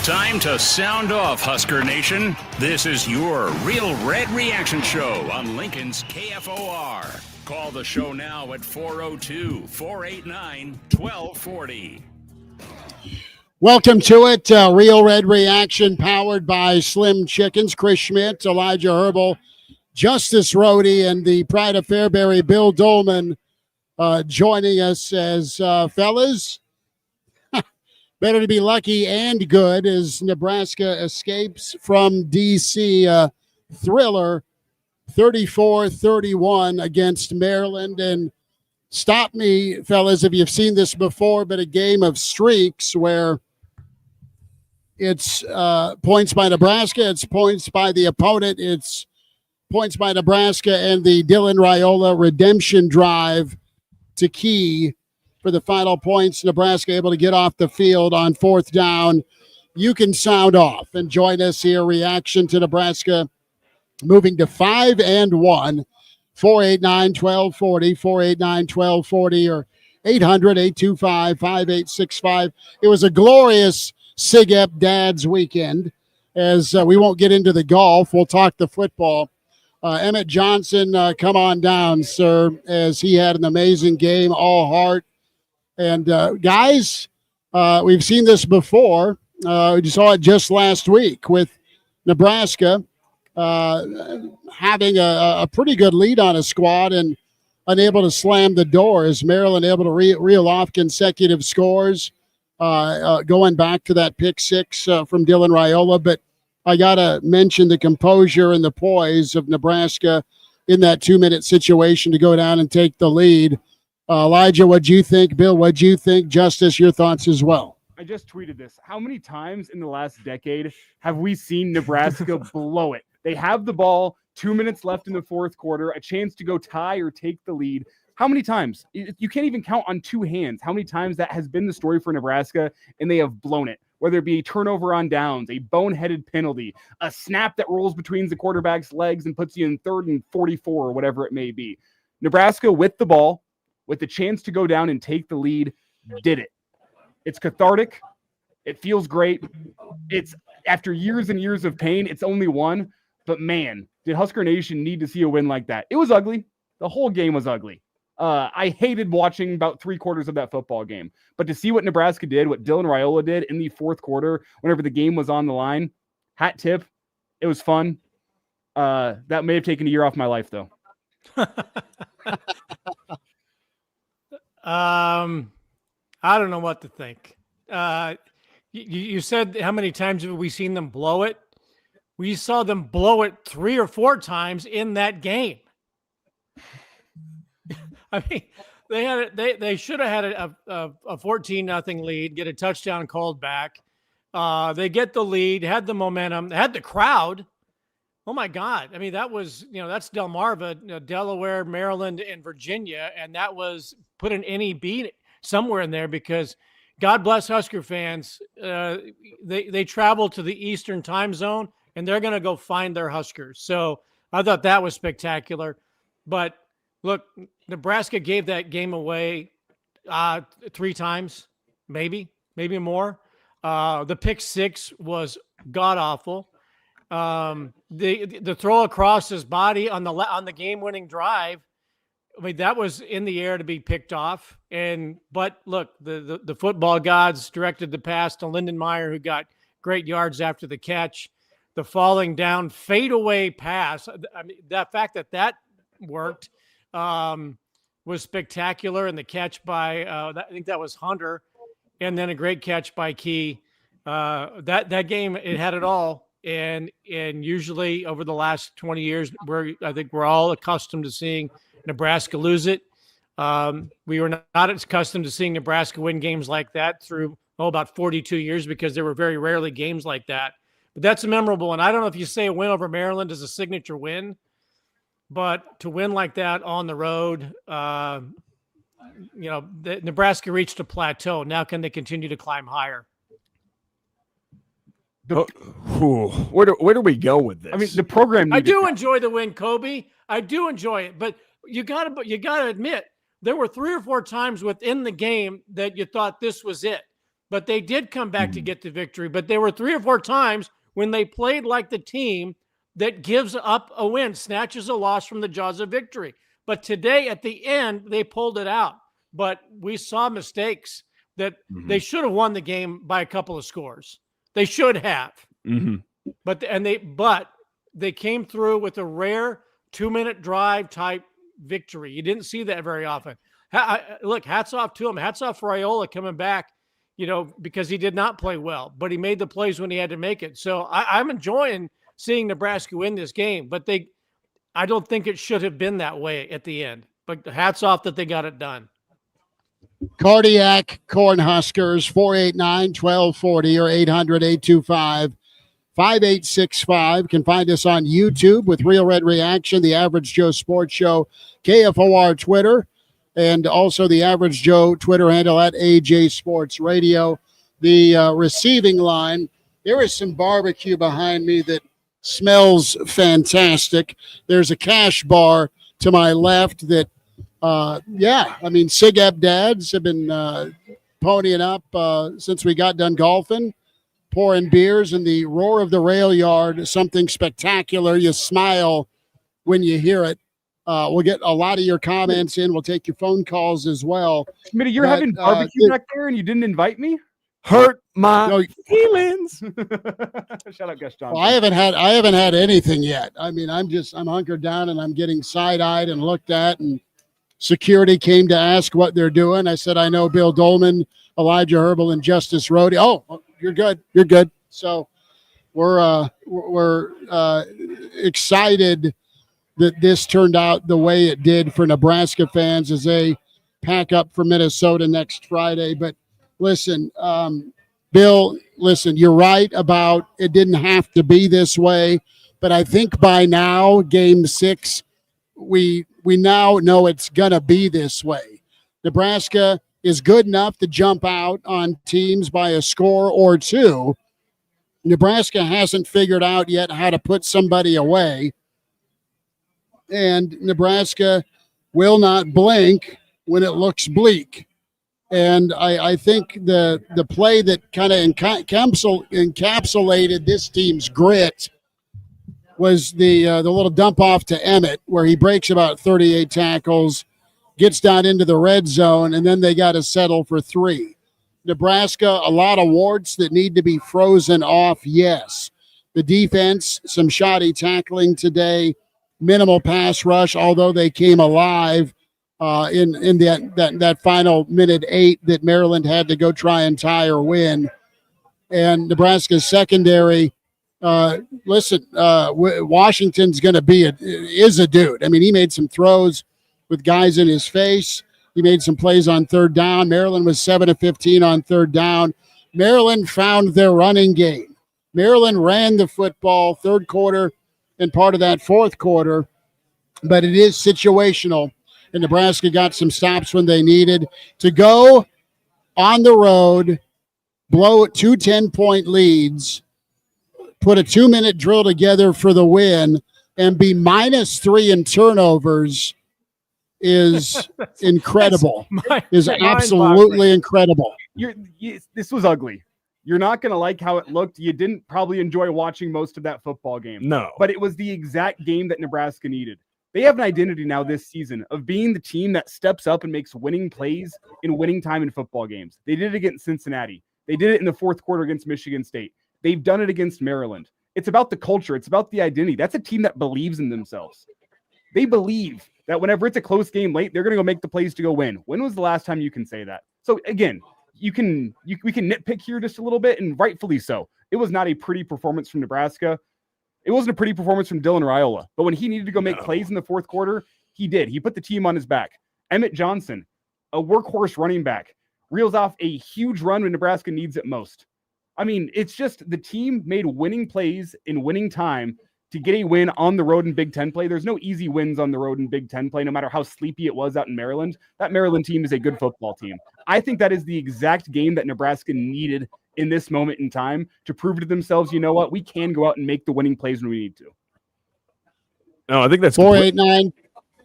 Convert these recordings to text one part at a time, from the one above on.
Time to sound off, Husker Nation. This is your Real Red Reaction Show on Lincoln's KFOR. Call the show now at 402-489-1240. Welcome to it. Real Red Reaction powered by Slim Chickens. Chris Schmidt, Elijah Herbel, Justice Rhody, and the Pride of Fairbury, Bill Doleman, joining us as fellas. Better to be lucky and good as Nebraska escapes from D.C. Thriller 34-31 against Maryland. And stop me, fellas, if you've seen this before, but a game of streaks where it's points by Nebraska, it's points by the opponent, it's points by Nebraska, and the Dylan Raiola redemption drive to key for the final points. Nebraska able to get off the field on fourth down. You can sound off and join us here. Reaction to Nebraska moving to 5-1. 489-1240, 489-1240, or 800-825-5865. It was a glorious SIG-Ep Dad's weekend. As we won't get into the golf, we'll talk the football. Emmett Johnson, come on down, sir, as he had an amazing game, all heart. And guys, we've seen this before. We saw it just last week with Nebraska having a pretty good lead on a squad and unable to slam the door. Is Maryland able to reel off consecutive scores, going back to that pick six from Dylan Raiola? But I got to mention the composure and the poise of Nebraska in that 2-minute situation to go down and take the lead. Elijah, what'd you think? Bill, what'd you think? Justice, your thoughts as well. I just tweeted this. How many times in the last decade have we seen Nebraska blow it? They have the ball, 2 minutes left in the fourth quarter, a chance to go tie or take the lead. How many times? You can't even count on two hands how many times that has been the story for Nebraska, and they have blown it. Whether it be a turnover on downs, a boneheaded penalty, a snap that rolls between the quarterback's legs and puts you in 3rd and 44 or whatever it may be. Nebraska with the ball, with the chance to go down and take the lead, did it. It's cathartic. It feels great. It's after years and years of pain, it's only one. But man, did Husker Nation need to see a win like that? It was ugly. The whole game was ugly. I hated watching about 3/4 of that football game. But to see what Nebraska did, what Dylan Raiola did in the fourth quarter, whenever the game was on the line, hat tip. It was fun. That may have taken a year off my life, though. I don't know what to think. You said how many times have we seen them blow it? We saw them blow it 3 or 4 times in that game. I mean, they should have had a 14-0 lead, get a touchdown called back. They get the lead, had the momentum, had the crowd. Oh my God. I mean, that was, that's Delmarva, Delaware, Maryland, and Virginia. And that was put an NEB somewhere in there because God bless Husker fans. They travel to the Eastern time zone and they're going to go find their Huskers. So I thought that was spectacular. But look, Nebraska gave that game away 3 times, maybe more. The pick six was god awful. The throw across his body on the game-winning drive, I mean, that was in the air to be picked off. But look, the football gods directed the pass to Lindenmeyer, who got great yards after the catch. The falling down fadeaway pass. I mean, the fact that worked was spectacular. And the catch by I think that was Hunter, and then a great catch by Key. That game, it had it all. And usually over the last 20 years, I think we're all accustomed to seeing Nebraska lose it. We were not accustomed to seeing Nebraska win games like that through about 42 years because there were very rarely games like that. But that's a memorable one. I don't know if you say a win over Maryland is a signature win, but to win like that on the road, Nebraska reached a plateau. Now can they continue to climb higher? Where do we go with this? I mean, the program. I do enjoy the win, Kobe. I do enjoy it, but you gotta admit there were 3 or 4 times within the game that you thought this was it. but they did come back to get the victory. But there were 3 or 4 times when they played like the team that gives up a win, snatches a loss from the jaws of victory. But today, at the end, they pulled it out. But we saw mistakes that they should have won the game by a couple of scores. They should have. But they came through with a rare 2-minute drive type victory. You didn't see that very often. Look, hats off to him. Hats off for Rhule coming back, because he did not play well, but he made the plays when he had to make it. So I'm enjoying seeing Nebraska win this game, but I don't think it should have been that way at the end. But hats off that they got it done. Cardiac Cornhuskers, 489-1240 or 800-825-5865. Can find us on YouTube with Real Red Reaction, the Average Joe Sports Show, KFOR Twitter, and also the Average Joe Twitter handle at AJ Sports Radio. The receiving line, there is some barbecue behind me that smells fantastic. There's a Cash Bar to my left that, Sig-Ep dads have been ponying up since we got done golfing, pouring beers, and the roar of the rail yard, something spectacular. You smile when you hear it. We'll get a lot of your comments in. We'll take your phone calls as well. Schmidt, you're having barbecue back there and you didn't invite me? Hurt my feelings. Shout out Gus Johnson. Well, I haven't had anything yet. I mean, I'm hunkered down and I'm getting side-eyed and looked at, and security came to ask what they're doing. I said, I know Bill Doleman, Elijah Herbel, and Justice Rhody. Oh, you're good. You're good. So we're excited that this turned out the way it did for Nebraska fans as they pack up for Minnesota next Friday. But listen, Bill, you're right about it didn't have to be this way. But I think by now, Game 6, we now know it's going to be this way. Nebraska is good enough to jump out on teams by a score or two. Nebraska hasn't figured out yet how to put somebody away. And Nebraska will not blink when it looks bleak. And I think the play that kind of encapsulated this team's grit was the little dump off to Emmett, where he breaks about 38 tackles, gets down into the red zone, and then they got to settle for 3. Nebraska, a lot of warts that need to be frozen off, yes. The defense, some shoddy tackling today, minimal pass rush, although they came alive in that final minute 8 that Maryland had to go try and tie or win. And Nebraska's secondary, Washington's going to is a dude. I mean, he made some throws with guys in his face. He made some plays on third down. Maryland was 7 of 15 on third down. Maryland found their running game. Maryland ran the football third quarter and part of that fourth quarter, but it is situational. And Nebraska got some stops when they needed to go on the road, blow 2 10-point leads, put a 2-minute drill together for the win, and be -3 in turnovers is incredible. Is absolutely incredible. This was ugly. You're not going to like how it looked. You didn't probably enjoy watching most of that football game. No. But it was the exact game that Nebraska needed. They have an identity now this season of being the team that steps up and makes winning plays in winning time in football games. They did it against Cincinnati. They did it in the fourth quarter against Michigan State. They've done it against Maryland. It's about the culture. It's about the identity. That's a team that believes in themselves. They believe that whenever it's a close game late, they're going to go make the plays to go win. When was the last time you can say that? So again, we can nitpick here just a little bit, and rightfully so. It was not a pretty performance from Nebraska. It wasn't a pretty performance from Dylan Rhule, but when he needed to go make plays in the fourth quarter, he did. He put the team on his back. Emmett Johnson, a workhorse running back, reels off a huge run when Nebraska needs it most. I mean, it's just the team made winning plays in winning time to get a win on the road in Big Ten play. There's no easy wins on the road in Big Ten play, no matter how sleepy it was out in Maryland. That Maryland team is a good football team. I think that is the exact game that Nebraska needed in this moment in time to prove to themselves, you know what, we can go out and make the winning plays when we need to. No, I think that's 489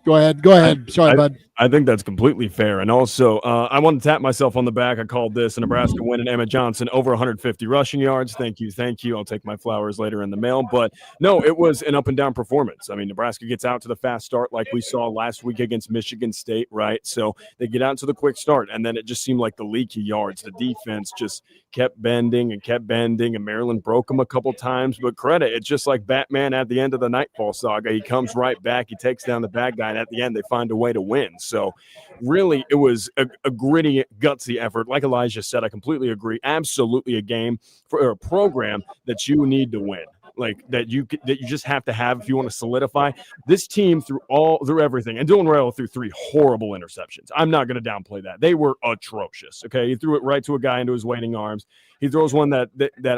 Go ahead. Sorry, bud. I think that's completely fair. And also, I want to tap myself on the back. I called this a Nebraska win, and Emmett Johnson over 150 rushing yards. Thank you. I'll take my flowers later in the mail. But no, it was an up and down performance. I mean, Nebraska gets out to the fast start like we saw last week against Michigan State, right? So they get out to the quick start, and then it just seemed like the leaky yards. The defense just kept bending, and Maryland broke them a couple times. But credit, it's just like Batman at the end of the Nightfall saga. He comes right back, he takes down the bad guy, and at the end they find a way to win. So really, it was a gritty, gutsy effort. Like Elijah said, I completely agree. Absolutely a game for a program that you need to win. Like that you just have to have if you want to solidify this team through everything. And Dylan Rhule threw 3 horrible interceptions. I'm not going to downplay that. They were atrocious. Okay, he threw it right to a guy into his waiting arms. He throws one that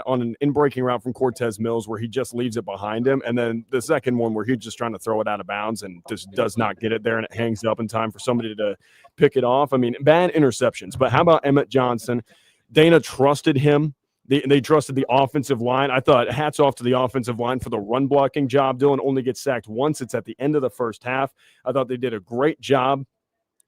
on an in-breaking route from Cortez Mills where he just leaves it behind him, and then the second one where he's just trying to throw it out of bounds and just does not get it there, and it hangs up in time for somebody to pick it off. I mean, bad interceptions. But how about Emmett Johnson? Dana trusted him. They trusted the offensive line. I thought hats off to the offensive line for the run blocking job. Dylan only gets sacked once. It's at the end of the first half. I thought they did a great job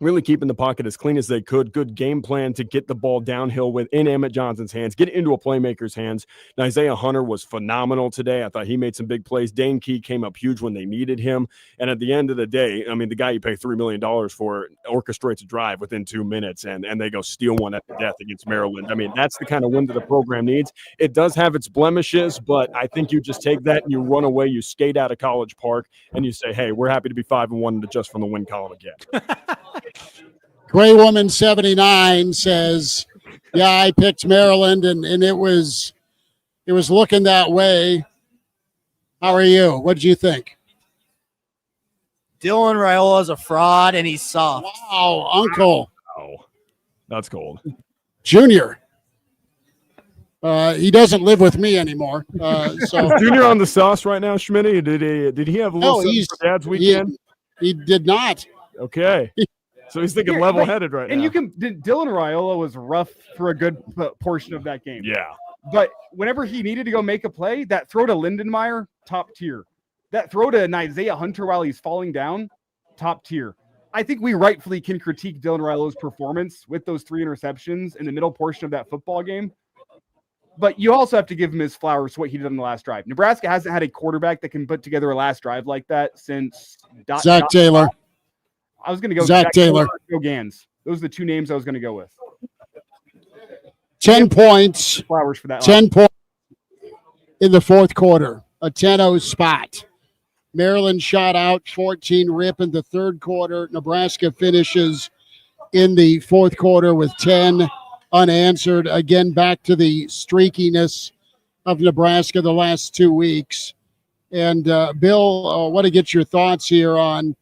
really keeping the pocket as clean as they could. Good game plan to get the ball downhill within Emmett Johnson's hands, get it into a playmaker's hands. Now, Isaiah Hunter was phenomenal today. I thought he made some big plays. Dane Key came up huge when they needed him. And at the end of the day, I mean, the guy you pay $3 million for orchestrates a drive within 2 minutes, and they go steal one at the death against Maryland. I mean, that's the kind of win that the program needs. It does have its blemishes, but I think you just take that and you run away, you skate out of College Park, and you say, hey, we're happy to be 5-1 just from the win column again. Gray Woman 79 says, yeah, I picked Maryland, and it was looking that way. How are you? What did you think? Dylan Rhule is a fraud, and he's soft. Wow, Uncle. Oh, that's cold. Junior. He doesn't live with me anymore. So Junior on the sauce right now, Schmidt? Did he have a little something for Dad's weekend? He did not. Okay. So he's thinking level-headed right now. And Dylan Rhule was rough for a good portion of that game. Yeah. But whenever he needed to go make a play, that throw to Lindenmeyer, top tier. That throw to Isaiah Hunter while he's falling down, top tier. I think we rightfully can critique Dylan Rhule's performance with those 3 interceptions in the middle portion of that football game. But you also have to give him his flowers for what he did on the last drive. Nebraska hasn't had a quarterback that can put together a last drive like that since Zach Taylor. I was going to go Zach Taylor. Joe Gans. Those are the 2 names I was going to go with. 10 points. Flowers for that. 10 points in the fourth quarter. A 10-0 spot. Maryland shot out 14 rip in the third quarter. Nebraska finishes in the fourth quarter with 10 unanswered. Again, back to the streakiness of Nebraska the last 2 weeks. And Bill, I want to get your thoughts here on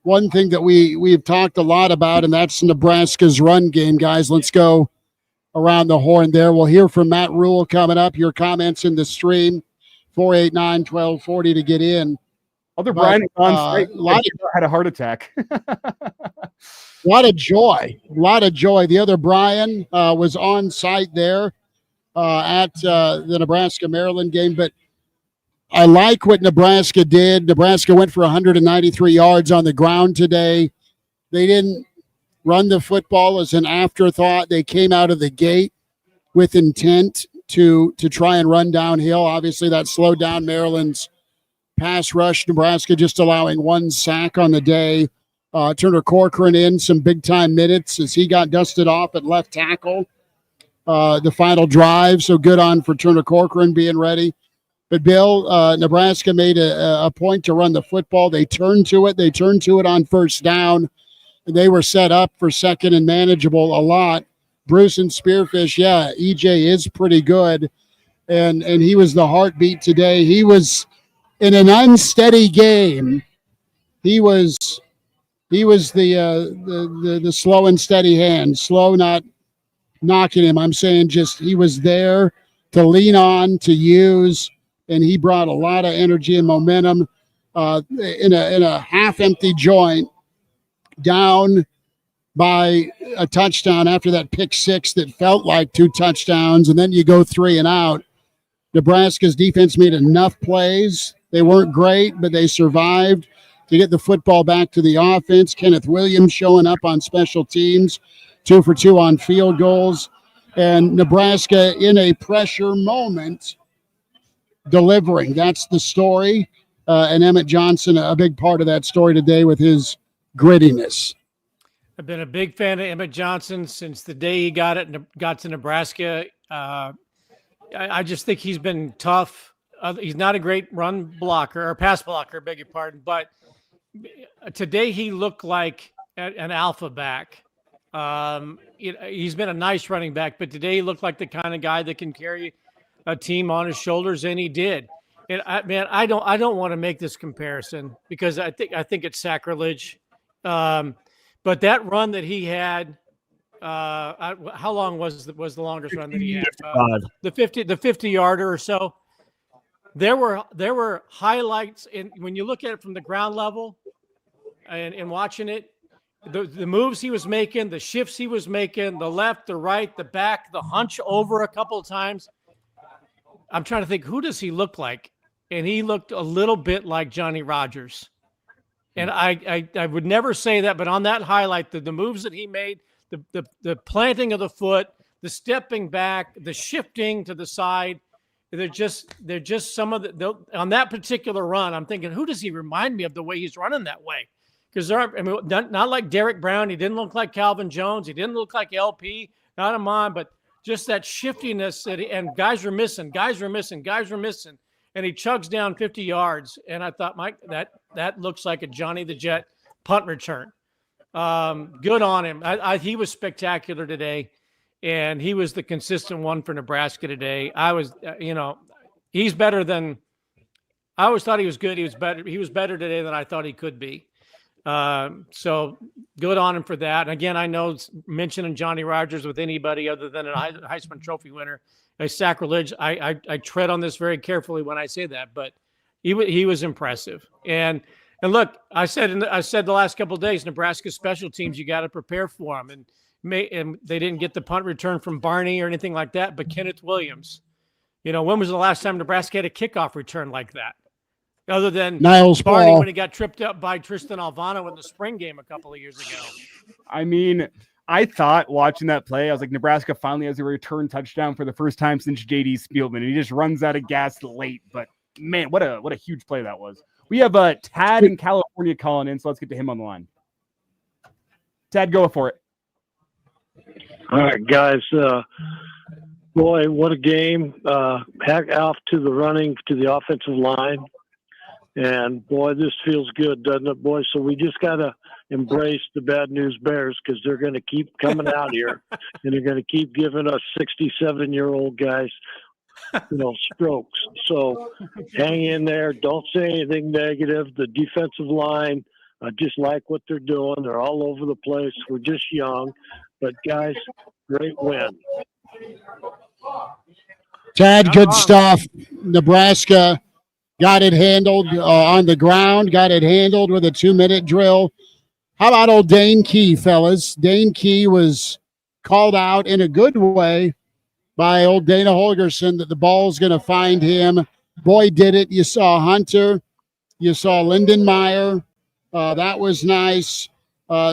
one thing that we've talked a lot about, and that's Nebraska's run game, guys. Let's go around the horn there. We'll hear from Matt Rhule coming up. Your comments in the stream, 489-1240 to get in. Other Brian had a heart attack. A lot of joy. The other Brian was on site there at the Nebraska-Maryland game, but I like what Nebraska did. Nebraska went for 193 yards on the ground today. They didn't run the football as an afterthought. They came out of the gate with intent to try and run downhill. Obviously, that slowed down Maryland's pass rush. Nebraska just allowing 1 sack on the day. Turner Corcoran in some big-time minutes as he got dusted off at left tackle. The final drive, so good on for Turner Corcoran being ready. But, Bill, Nebraska made a point to run the football. They turned to it. They turned to it on first down. And they were set up for second and manageable a lot. Bruce and Spearfish, yeah, EJ is pretty good. And he was the heartbeat today. He was in an unsteady game. He was the slow and steady hand. Slow, not knocking him. I'm saying just he was there to lean on, to use. And he brought a lot of energy and momentum in a half-empty joint, down by a touchdown after that pick 6 that felt like 2 touchdowns, and then you go 3 and out. Nebraska's defense made enough plays. They weren't great, but they survived to get the football back to the offense. Kenneth Williams showing up on special teams, 2 for 2 on field goals. And Nebraska in a pressure moment delivering. That's the story. And Emmett Johnson, a big part of that story today with his grittiness. I've been a big fan of Emmett Johnson since the day he got to Nebraska. I just think he's been tough. He's not a great run blocker or pass blocker, beg your pardon. But today he looked like an alpha back. He's been a nice running back, but today he looked like the kind of guy that can carry a team on his shoulders, and he did. And I don't want to make this comparison because I think it's sacrilege. But that run that he had, how long was the longest run that he had? The 50-yarder or so. There were highlights when you look at it from the ground level and watching it, the moves he was making, the shifts he was making, the left, the right, the back, the hunch over a couple of times. I'm trying to think, who does he look like? And he looked a little bit like Johnny Rodgers. And I would never say that, but on that highlight, the moves that he made, the planting of the foot, the stepping back, the shifting to the side, they're just some of the on that particular run. I'm thinking, who does he remind me of the way he's running that way? Because not like Derek Brown, he didn't look like Calvin Jones, he didn't look like LP, not Amon, but just that shiftiness and guys were missing, and he chugs down 50 yards. And I thought, Mike, that looks like a Johnny the Jet punt return. Good on him. He was spectacular today, and he was the consistent one for Nebraska today. He's better than I always thought he was good. He was better. He was better today than I thought he could be. So good on him for that. And again, I know mentioning Johnny Rodgers with anybody other than a Heisman Trophy winner, a sacrilege. I tread on this very carefully when I say that, but he was impressive. And look, I said the last couple of days, Nebraska special teams, you got to prepare for them. And they didn't get the punt return from Barney or anything like that, but Kenneth Williams. When was the last time Nebraska had a kickoff return like that? Other than Niles Barney Paul, when he got tripped up by Tristan Alvano in the spring game a couple of years ago. I mean, I thought watching that play, I was like, Nebraska finally has a return touchdown for the first time since J.D. Spielman, and he just runs out of gas late. But man, what a huge play that was. We have Tad in California calling in, so let's get to him on the line. Tad, go for it. All right, guys. Boy, what a game. Hack off to the running, to the offensive line. And, boy, this feels good, doesn't it, boy? So we just got to embrace the bad news bears because they're going to keep coming out here, and they're going to keep giving us 67-year-old guys, strokes. So hang in there. Don't say anything negative. The defensive line, I just like what they're doing. They're all over the place. We're just young. But, guys, great win. Tad, good stuff. Nebraska got it handled on the ground, got it handled with a 2-minute drill. How about old Dane Key, fellas? Dane Key was called out in a good way by old Dana Holgerson that the ball's going to find him. Boy, did it. You saw Hunter. You saw Lindenmeyer. That was nice.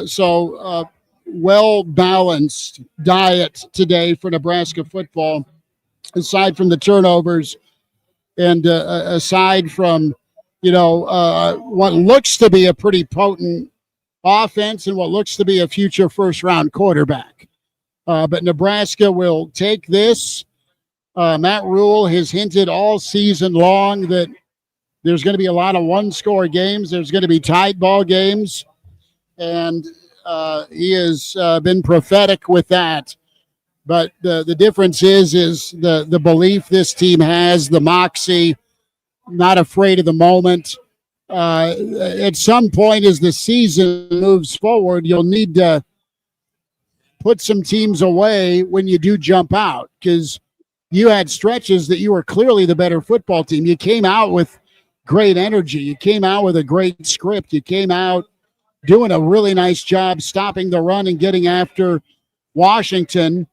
So well-balanced diet today for Nebraska football, aside from the turnovers and aside from, what looks to be a pretty potent offense and what looks to be a future first-round quarterback. But Nebraska will take this. Matt Rhule has hinted all season long that there's going to be a lot of one-score games. There's going to be tied ball games. And he has been prophetic with that. But the difference is the belief this team has, the moxie, not afraid of the moment. At some point as the season moves forward, you'll need to put some teams away when you do jump out because you had stretches that you were clearly the better football team. You came out with great energy. You came out with a great script. You came out doing a really nice job stopping the run and getting after Washington.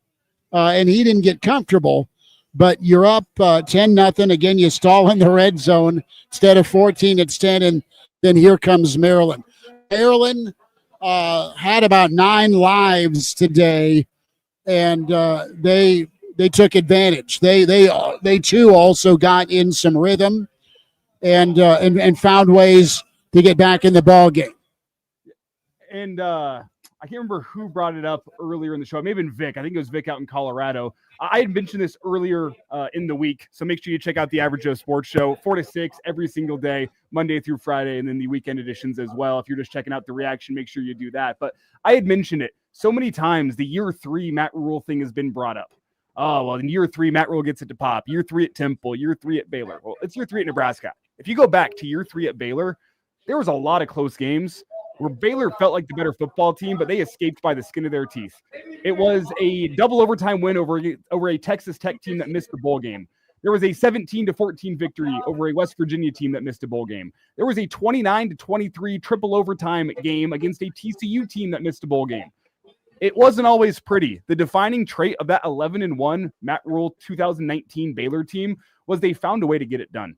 And he didn't get comfortable, but you're up 10-0. Again, you stall in the red zone. Instead of 14, it's 10, and then here comes Maryland. Maryland had about 9 lives today, and they took advantage. They too also got in some rhythm and found ways to get back in the ball game. And I can't remember who brought it up earlier in the show. It may have been Vic. I think it was Vic out in Colorado. I had mentioned this earlier in the week, so make sure you check out the Average Joe Sports Show, 4 to 6 every single day, Monday through Friday, and then the weekend editions as well. If you're just checking out the reaction, make sure you do that. But I had mentioned it so many times, the year 3 Matt Rhule thing has been brought up. Oh, well, in year 3, Matt Rhule gets it to pop. Year 3 at Temple, year 3 at Baylor. Well, it's year 3 at Nebraska. If you go back to year 3 at Baylor, there was a lot of close games where Baylor felt like the better football team, but they escaped by the skin of their teeth. It was a double overtime win over a Texas Tech team that missed the bowl game. There was a 17-14 victory over a West Virginia team that missed a bowl game. There was a 29-23 triple overtime game against a TCU team that missed a bowl game. It wasn't always pretty. The defining trait of that 11-1 Matt Rhule 2019 Baylor team was they found a way to get it done.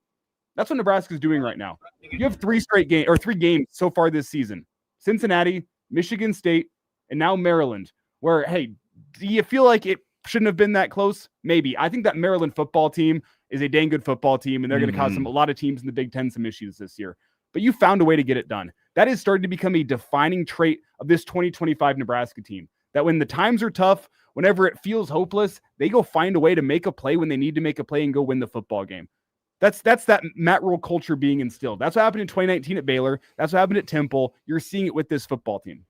That's what Nebraska's doing right now. You have 3 games so far this season. Cincinnati, Michigan State, and now Maryland, where, hey, do you feel like it shouldn't have been that close? Maybe. I think that Maryland football team is a dang good football team, and they're going to cause a lot of teams in the Big Ten some issues this year. But you found a way to get it done. That is starting to become a defining trait of this 2025 Nebraska team, that when the times are tough, whenever it feels hopeless, they go find a way to make a play when they need to make a play and go win the football game. That's that Matt Rhule culture being instilled. That's what happened in 2019 at Baylor. That's what happened at Temple. You're seeing it with this football team.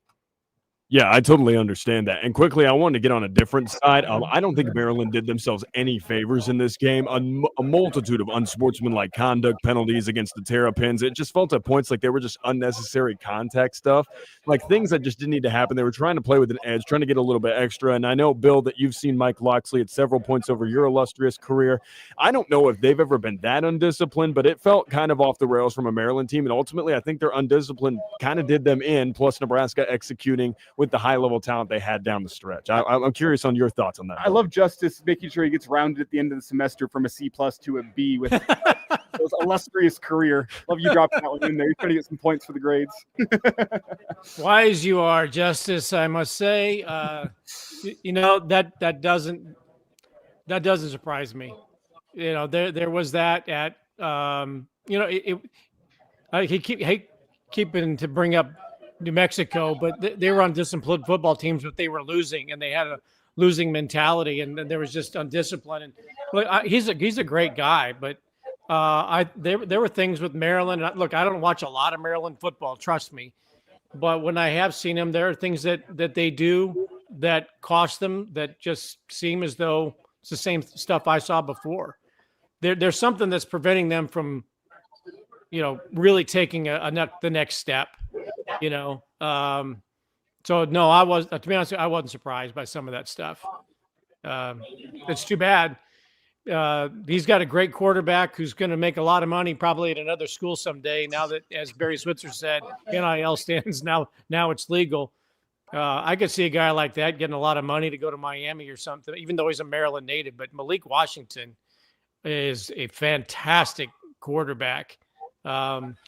Yeah, I totally understand that. And quickly, I wanted to get on a different side. I don't think Maryland did themselves any favors in this game. A multitude of unsportsmanlike conduct penalties against the Terrapins. It just felt at points like they were just unnecessary contact stuff, like things that just didn't need to happen. They were trying to play with an edge, trying to get a little bit extra. And I know, Bill, that you've seen Mike Locksley at several points over your illustrious career. I don't know if they've ever been that undisciplined, but it felt kind of off the rails from a Maryland team. And ultimately, I think their undiscipline kind of did them in, plus Nebraska executing with the high-level talent they had down the stretch. I'm curious on your thoughts on that. I love Justice making sure he gets rounded at the end of the semester from a C+ to a B with those illustrious career. Love you dropping that one in there. You're trying to get some points for the grades. Wise you are, Justice, I must say. That doesn't surprise me. There was that at keeping to bring up New Mexico, but they were undisciplined football teams, but they were losing, and they had a losing mentality, and there was just undiscipline. And look, he's a great guy, but there were things with Maryland. Look, I don't watch a lot of Maryland football, trust me, but when I have seen them, there are things that they do that cost them, that just seem as though it's the same stuff I saw before. There's something that's preventing them from, really taking the next step. So no, to be honest, I wasn't surprised by some of that stuff. It's too bad. He's got a great quarterback who's going to make a lot of money probably at another school someday. Now that, as Barry Switzer said, NIL stands now it's legal. I could see a guy like that getting a lot of money to go to Miami or something, even though he's a Maryland native. But Malik Washington is a fantastic quarterback.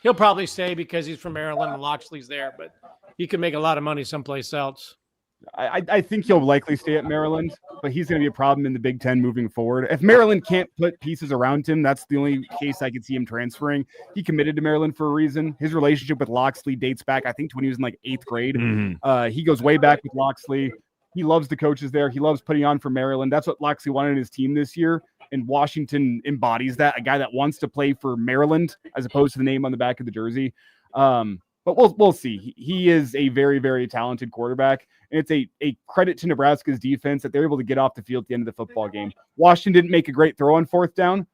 He'll probably stay because he's from Maryland and Locksley's there, but he could make a lot of money someplace else. I think he'll likely stay at Maryland, but he's going to be a problem in the Big Ten moving forward. If Maryland can't put pieces around him, that's the only case I could see him transferring. He committed to Maryland for a reason. His relationship with Locksley dates back, I think, to when he was in like 8th grade. He goes way back with Locksley. He loves the coaches there. He loves putting on for Maryland. That's what Locksley wanted in his team this year. And Washington embodies that, a guy that wants to play for Maryland as opposed to the name on the back of the jersey. But we'll see. He is a very, very talented quarterback. And it's a credit to Nebraska's defense that they're able to get off the field at the end of the football game. Washington didn't make a great throw on 4th down,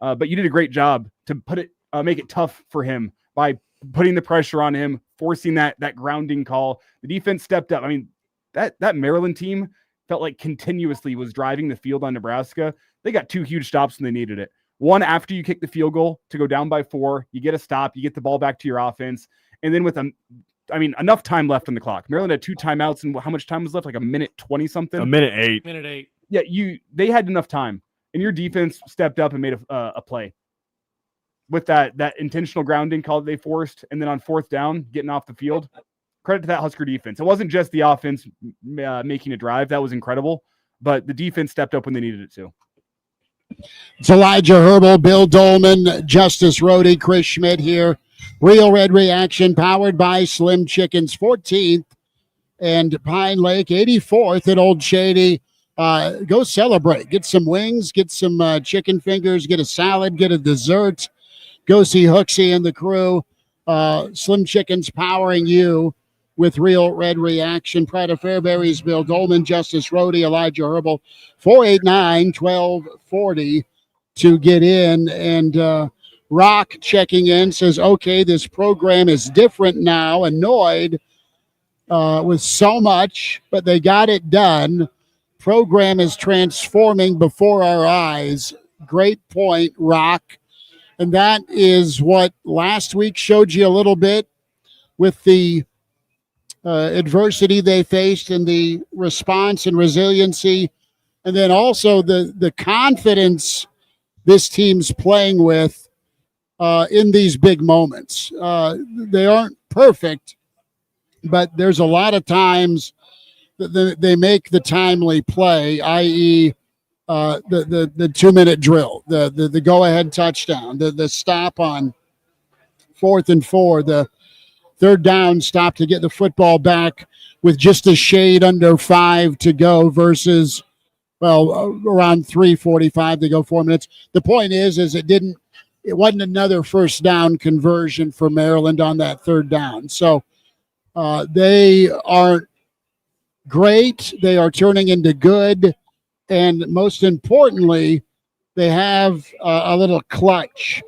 but you did a great job to make it tough for him by putting the pressure on him, forcing that grounding call. The defense stepped up. I mean, that Maryland team felt like continuously was driving the field on Nebraska. They got 2 huge stops when they needed it. One, after you kick the field goal to go down by 4, you get a stop, you get the ball back to your offense. And then with enough time left on the clock. Maryland had 2 timeouts, and how much time was left? Like a minute 20 something. A minute 8. Minute 8. Yeah, they had enough time, and your defense stepped up and made a play. with that intentional grounding call that they forced, and then on fourth down, getting off the field. Credit to that Husker defense. It wasn't just the offense making a drive. That was incredible. But the defense stepped up when they needed it to. It's Elijah Herbel, Bill Doleman, Justice Rhody, Chris Schmidt here. Real Red Reaction powered by Slim Chickens, 14th and Pine Lake, 84th at Old Shady. Go celebrate. Get some wings, get some chicken fingers, get a salad, get a dessert. Go see Hooksy and the crew. Slim Chickens powering you with Real Red Reaction. Pride of Fairbury's, Bill Doleman, Justice Rhody, Elijah Herbel, 489-1240 to get in. And Rock checking in says, okay, this program is different now. Annoyed with so much, but they got it done. Program is transforming before our eyes. Great point, Rock. And that is what last week showed you a little bit with the adversity they faced and the response and resiliency. And then also the confidence this team's playing with in these big moments. They aren't perfect, but there's a lot of times that they make the timely play, i.e., the 2-minute drill, the go-ahead touchdown, the stop on 4th and 4, the third down stop to get the football back with just a shade under 5 to go versus, around 3:45 to go, 4 minutes. The point is it wasn't another first down conversion for Maryland on that third down. So they aren't great. They are turning into good. And most importantly, they have a little clutch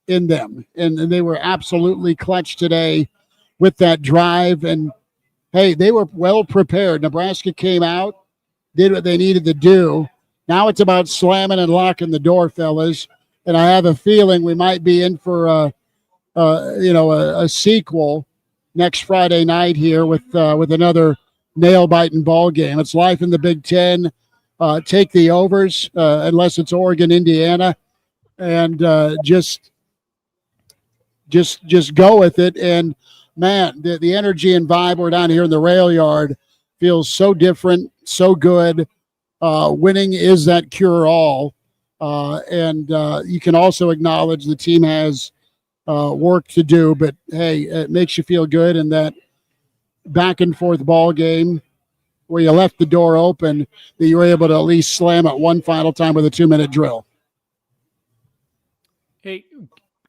in them. And they were absolutely clutch today with that drive. And, hey, they were well prepared. Nebraska came out, did what they needed to do. Now it's about slamming and locking the door, fellas. And I have a feeling we might be in for a sequel next Friday night here with another nail-biting ball game. It's life in the Big Ten. Take the overs unless it's Oregon, Indiana, and just go with it. And man, the energy and vibe we're down here in the rail yard feels so different, so good. Winning is that cure-all, and you can also acknowledge the team has work to do. But hey, it makes you feel good in that back and forth ball game where you left the door open, that you were able to at least slam it one final time with a 2-minute drill. Hey,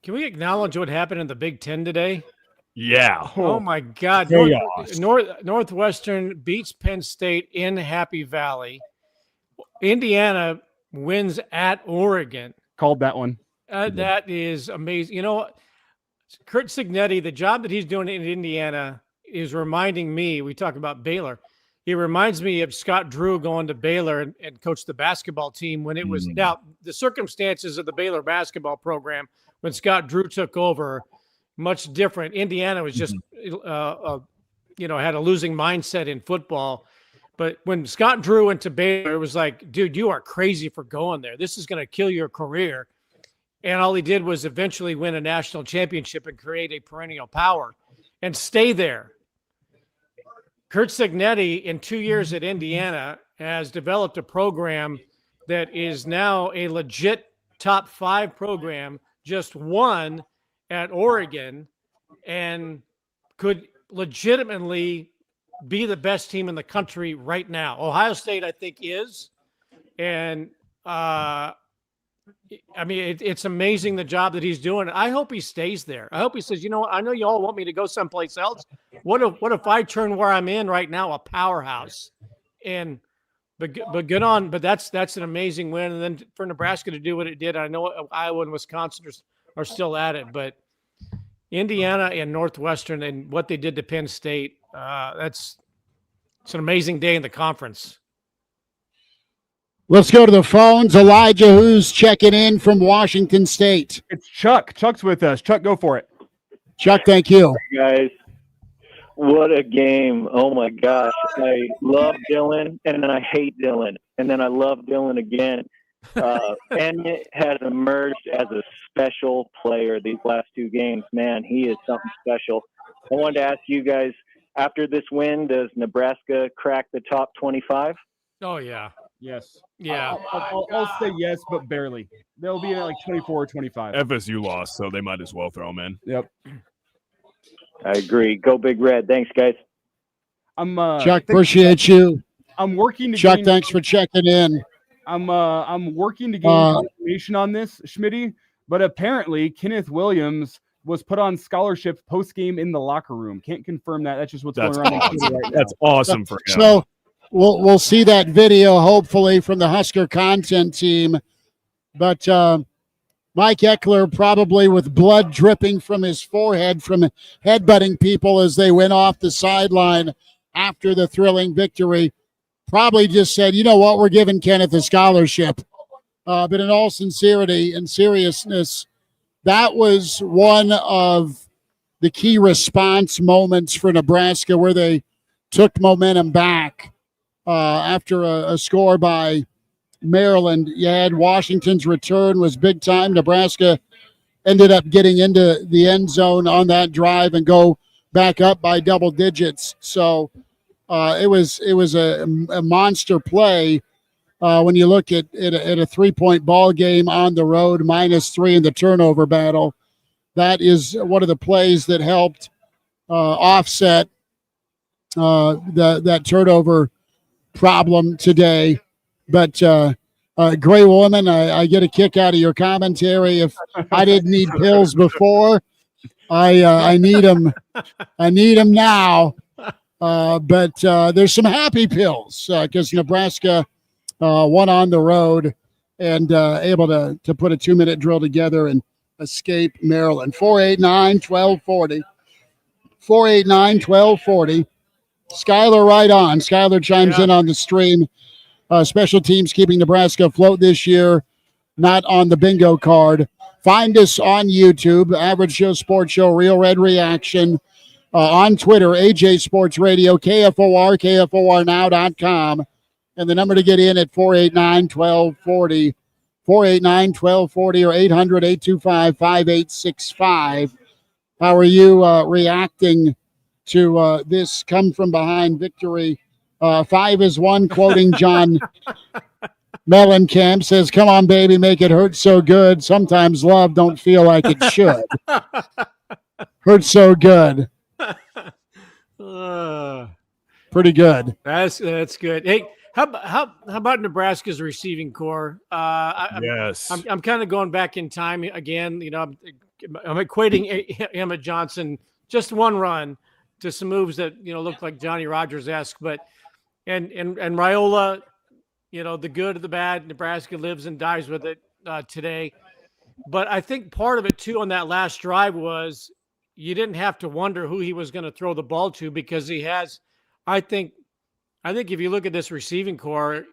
can we acknowledge what happened in the Big Ten today? Yeah. Oh my God. Northwestern beats Penn State in Happy Valley. Indiana wins at Oregon. Called that one. That is amazing. You know, Curt Cignetti, the job that he's doing in Indiana is reminding me, we talk about Baylor. He reminds me of Scott Drew going to Baylor and coached the basketball team when it was now the circumstances of the Baylor basketball program when Scott Drew took over much different. Indiana was just had a losing mindset in football. But when Scott Drew went to Baylor, it was like, dude, you are crazy for going there. This is going to kill your career. And all he did was eventually win a national championship and create a perennial power and stay there. Curt Cignetti, in 2 years at Indiana, has developed a program that is now a legit top 5 program, just won at Oregon, and could legitimately be the best team in the country right now. Ohio State, I think, is. And, it's amazing the job that he's doing. I hope he stays there. I hope he says, you know what, I know you all want me to go someplace else. What if I turn where I'm in right now a powerhouse? But good on. But that's an amazing win. And then for Nebraska to do what it did, I know Iowa and Wisconsin are still at it, but Indiana and Northwestern and what they did to Penn State, it's an amazing day in the conference. Let's go to the phones. Elijah, who's checking in from Washington State? It's Chuck. Chuck's with us. Chuck, go for it. Chuck, thank you. Guys, what a game. Oh, my gosh. I love Dylan, and then I hate Dylan, and then I love Dylan again. Emmett has emerged as a special player these last 2 games. Man, he is something special. I wanted to ask you guys, after this win, does Nebraska crack the top 25? Oh yeah. Yes. Yeah. I'll say yes, but barely. They'll be at like 24 or 25. FSU lost, so they might as well throw them in. Yep. I agree. Go Big Red. Thanks, guys. I'm Chuck, appreciate you. I'm working to Chuck, gain, thanks for checking in. I'm working to gain information on this, Schmitty, but apparently Kenneth Williams was put on scholarship post game in the locker room. Can't confirm that. That's just what's going on. Awesome. Right now. That's awesome for him. So we'll see that video hopefully from the Husker content team. But Mike Eckler, probably with blood dripping from his forehead from headbutting people as they went off the sideline after the thrilling victory, probably just said, you know what, we're giving Kenneth a scholarship. But in all sincerity and seriousness, that was one of the key response moments for Nebraska where they took momentum back after a score by Maryland. You had Washington's return was big time. Nebraska ended up getting into the end zone on that drive and go back up by double digits. So it was a monster play when you look at a 3-point ball game on the road, -3 in the turnover battle. That is one of the plays that helped offset that turnover problem today. But Gray Woman, I get a kick out of your commentary. If I didn't need pills before, I need them. I need them now. But there's some happy pills because Nebraska won on the road and able to put a 2-minute drill together and escape Maryland. 489-1240. 489-1240. Skylar right on. Skylar chimes in on the stream. Special teams keeping Nebraska afloat this year, not on the bingo card. Find us on YouTube, Average Joe Sports Show, Real Red Reaction. On Twitter, AJ Sports Radio, KFOR, KFORnow.com. And the number to get in at 489-1240. 489-1240 or 800-825-5865. How are you reacting to this come from behind victory? 5 is 1, quoting John Mellencamp, says, come on, baby, make it hurt so good. Sometimes love don't feel like it should. Hurt so good. Pretty good. That's good. Hey, how about Nebraska's receiving core? Yes. I'm kind of going back in time again. You know, I'm equating Emmett Johnson, just one run, to some moves that, you know, look like Johnny Rodgers-esque, but and Rhule, you know, the good or the bad, Nebraska lives and dies with it today. But I think part of it too on that last drive was you didn't have to wonder who he was going to throw the ball to because he has, I think if you look at this receiving core,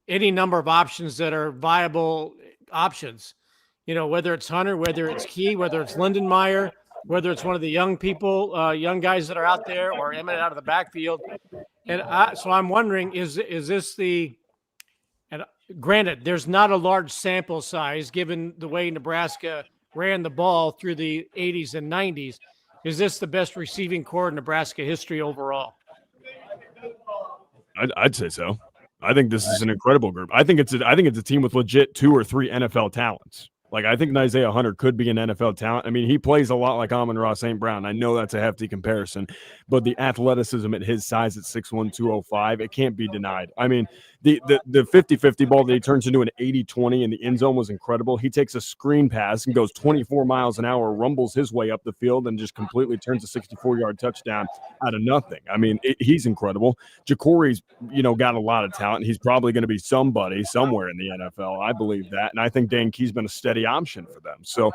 any number of options that are viable options, you know, whether it's Hunter, whether it's Key, whether it's Lindenmeyer, whether it's one of the young people, young guys that are out there, or Emmett out of the backfield. And so I'm wondering, is this the, and granted, there's not a large sample size given the way Nebraska ran the ball through the 80s and 90s. Is this the best receiving core in Nebraska history overall? I'd say so. I think this is an incredible group. I think it's a team with legit 2 or 3 NFL talents. Like, I think Isaiah Hunter could be an NFL talent. I mean, he plays a lot like Amon-Ra St. Brown. I know that's a hefty comparison, but the athleticism at his size at 6'1", 205, it can't be denied. I mean, the 50-50 ball that he turns into an 80-20 in the end zone was incredible. He takes a screen pass and goes 24 miles an hour, rumbles his way up the field, and just completely turns a 64-yard touchdown out of nothing. I mean, he's incredible. Jacory's, you know, got a lot of talent. He's probably going to be somebody somewhere in the NFL. I believe that. And I think Dan Key's been a steady option for them. So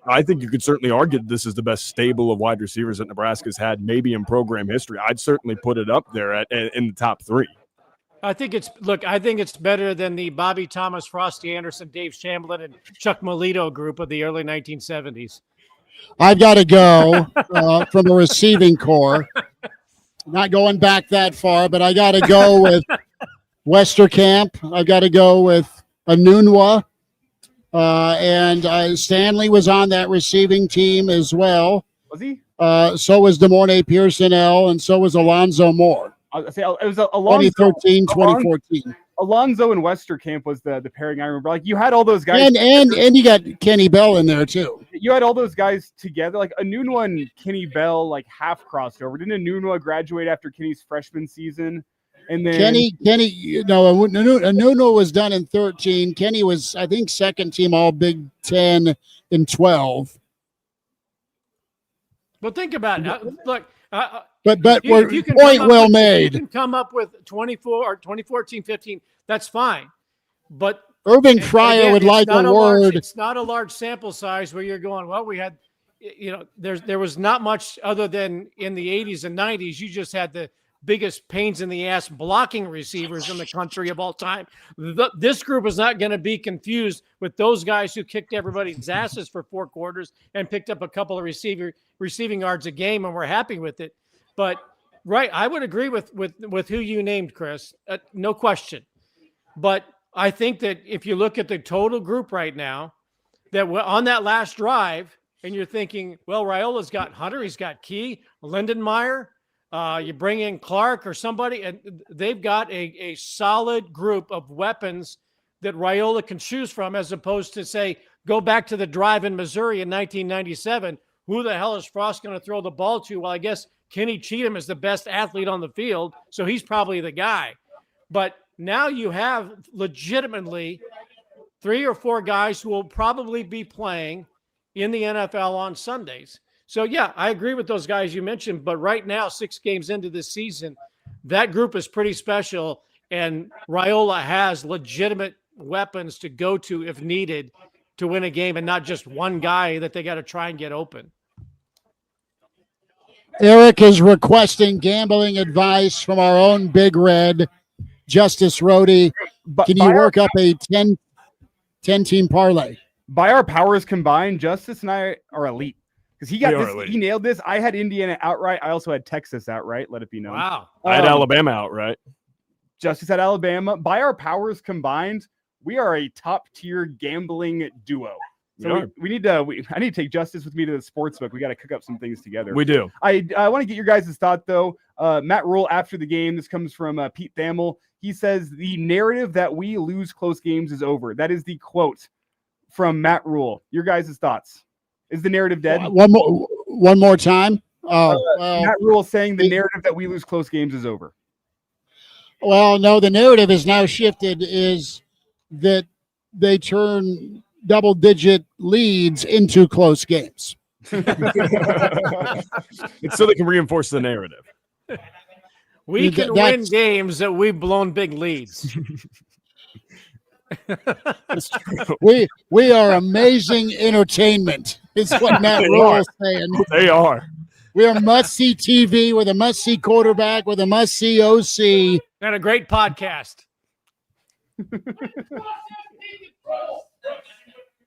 I think you could certainly argue that this is the best stable of wide receivers that Nebraska's had maybe in program history. I'd certainly put it up there in the top 3. I think it's better than the Bobby Thomas, Frosty Anderson, Dave Shamblin, and Chuck Melito group of the early 1970s. I've got to go from a receiving core. Not going back that far, but I got to go with Westerkamp. I've got to go with Anunwa. And Stanley was on that receiving team as well. Was he? So was DeMornay Pearsonell, and so was Alonzo Moore. I'll say it was Alonzo. 2013, 2014. Alonzo and Westerkamp was the pairing I remember. Like, you had all those guys. And you got Kenny Bell in there, too. You had all those guys together. Like, Anunwa and Kenny Bell, like, half crossed over. Didn't Anunwa graduate after Kenny's freshman season? And then Anunwa was done in 13. Kenny was, I think, second team All Big Ten in 12. Well, think about it. Look, but point well made. You can come up with 24 or 2014, 15. That's fine. But Irving Fryer would like a word. It's not a large sample size where you're going, well, we had, there was not much other than in the 80s and 90s. You just had the biggest pains in the ass blocking receivers in the country of all time. This group is not going to be confused with those guys who kicked everybody's asses for 4 quarters and picked up a couple of receiving yards a game, and we're happy with it. But right, I would agree with who you named, Chris, no question. But I think that if you look at the total group right now, that on that last drive, and you're thinking, well, Raiola's got Hunter, he's got Key, Lindenmeyer. You bring in Clark or somebody, and they've got a solid group of weapons that Rhule can choose from, as opposed to, say, go back to the drive in Missouri in 1997. Who the hell is Frost going to throw the ball to? Well, I guess Kenny Cheatham is the best athlete on the field, so he's probably the guy. But now you have legitimately 3 or 4 guys who will probably be playing in the NFL on Sundays. So, yeah, I agree with those guys you mentioned, but right now, 6 games into this season, that group is pretty special, and Rhule has legitimate weapons to go to if needed to win a game, and not just one guy that they got to try and get open. Eric is requesting gambling advice from our own Big Red, Justice Rhody. Can you work up a 10-team parlay? By our powers combined, Justice and I are elite. Because he nailed this. I had Indiana outright. I also had Texas outright. Let it be known. Wow. I had Alabama outright. Justice had Alabama. By our powers combined, we are a top-tier gambling duo. So I need to take Justice with me to the sports book. We got to cook up some things together. We do. I want to get your guys' thought, though. Matt Rhule, after the game, this comes from Pete Thamel. He says, the narrative that we lose close games is over. That is the quote from Matt Rhule. Your guys' thoughts. Is the narrative dead? One more time. Matt Rhule saying the narrative that we lose close games is over. Well, no, the narrative is now shifted, is that they turn double-digit leads into close games. It's so they can reinforce the narrative. We can win games that we've blown big leads. we are amazing entertainment. Is what Matt Rhule is saying. They are. We are must-see TV with a must-see quarterback with a must-see OC and a great podcast.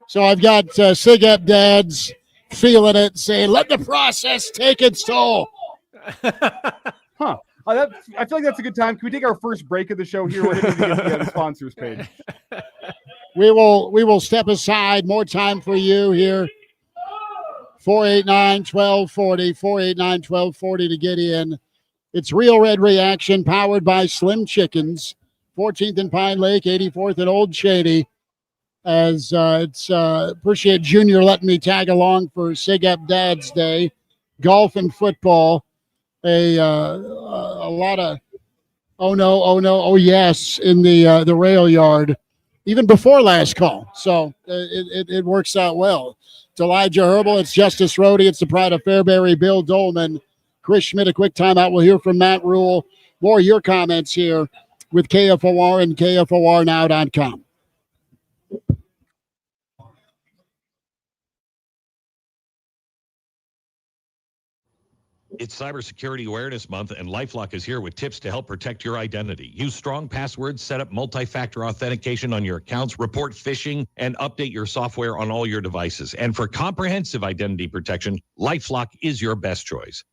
So I've got Sig Up Dads feeling it, saying, "Let the process take its toll." Huh. I feel like that's a good time. Can we take our first break of the show here? We're going to get the sponsors page. We will step aside. More time for you here. 489-1240, 489-1240 to get in. It's Real Red Reaction, powered by Slim Chickens, 14th and Pine Lake, 84th and Old Shady. As appreciate Junior letting me tag along for Sig Up Dad's Day. Golf and football. A lot of oh no, oh yes in the rail yard, even before last call. So it works out well. It's Elijah Herbel. It's Justice Rhody. It's the pride of Fairbury, Bill Doleman. Chris Schmidt, a quick timeout. We'll hear from Matt Rhule. More of your comments here with KFOR and KFORnow.com. It's Cybersecurity Awareness Month, and LifeLock is here with tips to help protect your identity. Use strong passwords, set up multi-factor authentication on your accounts, report phishing, and update your software on all your devices. And for comprehensive identity protection, LifeLock is your best choice.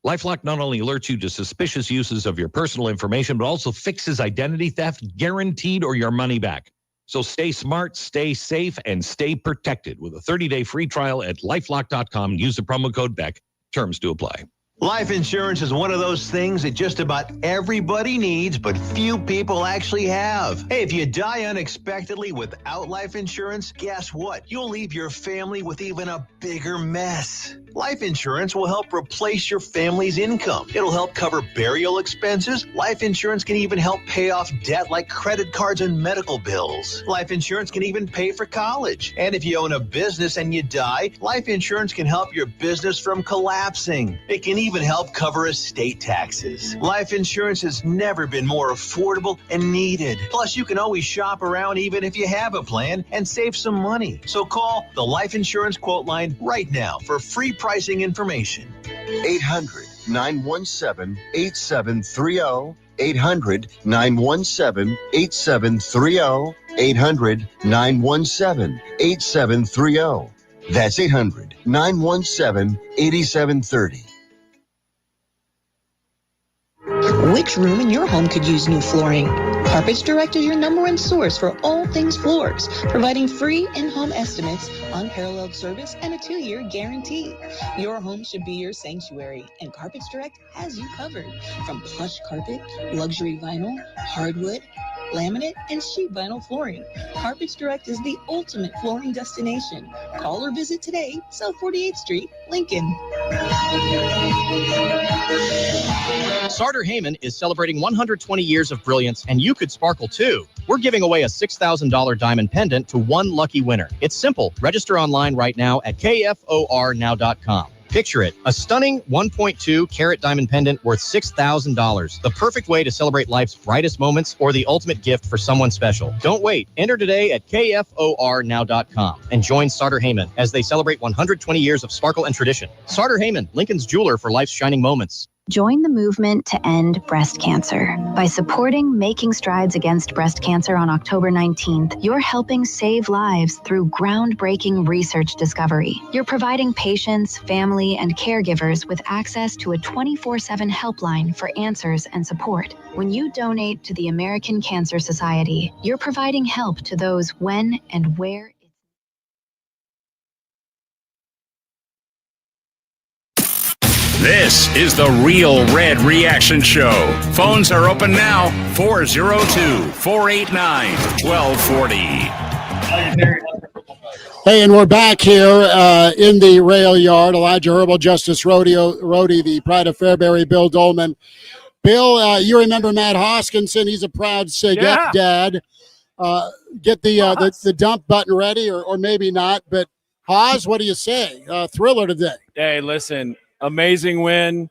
LifeLock not only alerts you to suspicious uses of your personal information, but also fixes identity theft, guaranteed, or your money back. So stay smart, stay safe, and stay protected with a 30-day free trial at LifeLock.com. Use the promo code BECK. Terms to apply. Life insurance is one of those things that just about everybody needs, but few people actually have. Hey, if you die unexpectedly without life insurance, guess what? You'll leave your family with even a bigger mess. Life insurance will help replace your family's income. It'll help cover burial expenses. Life insurance can even help pay off debt like credit cards and medical bills. Life insurance can even pay for college. And if you own a business and you die, life insurance can help your business from collapsing. It can even help cover estate taxes. Life insurance has never been more affordable and needed. Plus, you can always shop around even if you have a plan and save some money. So call the Life Insurance Quote Line right now for free pricing information. 800-917-8730. 800-917-8730. 800-917-8730. That's 800-917-8730. Which room in your home could use new flooring? Carpets Direct is your #1 source for all things floors, providing free in-home estimates, unparalleled service, and a 2-year guarantee. Your home should be your sanctuary, and Carpets Direct has you covered. From plush carpet, luxury vinyl, hardwood, laminate, and sheet vinyl flooring, Carpets Direct is the ultimate flooring destination. Call or visit today, South 48th Street, Lincoln. Sartor Heyman is celebrating 120 years of brilliance, and you could sparkle too. We're giving away a $6,000 diamond pendant to one lucky winner. It's simple. Register online right now at kfornow.com. Picture it, a stunning 1.2 carat diamond pendant worth $6,000. The perfect way to celebrate life's brightest moments or the ultimate gift for someone special. Don't wait. Enter today at kfornow.com and join Sartor Heyman as they celebrate 120 years of sparkle and tradition. Sartor Heyman, Lincoln's jeweler for life's shining moments. Join the movement to end breast cancer. By supporting Making Strides Against Breast Cancer on October 19th, you're helping save lives through groundbreaking research discovery. You're providing patients, family, and caregivers with access to a 24/7 helpline for answers and support. When you donate to the American Cancer Society, you're providing help to those when and where. This is the Real Red Reaction Show. Phones are open now, 402-489-1240. Hey, and we're back here in the rail yard. Elijah Herbel, Justice Rhody, the pride of Fairbury, Bill Doleman. Bill, you remember Matt Hoskinson. He's a proud Saget dad. Get the dump button ready, or maybe not. But, Hos, what do you say? Thriller today. Hey, listen. Amazing win,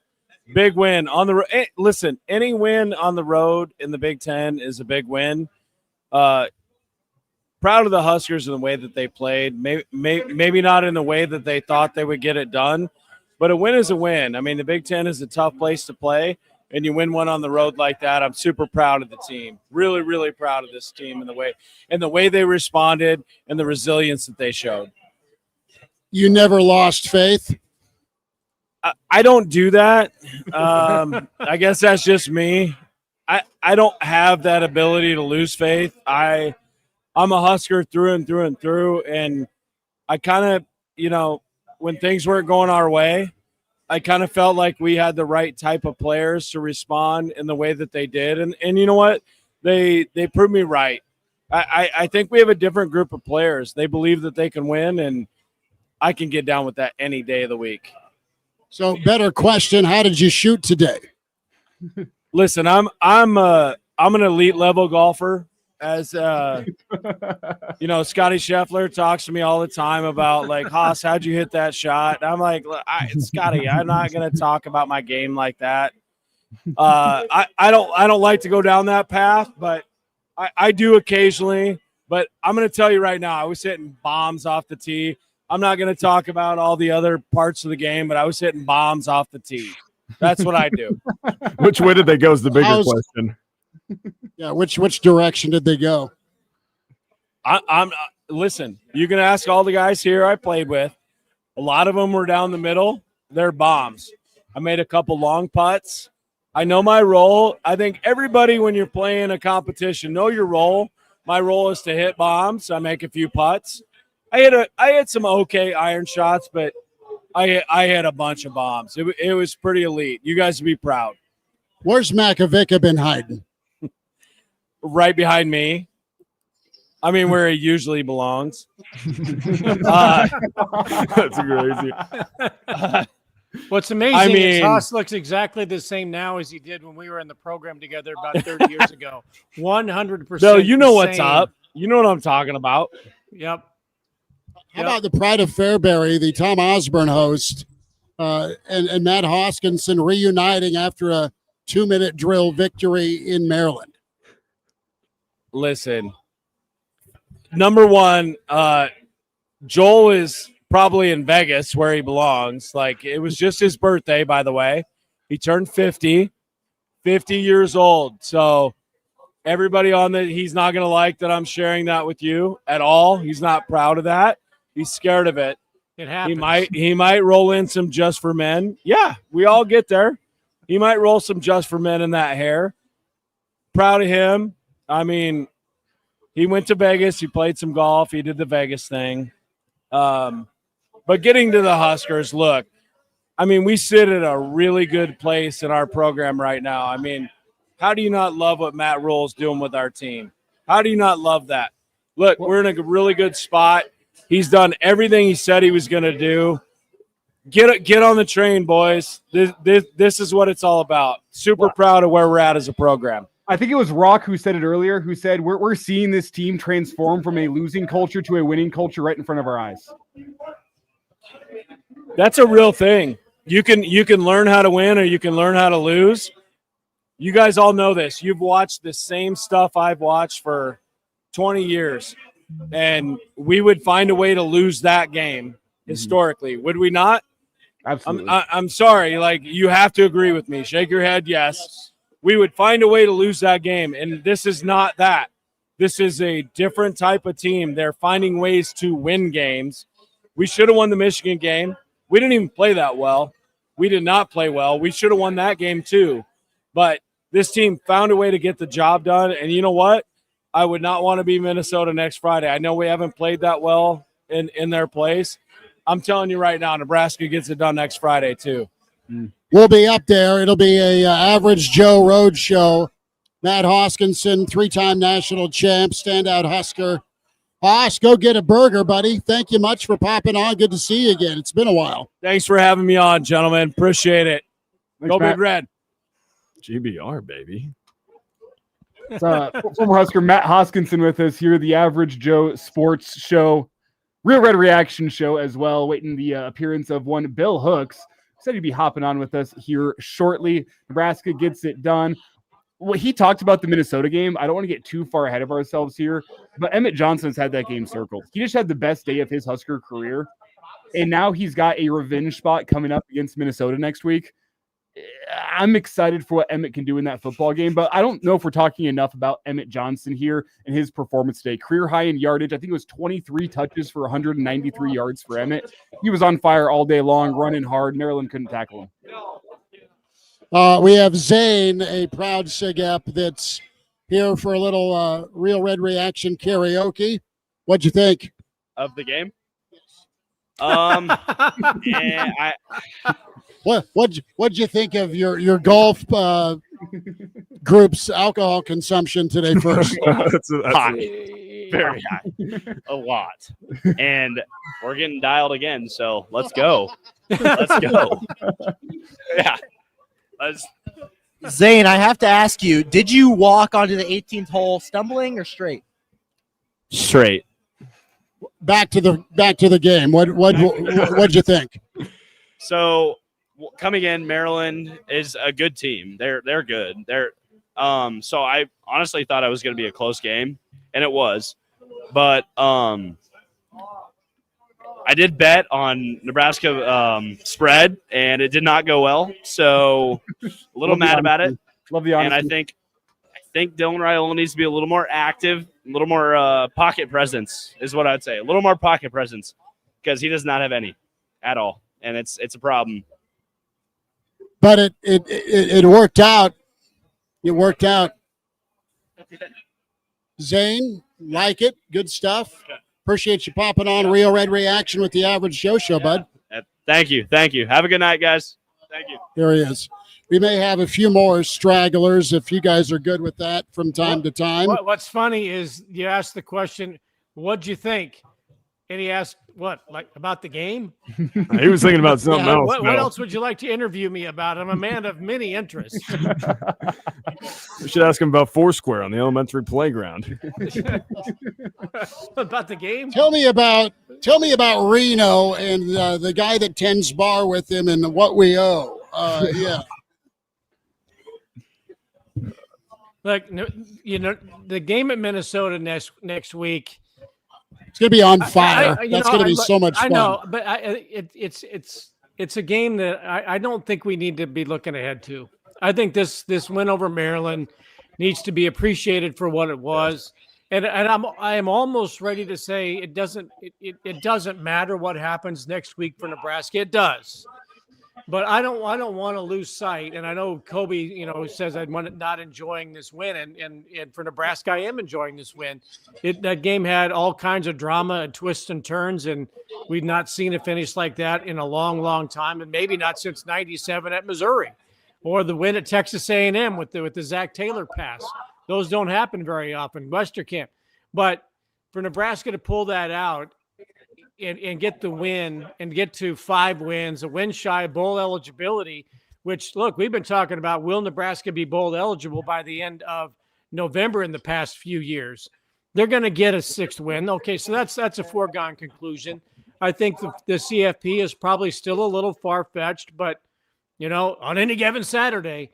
big win on the road. Listen, any win on the road in the Big Ten is a big win. Proud of the Huskers in the way that they played. Maybe not in the way that they thought they would get it done, but a win is a win. I mean, the Big Ten is a tough place to play, and you win one on the road like that. I'm super proud of the team. Really, really proud of this team and the way they responded and the resilience that they showed. You never lost faith? I don't do that. I guess that's just me. I don't have that ability to lose faith. I'm a Husker through and through and through. And I kind of, when things weren't going our way, I kind of felt like we had the right type of players to respond in the way that they did. And you know what? They proved me right. I think we have a different group of players. They believe that they can win, and I can get down with that any day of the week. So, better question: how did you shoot today? Listen, I'm an elite level golfer. As Scotty Scheffler talks to me all the time about, like, Haas, how'd you hit that shot? And I'm like, Scotty, I'm not going to talk about my game like that. I don't like to go down that path, but I do occasionally. But I'm going to tell you right now, I was hitting bombs off the tee. I'm not going to talk about all the other parts of the game, but I was hitting bombs off the tee. That's what I do. Which way did they go is the bigger question. Yeah, which direction did they go? Listen, you can ask all the guys here I played with. A lot of them were down the middle. They're bombs. I made a couple long putts. I know my role. I think everybody, when you're playing a competition, know your role. My role is to hit bombs. I make a few putts. I hit some okay iron shots, but I hit a bunch of bombs. It was pretty elite. You guys would be proud. Where's Makovica been hiding? Right behind me. I mean, where he usually belongs. That's crazy. What's amazing is Haas looks exactly the same now as he did when we were in the program together about 30 years ago. 100%. No, you know what's up. You know what I'm talking about. Yep. How about the Pride of Fairbury, the Tom Osborne host, and Matt Hoskinson reuniting after a 2-minute drill victory in Maryland? Listen, number one, Joel is probably in Vegas where he belongs. Like, it was just his birthday, by the way. He turned 50 years old. So everybody he's not going to like that I'm sharing that with you at all. He's not proud of that. He's scared of it. It happens. He might roll in some Just for Men. Yeah, we all get there. He might roll some Just for Men in that hair. Proud of him. I mean, he went to Vegas. He played some golf. He did the Vegas thing. But getting to the Huskers, look, I mean, we sit at a really good place in our program right now. I mean, how do you not love what Matt Rhule's doing with our team? How do you not love that? Look, we're in a really good spot. He's done everything he said he was going to do. Get on the train, boys. This is what it's all about. Super proud of where we're at as a program. I think it was Rock who said it earlier, who said we're seeing this team transform from a losing culture to a winning culture right in front of our eyes. That's a real thing. You can learn how to win or you can learn how to lose. You guys all know this. You've watched the same stuff I've watched for 20 years. And we would find a way to lose that game historically. Would we not? Absolutely. I'm sorry. Like, you have to agree with me. Shake your head. Yes. We would find a way to lose that game. And this is not that. This is a different type of team. They're finding ways to win games. We should have won the Michigan game. We didn't even play that well. We did not play well. We should have won that game too. But this team found a way to get the job done. And you know what? I would not want to be Minnesota next Friday. I know we haven't played that well in their place. I'm telling you right now, Nebraska gets it done next Friday too. We'll be up there. It'll be a Average Joe Road show. Matt Hoskinson, 3-time national champ, standout Husker. Hoss, go get a burger, buddy. Thank you much for popping on. Good to see you again. It's been a while. Thanks for having me on, gentlemen. Appreciate it. Thanks, Go Matt. Big Red. GBR, baby. It's, former Husker Matt Hoskinson with us here, the Average Joe Sports Show, Real Red Reaction Show as well. Waiting the appearance of one Bill Hooks. Said he'd be hopping on with us here shortly. Nebraska gets it done. Well, he talked about the Minnesota game. I don't want to get too far ahead of ourselves here, but Emmett Johnson's had that game circled. He just had the best day of his Husker career, and now he's got a revenge spot coming up against Minnesota next week. I'm excited for what Emmett can do in that football game, but I don't know if we're talking enough about Emmett Johnson here and his performance today. Career high in yardage. I think it was 23 touches for 193 yards for Emmett. He was on fire all day long, running hard. Maryland couldn't tackle him. We have Zane, a proud SIG-Ep that's here for a little Real Red Reaction karaoke. What'd you think? Of the game? Yeah, What'd you think of your golf group's alcohol consumption today first? That's high. Very high. A lot. And we're getting dialed again, so let's go. Let's go. Yeah. Zane, I have to ask you, did you walk onto the 18th hole stumbling or straight? Straight. Back to the game. What'd you think? So coming in, Maryland is a good team. They're good. So I honestly thought it was going to be a close game, and it was. But I did bet on Nebraska spread, and it did not go well. So a little mad about it. Love the honesty. And I think Dylan Rhule needs to be a little more active, a little more pocket presence is what I'd say. A little more pocket presence because he does not have any at all, and it's a problem. But it worked out. It worked out. Zane, Like it. Good stuff. Appreciate you popping on Real Red Reaction with the Average Joe Show, bud. Thank you. Have a good night, guys. Thank you. There he is. We may have a few more stragglers if you guys are good with that from time to time. What's funny is you asked the question, what'd you think? And he asked, what, like about the game? He was thinking about something else. What else would you like to interview me about? I'm a man of many interests. We should ask him about Foursquare on the elementary playground. About the game? Tell me about Reno and the guy that tends bar with him and what we owe. Yeah. Look, you know, the game at Minnesota next week. It's going to be on fire. That's going to be so much fun. I know, but it's a game that I don't think we need to be looking ahead to. I think this win over Maryland needs to be appreciated for what it was, and I am almost ready to say it doesn't matter what happens next week for Nebraska. It does, but I don't want to lose sight. And I know Kobe, says I'm not enjoying this win, and for Nebraska, I am enjoying this win. That game had all kinds of drama and twists and turns, and we've not seen a finish like that in a long, long time, and maybe not since '97 at Missouri, or the win at Texas A&M with the Zach Taylor pass. Those don't happen very often. Westerkamp, but for Nebraska to pull that out and get the win and get to 5 wins, a win shy of bowl eligibility, which, look, we've been talking about, will Nebraska be bowl eligible by the end of November in the past few years? They're going to get a 6th win. Okay, so that's a foregone conclusion. I think the CFP is probably still a little far-fetched, but, on any given Saturday.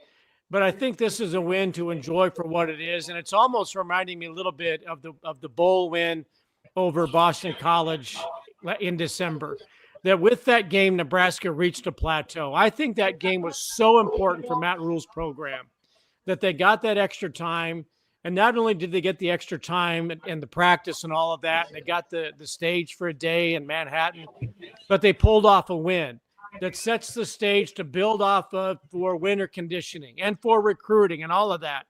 But I think this is a win to enjoy for what it is, and it's almost reminding me a little bit of the bowl win over Boston College in December. That with that game, Nebraska reached a plateau. I think that game was so important for Matt Rhule's program that they got that extra time. And not only did they get the extra time and the practice and all of that, and they got the stage for a day in Manhattan, but they pulled off a win that sets the stage to build off of for winter conditioning and for recruiting and all of that.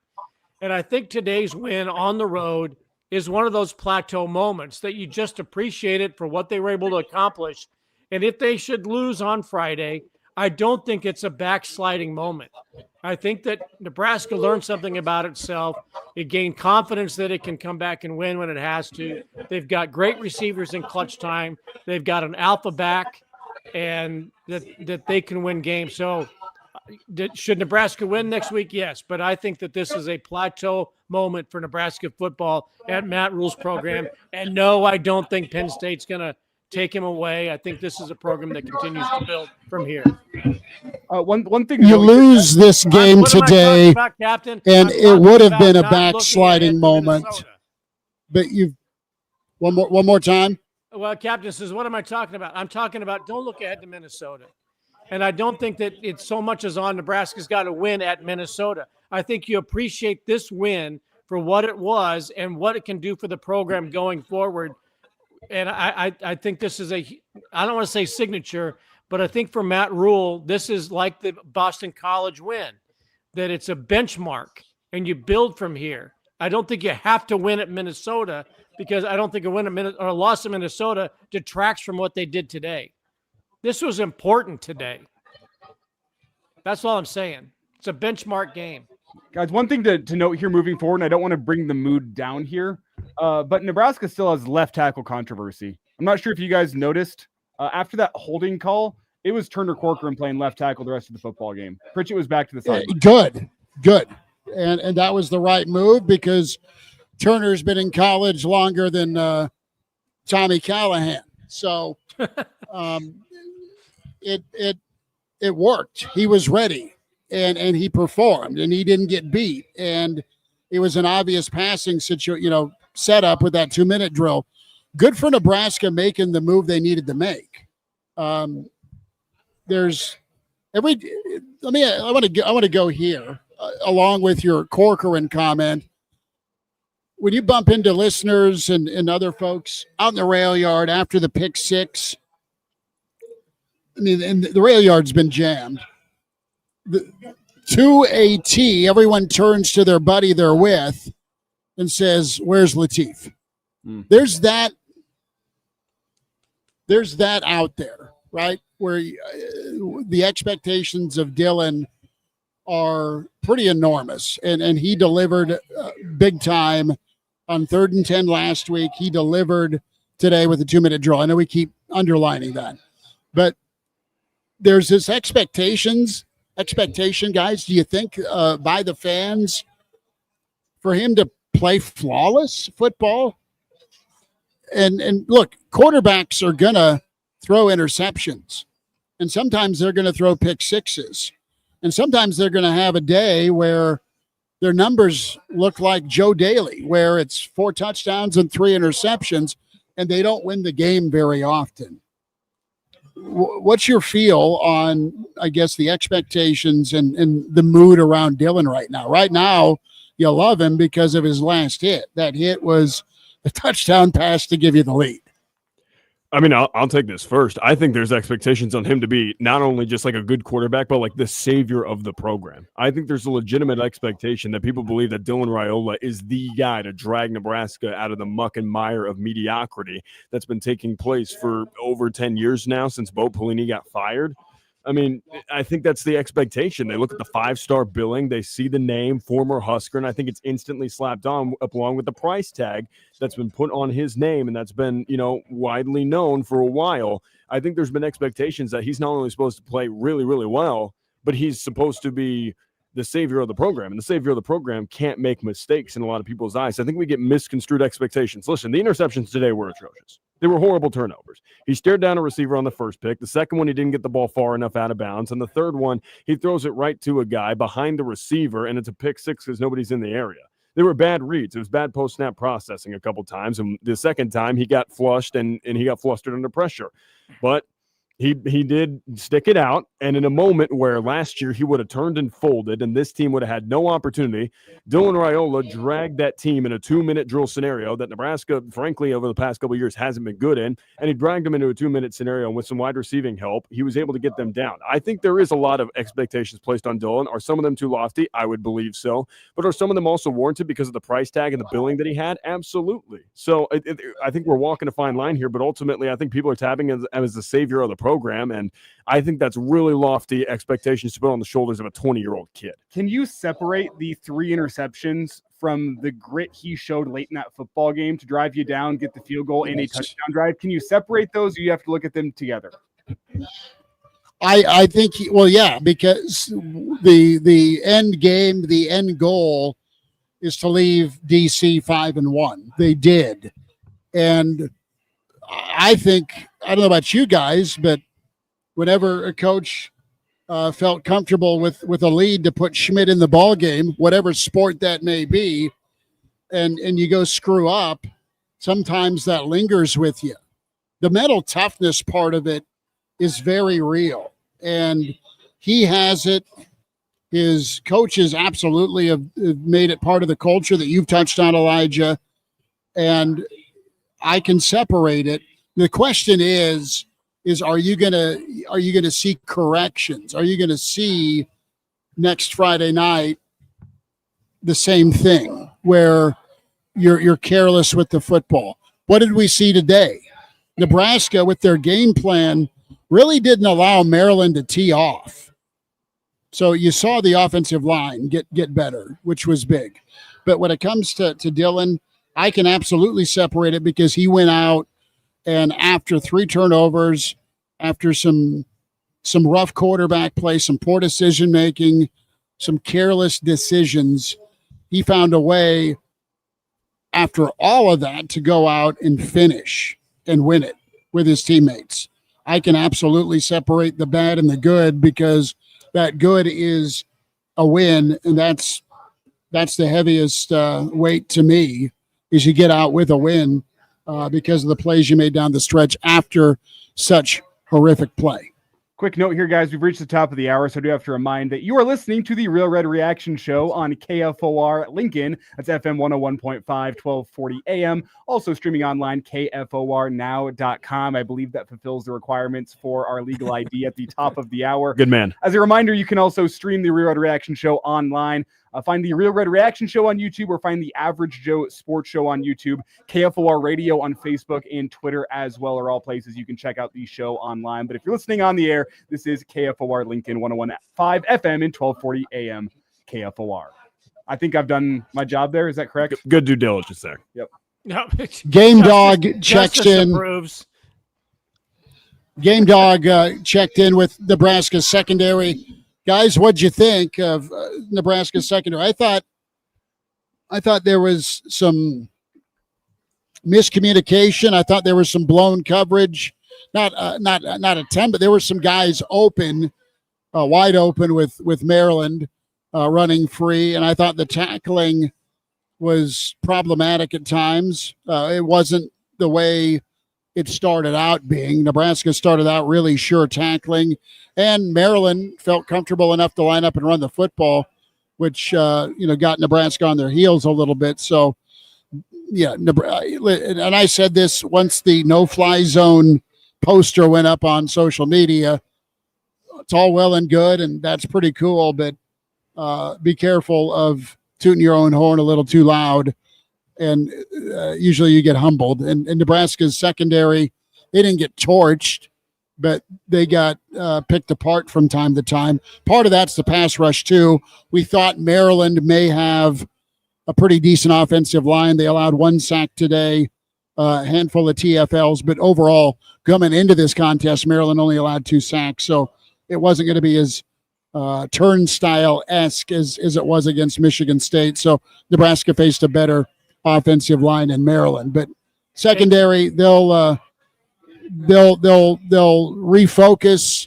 And I think today's win on the road is one of those plateau moments that you just appreciate it for what they were able to accomplish. And if they should lose on Friday, I don't think it's a backsliding moment. I think that Nebraska learned something about itself. It gained confidence that it can come back and win when it has to. They've got great receivers in clutch time. They've got an alpha back, and that they can win games. So should Nebraska win next week? Yes, but I think that this is a plateau moment for Nebraska football at Matt Rhule's program. And no, I don't think Penn State's going to take him away. I think this is a program that continues to build from here. One thing you lose this game today, about, Captain? And it would have been a backsliding moment. But you've one more time. Well, Captain says, what am I talking about? I'm talking about don't look ahead to Minnesota. And I don't think that it's so much as on Nebraska's got to win at Minnesota. I think you appreciate this win for what it was and what it can do for the program going forward. And I think this is I don't want to say signature, but I think for Matt Rhule, this is like the Boston College win, that it's a benchmark and you build from here. I don't think you have to win at Minnesota, because I don't think a win at or a loss at Minnesota detracts from what they did today. This was important today. That's all I'm saying. It's a benchmark game. Guys, one thing to note here moving forward, and I don't want to bring the mood down here, but Nebraska still has left tackle controversy. I'm not sure if you guys noticed. After that holding call, it was Turner Corcoran playing left tackle the rest of the football game. Pritchett was back to the side. Good. And that was the right move, because Turner's been in college longer than Tommy Callahan. So it worked. He was ready, and he performed, and he didn't get beat. And it was an obvious passing setup with that 2-minute drill. Good for Nebraska making the move they needed to make. I want to go here along with your Corcoran comment. When you bump into listeners and other folks out in the rail yard after the pick six, and the rail yard's been jammed. To a T, everyone turns to their buddy they're with and says, "Where's Latif?" There's that out there, right? Where the expectations of Dylan are pretty enormous. And he delivered big time on 3rd and 10 last week. He delivered today with a 2-minute drill. I know we keep underlining that. But there's this expectation, guys, do you think by the fans for him to play flawless football? And look, quarterbacks are going to throw interceptions. And sometimes they're going to throw pick sixes. And sometimes they're going to have a day where their numbers look like Joe Daly, where it's 4 touchdowns and 3 interceptions, and they don't win the game very often. What's your feel on, I guess, the expectations and the mood around Dylan right now? Right now, you love him because of his last hit. That hit was a touchdown pass to give you the lead. I mean, I'll take this first. I think there's expectations on him to be not only just like a good quarterback, but like the savior of the program. I think there's a legitimate expectation that people believe that Dylan Rhule is the guy to drag Nebraska out of the muck and mire of mediocrity that's been taking place for over 10 years now since Bo Pelini got fired. I mean, I think that's the expectation. They look at the 5-star billing, they see the name, former Husker, and I think it's instantly slapped on up along with the price tag that's been put on his name and that's been, widely known for a while. I think there's been expectations that he's not only supposed to play really, really well, but he's supposed to be the savior of the program. And the savior of the program can't make mistakes in a lot of people's eyes. I think we get misconstrued expectations. Listen, the interceptions today were atrocious. They were horrible turnovers. He stared down a receiver on the first pick. The second one, he didn't get the ball far enough out of bounds. And the third one, he throws it right to a guy behind the receiver, and it's a pick six because nobody's in the area. They were bad reads. It was bad post-snap processing a couple times. And the second time, he got flushed, and he got flustered under pressure. But he did stick it out, and in a moment where last year he would have turned and folded and this team would have had no opportunity, Dylan Rhule dragged that team in a 2-minute drill scenario that Nebraska, frankly, over the past couple of years hasn't been good in, and he dragged them into a 2-minute scenario with some wide receiving help. He was able to get them down. I think there is a lot of expectations placed on Dylan. Are some of them too lofty? I would believe so. But are some of them also warranted because of the price tag and the billing that he had? Absolutely. So I think we're walking a fine line here, but ultimately I think people are tapping him as the savior of the program, and I think that's really lofty expectations to put on the shoulders of a 20-year-old kid. Can you separate the 3 interceptions from the grit he showed late in that football game to drive you down, get the field goal, and a touchdown drive? Can you separate those, or you have to look at them together? I think, because the end game, the end goal is to leave DC 5-1. They did. And I think, I don't know about you guys, but whenever a coach felt comfortable with a lead to put Schmidt in the ball game, whatever sport that may be, and you go screw up, sometimes that lingers with you. The mental toughness part of it is very real, and he has it. His coaches absolutely have made it part of the culture that you've touched on, Elijah, and I can separate it. The question is are you gonna see corrections? Are you gonna see next Friday night the same thing where you're careless with the football? What did we see today? Nebraska, with their game plan, really didn't allow Maryland to tee off. So you saw the offensive line get better, which was big. But when it comes to Dylan, I can absolutely separate it because he went out and after 3 turnovers, after some rough quarterback play, some poor decision-making, some careless decisions, he found a way after all of that to go out and finish and win it with his teammates. I can absolutely separate the bad and the good because that good is a win, and that's the heaviest weight to me is you get out with a win because of the plays you made down the stretch after such horrific play. Quick note here, guys. We've reached the top of the hour, so I do have to remind that you are listening to the Real Red Reaction Show on KFOR Lincoln. That's FM 101.5, 1240 AM. Also streaming online, KFORnow.com. I believe that fulfills the requirements for our legal ID at the top of the hour. Good man. As a reminder, you can also stream the Real Red Reaction Show online Find the Real Red Reaction Show on YouTube, or find the Average Joe Sports Show on YouTube. KFOR Radio on Facebook and Twitter as well are all places you can check out the show online. But if you're listening on the air, this is KFOR Lincoln 101.5 FM and 1240 AM KFOR. I think I've done my job there. Is that correct? Good due diligence there. Yep. No, Game Dog checks in. Approves. Game Dog checked in with Nebraska's secondary. Guys, what'd you think of Nebraska's secondary? I thought there was some miscommunication. I thought there was some blown coverage. Not a 10, but there were some guys open, wide open with Maryland running free, and I thought the tackling was problematic at times. It wasn't the way it started out being. Nebraska started out really sure tackling, and Maryland felt comfortable enough to line up and run the football, which got Nebraska on their heels a little bit. So, yeah, and I said this once the no-fly zone poster went up on social media. It's all well and good, and that's pretty cool, but be careful of tooting your own horn a little too loud, and usually you get humbled. And Nebraska's secondary, they didn't get torched, but they got picked apart from time to time. Part of that's the pass rush, too. We thought Maryland may have a pretty decent offensive line. They allowed 1 sack today, a handful of TFLs, but overall, coming into this contest, Maryland only allowed 2 sacks, so it wasn't going to be as turnstile-esque as it was against Michigan State. So Nebraska faced a better offensive line in Maryland, but secondary, they'll refocus.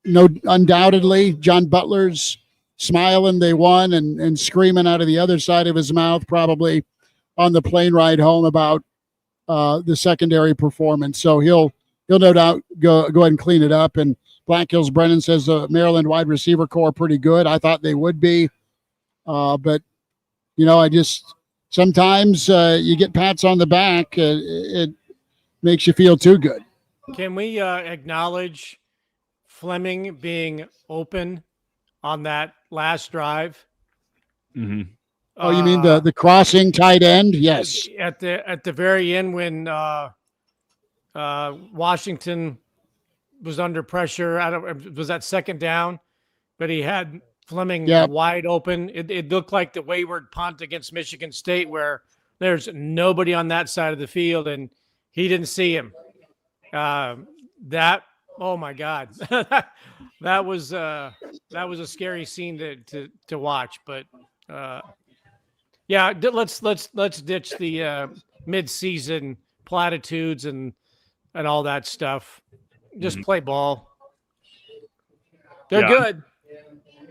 No, undoubtedly, John Butler's smiling they won and screaming out of the other side of his mouth, probably on the plane ride home about the secondary performance. So he'll no doubt go ahead and clean it up. And Black Hills Brennan says the Maryland wide receiver core pretty good. I thought they would be, but I just sometimes you get pats on the back. It makes you feel too good. Can we acknowledge Fleming being open on that last drive? Mm-hmm. Oh, you mean the crossing tight end? Yes. At the very end when Washington was under pressure. Was that second down? But he had Fleming wide open. It looked like the wayward punt against Michigan State where there's nobody on that side of the field and he didn't see him. Oh my God, that was a scary scene to watch. But let's ditch the mid-season platitudes and all that stuff. Just play ball. They're good.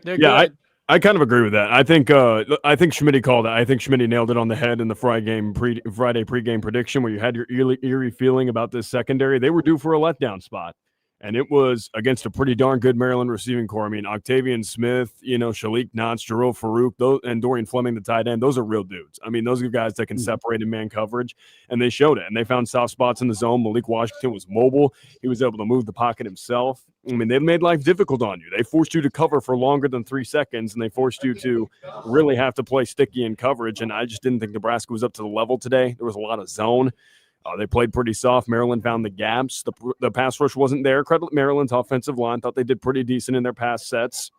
They're good. I kind of agree with that. I think Schmidt called it. I think Schmidt nailed it on the head in the Friday pregame prediction where you had your eerie feeling about this secondary. They were due for a letdown spot. And it was against a pretty darn good Maryland receiving core. I mean, Octavian Smith, Shalik Nance, Jarrell Farouk, and Dorian Fleming, the tight end, those are real dudes. I mean, those are guys that can separate in man coverage, and they showed it. And they found soft spots in the zone. Malik Washington was mobile. He was able to move the pocket himself. I mean, they made life difficult on you. They forced you to cover for longer than 3 seconds, and they forced you to really have to play sticky in coverage. And I just didn't think Nebraska was up to the level today. There was a lot of zone. They played pretty soft. Maryland found the gaps. The pass rush wasn't there. Credit Maryland's offensive line. Thought they did pretty decent in their pass sets.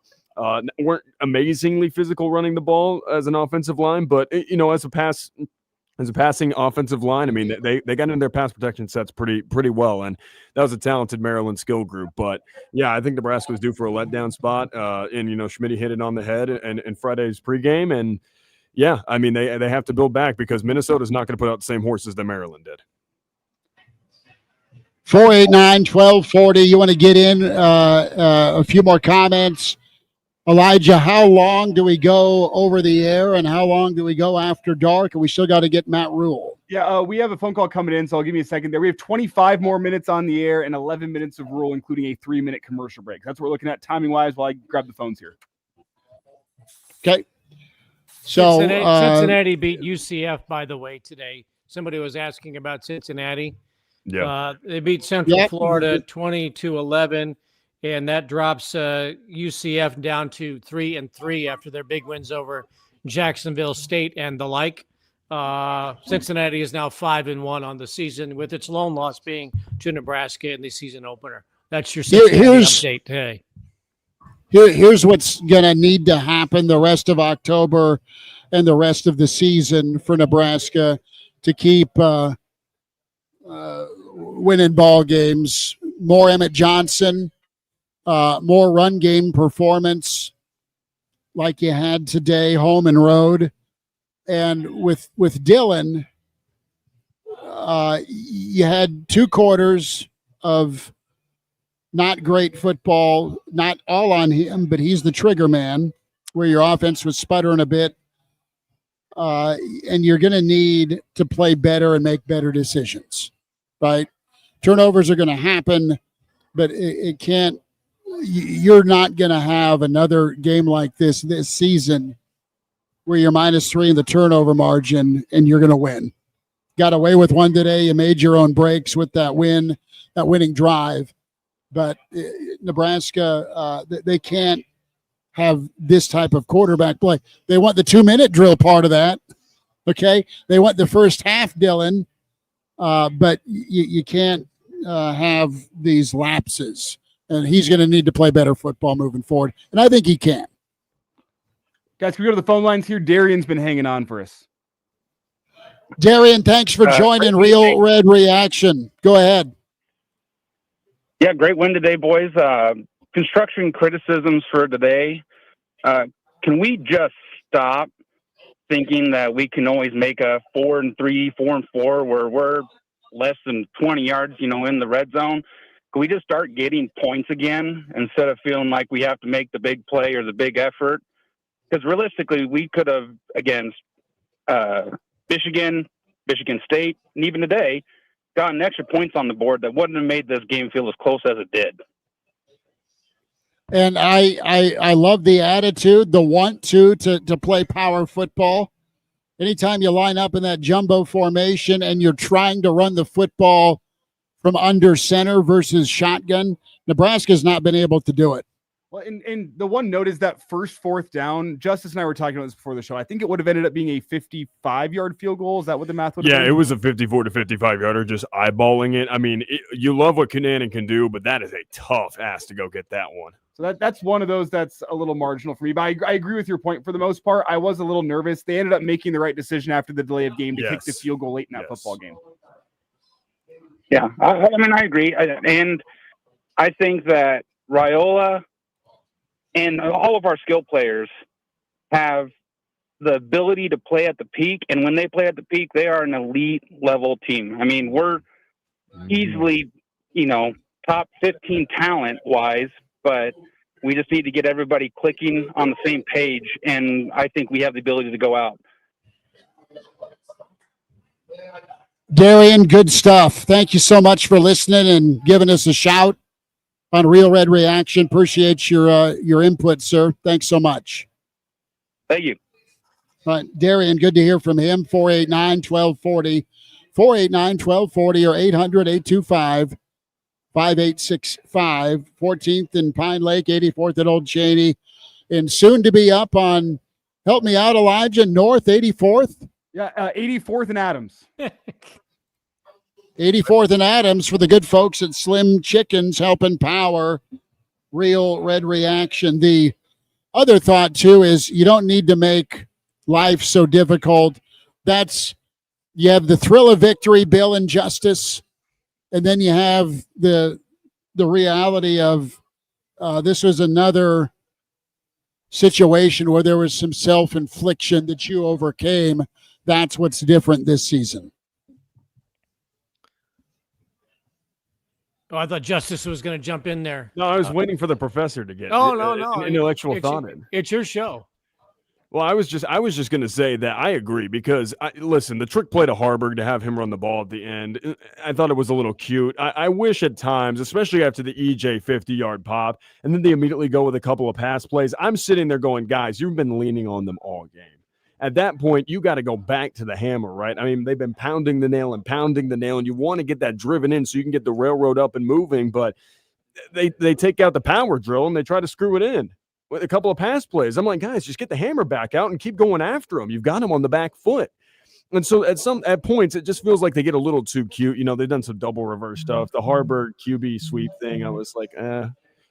Weren't amazingly physical running the ball as an offensive line, but as a passing offensive line, I mean, they got into their pass protection sets pretty well, and that was a talented Maryland skill group. But yeah, I think Nebraska was due for a letdown spot, and Schmidt hit it on the head in Friday's pregame, and yeah, I mean they have to build back because Minnesota's not going to put out the same horses that Maryland did. 489-1240. You want to get in a few more comments? Elijah, how long do we go over the air and how long do we go after dark? And we still got to get Matt Rhule. Yeah, we have a phone call coming in, so I'll give you a second there. We have 25 more minutes on the air and 11 minutes of Rhule, including a 3-minute commercial break. That's what we're looking at timing-wise while I grab the phones here. Okay. So Cincinnati beat UCF, by the way, today. Somebody was asking about Cincinnati. Yeah, they beat Central Florida 20-11, and that drops UCF down to 3-3 after their big wins over Jacksonville State and the like. Cincinnati is now 5-1 on the season, with its lone loss being to Nebraska in the season opener. That's your Cincinnati update today. Here's what's going to need to happen the rest of October and the rest of the season for Nebraska to keep winning ball games. More Emmett Johnson, more run game performance like you had today, home and road. And with Dylan, you had 2 quarters of not great football, not all on him, but he's the trigger man, where your offense was sputtering a bit. And you're going to need to play better and make better decisions, right? Turnovers are going to happen, but it can't. You're not going to have another game like this season where you're -3 in the turnover margin and you're going to win. Got away with one today. You made your own breaks with that win, that winning drive. But Nebraska, they can't have this type of quarterback play. They want the 2-minute drill part of that. Okay. They want the first half, Dylan. But you can't have these lapses. And he's going to need to play better football moving forward. And I think he can. Guys, can we go to the phone lines here? Darian's been hanging on for us. Darian, thanks for joining Real Red Reaction. Go ahead. Yeah, great win today, boys. Construction criticisms for today. Can we just stop thinking that we can always make a 4-3, 4-4, where we're less than 20 yards, in the red zone? Can we just start getting points again instead of feeling like we have to make the big play or the big effort? Because realistically, we could have, against Michigan State, and even today, gotten extra points on the board that wouldn't have made this game feel as close as it did. And I love the attitude, the want to play power football. Anytime you line up in that jumbo formation and you're trying to run the football from under center versus shotgun, Nebraska's not been able to do it. Well, and the one note is that first 4th down, Justice and I were talking about this before the show. I think it would have ended up being a 55-yard field goal. Is that what the math would have been? Yeah, it was a 54 to 55-yarder, just eyeballing it. I mean, you love what Cunanan can do, but that is a tough ass to go get that one. So that's one of those that's a little marginal for me. But I agree with your point for the most part. I was a little nervous. They ended up making the right decision after the delay of game to kick the field goal late in that football game. Yeah, I mean, I agree. And I think that Rhule and all of our skill players have the ability to play at the peak. And when they play at the peak, they are an elite level team. I mean, we're easily, top 15 talent wise, but we just need to get everybody clicking on the same page. And I think we have the ability to go out. Darian, good stuff. Thank you so much for listening and giving us a shout on Real Red Reaction. Appreciate your input, sir. Thanks so much. Thank you. All right, Darian, good to hear from him. 489-1240, 489-1240 or 800-825-5865. 14th in Pine Lake, 84th at Old Cheney, and soon to be up on, help me out, Elijah, North 84th. Yeah, 84th and Adams. 84th and Adams for the good folks at Slim Chickens, helping power Real Red Reaction. The other thought, too, is you don't need to make life so difficult. You have the thrill of victory, Bill and Justice, and then you have the reality of this was another situation where there was some self-infliction that you overcame. That's what's different this season. Oh, I thought Justice was going to jump in there. No, I was waiting for the professor to get no. intellectual thought in. It's your show. Well, I was just going to say that I agree because, listen, the trick play to Harburg to have him run the ball at the end, I thought it was a little cute. I wish at times, especially after the EJ 50-yard pop, and then they immediately go with a couple of pass plays. I'm sitting there going, guys, you've been leaning on them all game. At that point, you got to go back to the hammer, right? I mean, they've been pounding the nail, and you want to get that driven in so you can get the railroad up and moving. But they take out the power drill and they try to screw it in with a couple of pass plays. I'm like, guys, just get the hammer back out and keep going after them. You've got them on the back foot. And so at points, it just feels like they get a little too cute. They've done some double reverse stuff. The Harburg QB sweep thing, I was like,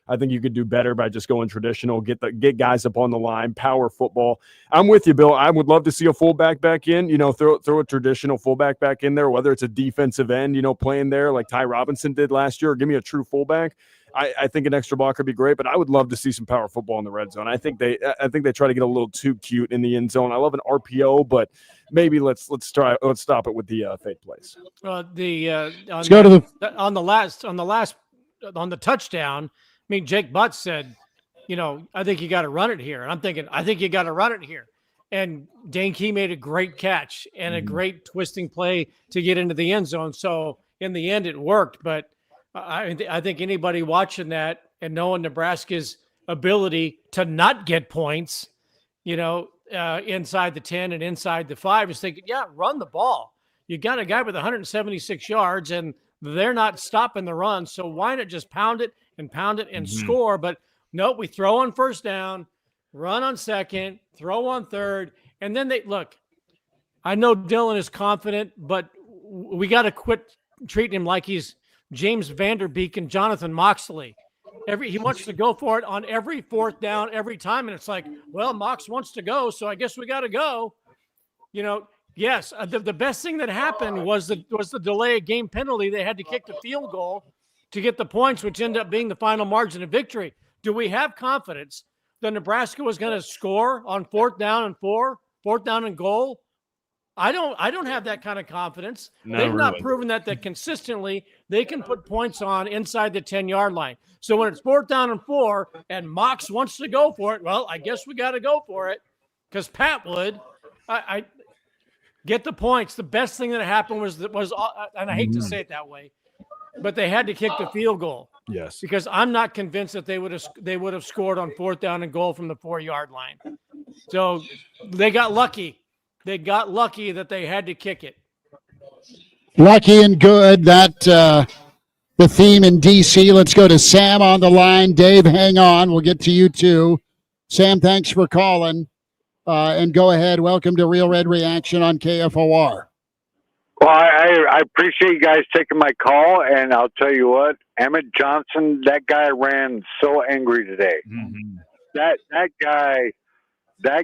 I think you could do better by just going traditional, get guys up on the line, power football. I'm with you, Bill. I would love to see a fullback back in, throw a traditional fullback back in there, whether it's a defensive end, playing there like Ty Robinson did last year, or give me a true fullback. I think an extra block would be great, but I would love to see some power football in the red zone. I think they try to get a little too cute in the end zone. I love an RPO, but maybe let's stop it with the fake plays. Let's go to on the touchdown. I mean, Jake Butts said, I think you got to run it here. And I'm thinking, I think you got to run it here. And Dane Key made a great catch and a great twisting play to get into the end zone. So in the end, it worked. But I think anybody watching that and knowing Nebraska's ability to not get points, inside the 10 and inside the 5 is thinking, yeah, run the ball. You got a guy with 176 yards and they're not stopping the run. So why not just pound it and score? But nope, we throw on first down, run on second, throw on third. And then I know Dylan is confident, but we got to quit treating him like he's James Vanderbeek and Jonathan Moxley. He wants to go for it on every fourth down every time. And it's like, well, Mox wants to go, so I guess we got to go. Yes, the best thing that happened was the delay of game penalty. They had to kick the field goal to get the points, which ended up being the final margin of victory. Do we have confidence that Nebraska was going to score on fourth down and goal? I don't have that kind of confidence. They've not proven that consistently they can put points on inside the 10-yard line. So when it's fourth down and 4 and Mox wants to go for it, well, I guess we got to go for it because Pat would. I get the points. The best thing that happened was and I hate to say it that way, but they had to kick the field goal. Yes, because I'm not convinced that they would have scored on fourth down and goal from the 4-yard line. So they got lucky. They got lucky that they had to kick it. Lucky and good. That the theme in DC. Let's go to Sam on the line. Dave, hang on. We'll get to you too. Sam, thanks for calling. And go ahead. Welcome to Real Red Reaction on KFOR. Well, I appreciate you guys taking my call, and I'll tell you what, Emmett Johnson, that guy ran so angry today. Mm-hmm. That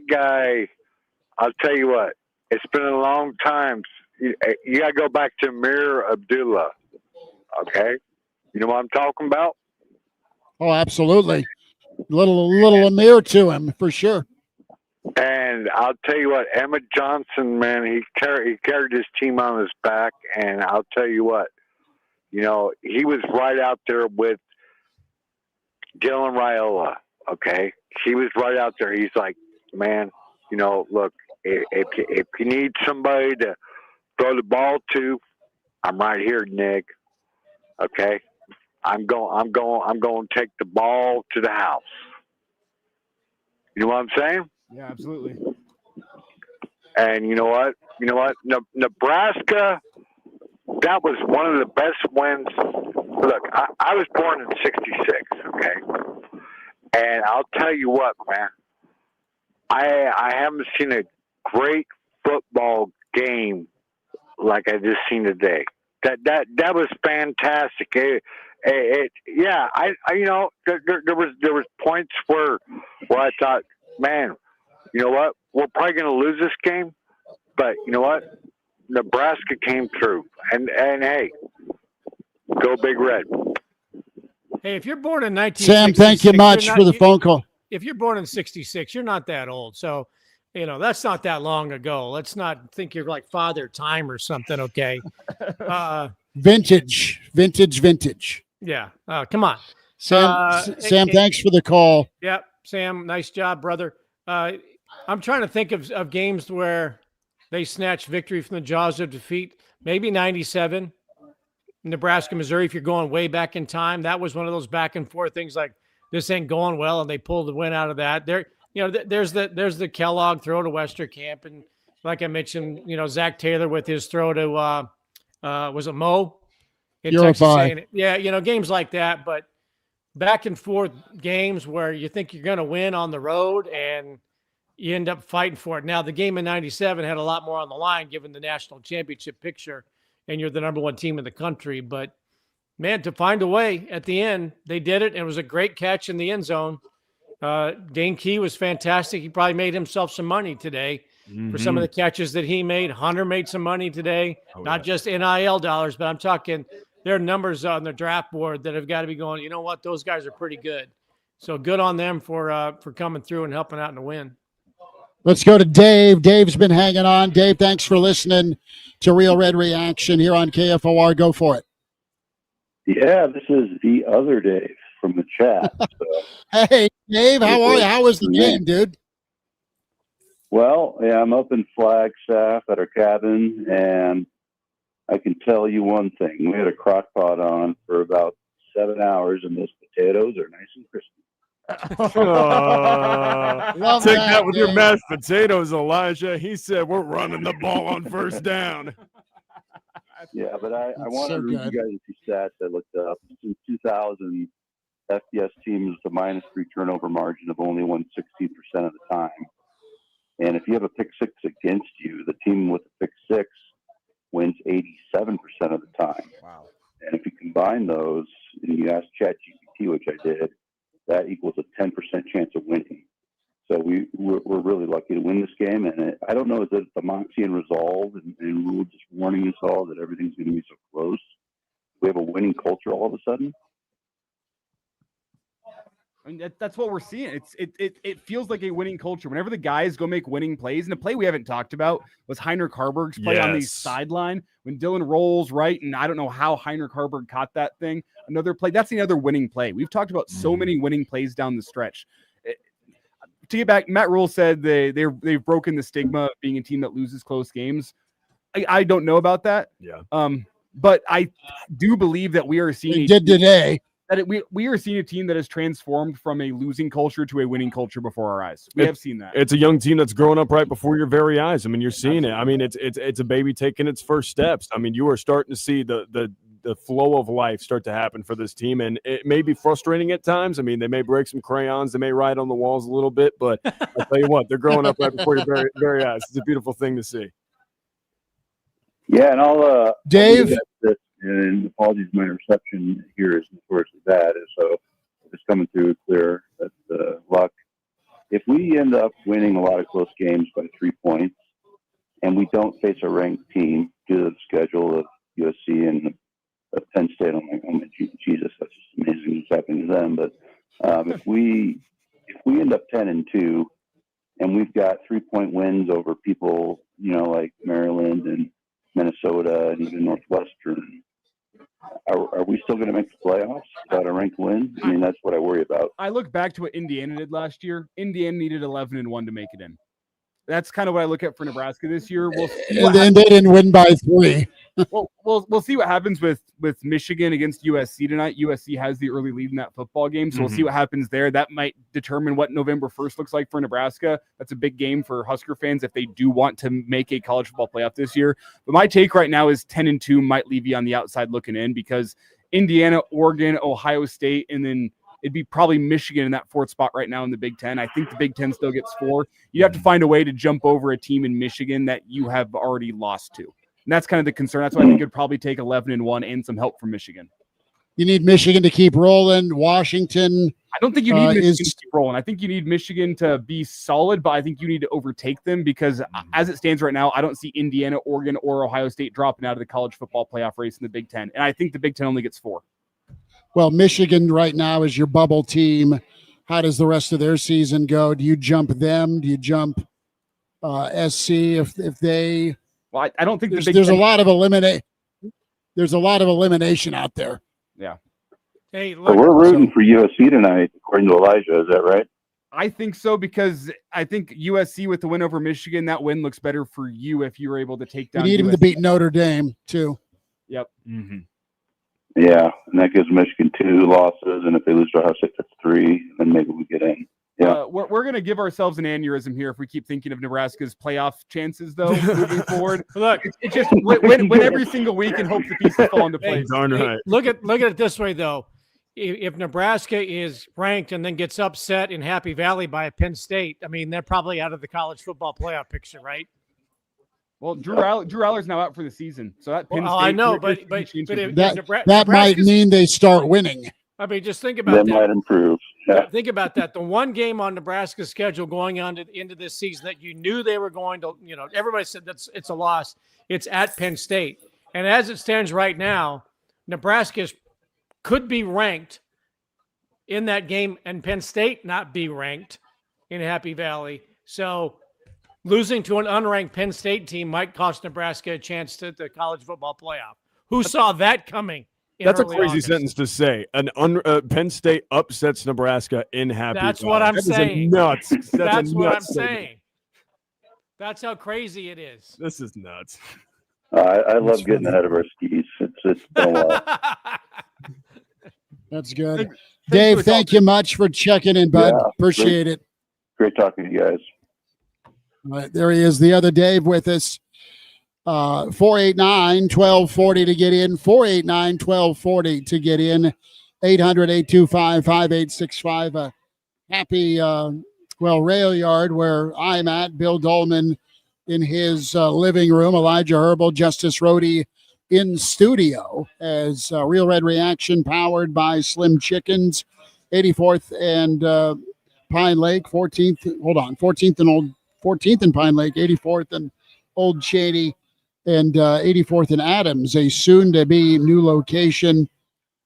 guy, I'll tell you what, it's been a long time. You got to go back to Amir Abdullah, okay? You know what I'm talking about? Oh, absolutely. Little Amir to him, for sure. And I'll tell you what, Emmett Johnson, man, he carried his team on his back, and I'll tell you what, he was right out there with Dylan Raiola, okay? He was right out there. He's like, man, look, if you need somebody to throw the ball to, I'm right here, Nick. Okay, I'm going to take the ball to the house. You know what I'm saying? Yeah, absolutely. And you know what? Nebraska, that was one of the best wins. Look, I was born in '66, okay? And I'll tell you what, man, I haven't seen a great football game like I just seen today. That was fantastic. There was points where I thought, man, you know what? We're probably going to lose this game, but you know what? Nebraska came through, and hey, go Big Red. Hey, if you're born in 1966, Sam, thank you much for the phone call. If you're born in '66, you're not that old, so that's not that long ago. Let's not think you're like Father Time or something. Okay, vintage. Yeah, come on, Sam. Thanks for the call. Yep, Sam, nice job, brother. I'm trying to think of games where they snatched victory from the jaws of defeat. Maybe '97, Nebraska, Missouri. If you're going way back in time, that was one of those back and forth things like this ain't going well, and they pulled the win out of that. There's the Kellogg throw to Westerkamp, and like I mentioned, Zach Taylor with his throw to was it Mo in Texas A&M? Yeah, games like that. But back and forth games where you think you're going to win on the road and you end up fighting for it. Now, the game in 97 had a lot more on the line given the national championship picture, and you're the number one team in the country. But, man, to find a way at the end, they did it, and it was a great catch in the end zone. Dane Key was fantastic. He probably made himself some money today for some of the catches that he made. Hunter made some money today, not just NIL dollars, but I'm talking there are numbers on the draft board that have got to be going, you know what, those guys are pretty good. So good on them for coming through and helping out in the win. Let's go to Dave. Dave's been hanging on. Dave, thanks for listening to Real Red Reaction here on KFOR. Go for it. Yeah, this is the other Dave from the chat. So. Hey, Dave, how are you? How was the game, dude? Well, yeah, I'm up in Flagstaff at our cabin, and I can tell you one thing. We had a crock pot on for about 7 hours, and those potatoes are nice and crispy. Take that with your mashed potatoes, Elijah. He said we're running the ball on first down. Yeah, but I want to read you guys a few stats I looked up. Since 2000, FBS teams with a -3 turnover margin have only won 16% of the time. And if you have a pick six against you, the team with a pick six wins 87% of the time. Wow. And if you combine those and you ask ChatGPT, which I did, that equals a 10% chance of winning. So we're really lucky to win this game. And I don't know, is it the moxie and resolve and Rhule just warning us all that everything's going to be so close? We have a winning culture all of a sudden. I mean, that's what we're seeing. It feels like a winning culture. Whenever the guys go make winning plays, and the play we haven't talked about was Heinrich Harburg's play on the sideline when Dylan rolls right, and I don't know how Heinrich Harburg caught that thing. Another play. That's another winning play. We've talked about so many winning plays down the stretch. To get back, Matt Rhule said they've broken the stigma of being a team that loses close games. I don't know about that. Yeah. But I do believe that we are seeing. We did today. That we are seeing a team that has transformed from a losing culture to a winning culture before our eyes. We have seen that. It's a young team that's growing up right before your very eyes. I mean, you're seeing it. I mean, it's a baby taking its first steps. I mean, you are starting to see the flow of life start to happen for this team, and it may be frustrating at times. I mean, they may break some crayons, they may write on the walls a little bit, but I'll tell you what, they're growing up right before your very, very eyes. It's a beautiful thing to see. Yeah, and I'll Dave. And apologies, my reception here is notoriously bad, so it's coming through clear. That's luck. If we end up winning a lot of close games by 3 points, and we don't face a ranked team due to the schedule of USC and Penn State, I'm like, oh my Jesus, that's just amazing what's happening to them. But if we end up 10-2, and we've got 3-point wins over people, like Maryland and Minnesota and even Northwestern, are we still going to make the playoffs without a ranked win? I mean, that's what I worry about. I look back to what Indiana did last year. Indiana needed 11-1 to make it in. That's kind of what I look at for Nebraska this year. And then they didn't win by 3. We'll see what happens with Michigan against USC tonight. USC has the early lead in that football game, so we'll see what happens there. That might determine what November 1st looks like for Nebraska. That's a big game for Husker fans if they do want to make a college football playoff this year. But my take right now is 10-2 might leave you on the outside looking in, because Indiana, Oregon, Ohio State, and then it'd be probably Michigan in that 4th spot right now in the Big Ten. I think the Big Ten still gets 4. You have to find a way to jump over a team in Michigan that you have already lost to. And that's kind of the concern. That's why I think it'd probably take 11-1 and some help from Michigan. You need Michigan to keep rolling. Washington. I don't think you need Michigan to keep rolling. I think you need Michigan to be solid, but I think you need to overtake them, because as it stands right now, I don't see Indiana, Oregon, or Ohio State dropping out of the college football playoff race in the Big Ten. And I think the Big Ten only gets 4. Well, Michigan right now is your bubble team. How does the rest of their season go? Do you jump them? Do you jump SC if they? Well, I don't think there's a lot of There's a lot of elimination out there. Yeah. Hey, look, So we're rooting for USC tonight, according to Elijah. Is that right? I think so, because I think USC with the win over Michigan, that win looks better for you if you were able to take down. You need USC. him to beat Notre Dame too. Yep. Yeah, and that gives Michigan 2 losses, and if they lose to Ohio State, that's 3, then maybe we get in. Yeah, we're going to give ourselves an aneurysm here if we keep thinking of Nebraska's playoff chances, though, moving forward. Look, it's just win every single week and hope the pieces fall into place. Darn right. Look at it this way, though. if Nebraska is ranked and then gets upset in Happy Valley by Penn State, I mean, they're probably out of the college football playoff picture, right? Well, Drew Aller's now out for the season, so that Penn State. I know, but if that might mean they start winning. I mean, just think about that. That might improve. Yeah. Think about that. The one game on Nebraska's schedule going on into this season that you knew they were going to, everybody said it's a loss. It's at Penn State. And as it stands right now, Nebraska could be ranked in that game and Penn State not be ranked in Happy Valley. So losing to an unranked Penn State team might cost Nebraska a chance to the college football playoff. Who saw that coming? That's a crazy August? Sentence to say. Penn State upsets Nebraska in Happy Valley. That's what I'm saying. Nuts. That's what I'm saying. That's how crazy it is. This is nuts. I love getting ahead of our skis. It's been a while. That's good. Dave, thank you much for checking in, bud. Yeah, Appreciate it. Great talking to you guys. All right, there he is, the other Dave with us. 489-1240 to get in. 489-1240 to get in. 800-825-5865. Happy, rail yard where I'm at. Bill Doleman in his living room. Elijah Herbel, Justice Rhody in studio as Real Red Reaction powered by Slim Chickens. 84th and Pine Lake. 14th and Pine Lake. 84th and Old Shady. And 84th and Adams, a soon-to-be new location.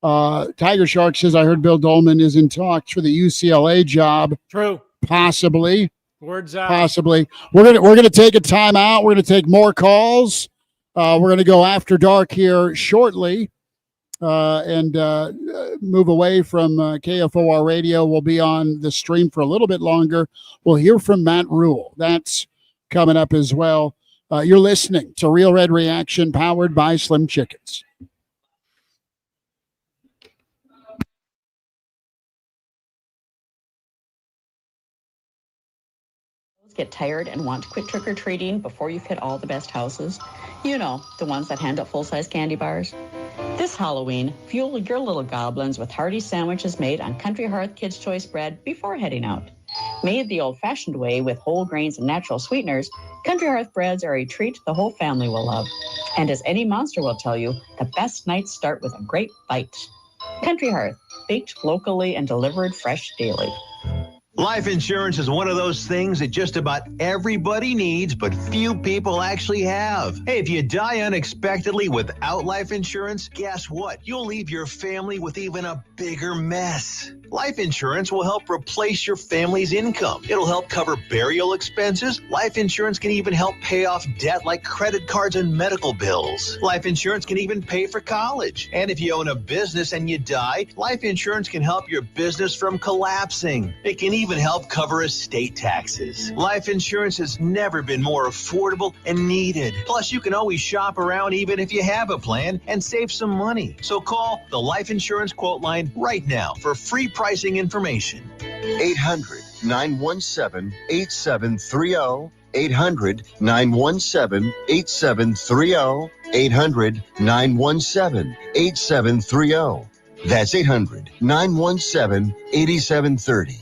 Tiger Shark says, I heard Bill Doleman is in talks for the UCLA job. True. Possibly. Words out. Possibly. We're gonna take a timeout. We're gonna take more calls. We're gonna go after dark here shortly, and move away from KFOR radio. We'll be on the stream for a little bit longer. We'll hear from Matt Rhule. That's coming up as well. You're listening to Real Red Reaction powered by Slim Chickens. Get tired and want to quit trick-or-treating before you've hit all the best houses? You know, the ones that hand out full-size candy bars. This Halloween, fuel your little goblins with hearty sandwiches made on Country Hearth Kids' Choice bread before heading out. Made the old-fashioned way with whole grains and natural sweeteners, Country Hearth breads are a treat the whole family will love. And as any monster will tell you, the best nights start with a great bite. Country Hearth, baked locally and delivered fresh daily. Life insurance is one of those things that just about everybody needs, but few people actually have. Hey, if you die unexpectedly without life insurance, guess what? You'll leave your family with even a bigger mess. Life insurance will help replace your family's income. It'll help cover burial expenses. Life insurance can even help pay off debt like credit cards and medical bills. Life insurance can even pay for college. And if you own a business and you die, life insurance can help your business from collapsing. It can even help cover estate taxes. Life insurance has never been more affordable and needed. Plus, you can always shop around even if you have a plan and save some money. So call the Life Insurance Quote Line right now for free pricing information. 800-917-8730. 800-917-8730. 800-917-8730. That's 800-917-8730.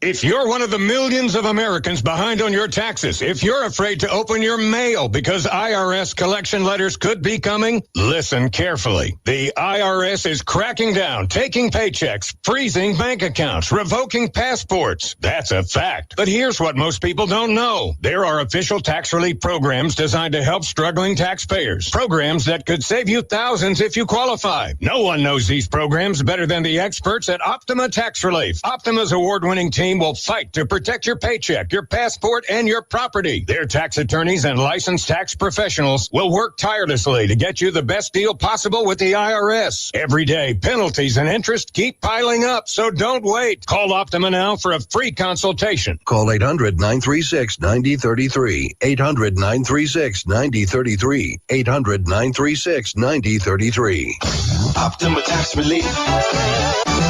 If you're one of the millions of Americans behind on your taxes, if you're afraid to open your mail because IRS collection letters could be coming, listen carefully. The IRS is cracking down, taking paychecks, freezing bank accounts, revoking passports. That's a fact. But here's what most people don't know. There are official tax relief programs designed to help struggling taxpayers. Programs that could save you thousands if you qualify. No one knows these programs better than the experts at Optima Tax Relief. Optima's award-winning team will fight to protect your paycheck, your passport, and your property. Their tax attorneys and licensed tax professionals will work tirelessly to get you the best deal possible with the IRS. Every day, penalties and interest keep piling up, so don't wait. Call Optima now for a free consultation. Call 800-936-9033. 800-936-9033. 800-936-9033. Optima Tax Relief.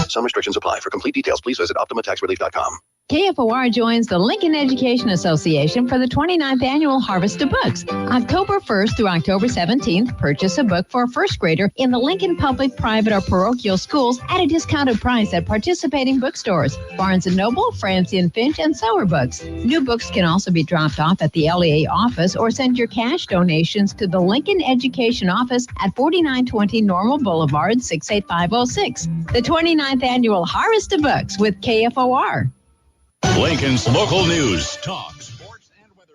Some restrictions apply. For complete details, please visit OptimaTaxRelief.com. KFOR joins the Lincoln Education Association for the 29th Annual Harvest of Books. October 1st through October 17th, purchase a book for a first grader in the Lincoln Public, Private, or Parochial Schools at a discounted price at participating bookstores. Barnes & Noble, Francie & Finch, and Sauer Books. New books can also be dropped off at the LEA office or send your cash donations to the Lincoln Education Office at 4920 Normal Boulevard, 68506. The 29th Annual Harvest of Books with KFOR. Lincoln's local news, talk, sports, and weather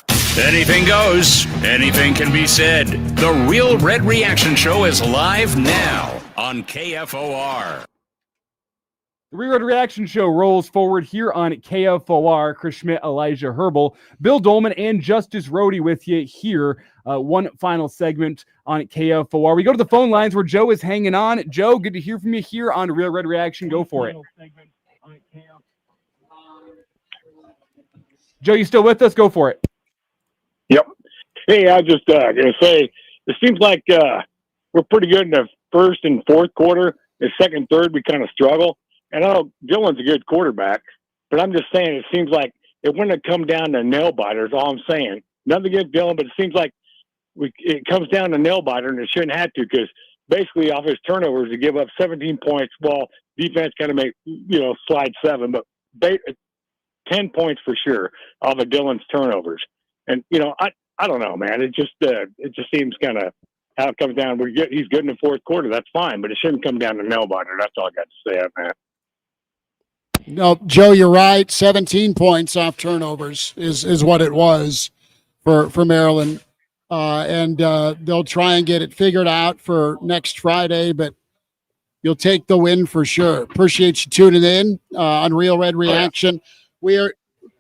station. Anything goes. Anything can be said. The Real Red Reaction Show is live now on KFOR. The Real Red Reaction Show rolls forward here on KFOR. Chris Schmidt, Elijah Herbel, Bill Doleman, and Justice Rhody with you here. One final segment on KFOR. We go to the phone lines where Joe is hanging on. Joe, good to hear from you here on Real Red Reaction. Go for it. Joe, you still with us? Go for it. Yep. Hey, I just going to say, it seems like we're pretty good in the first and fourth quarter. The second, third, we kind of struggle. And I know Dylan's a good quarterback, but I'm just saying it seems like it wouldn't have come down to nail biters, all I'm saying. Nothing against Dylan, but it seems like it comes down to nail biter, and it shouldn't have to, because basically off his turnovers, to give up 17 points, well, defense kind of make, slide 7, but 10 points for sure off of Dylan's turnovers. And, I don't know, man. It just seems kind of how it comes down. He's good in the fourth quarter. That's fine, but it shouldn't come down to nail biter. That's all I got to say on that. No, Joe, you're right. 17 points off turnovers is what it was for Maryland. And they'll try and get it figured out for next Friday, but you'll take the win for sure. Appreciate you tuning in on Real Red Reaction.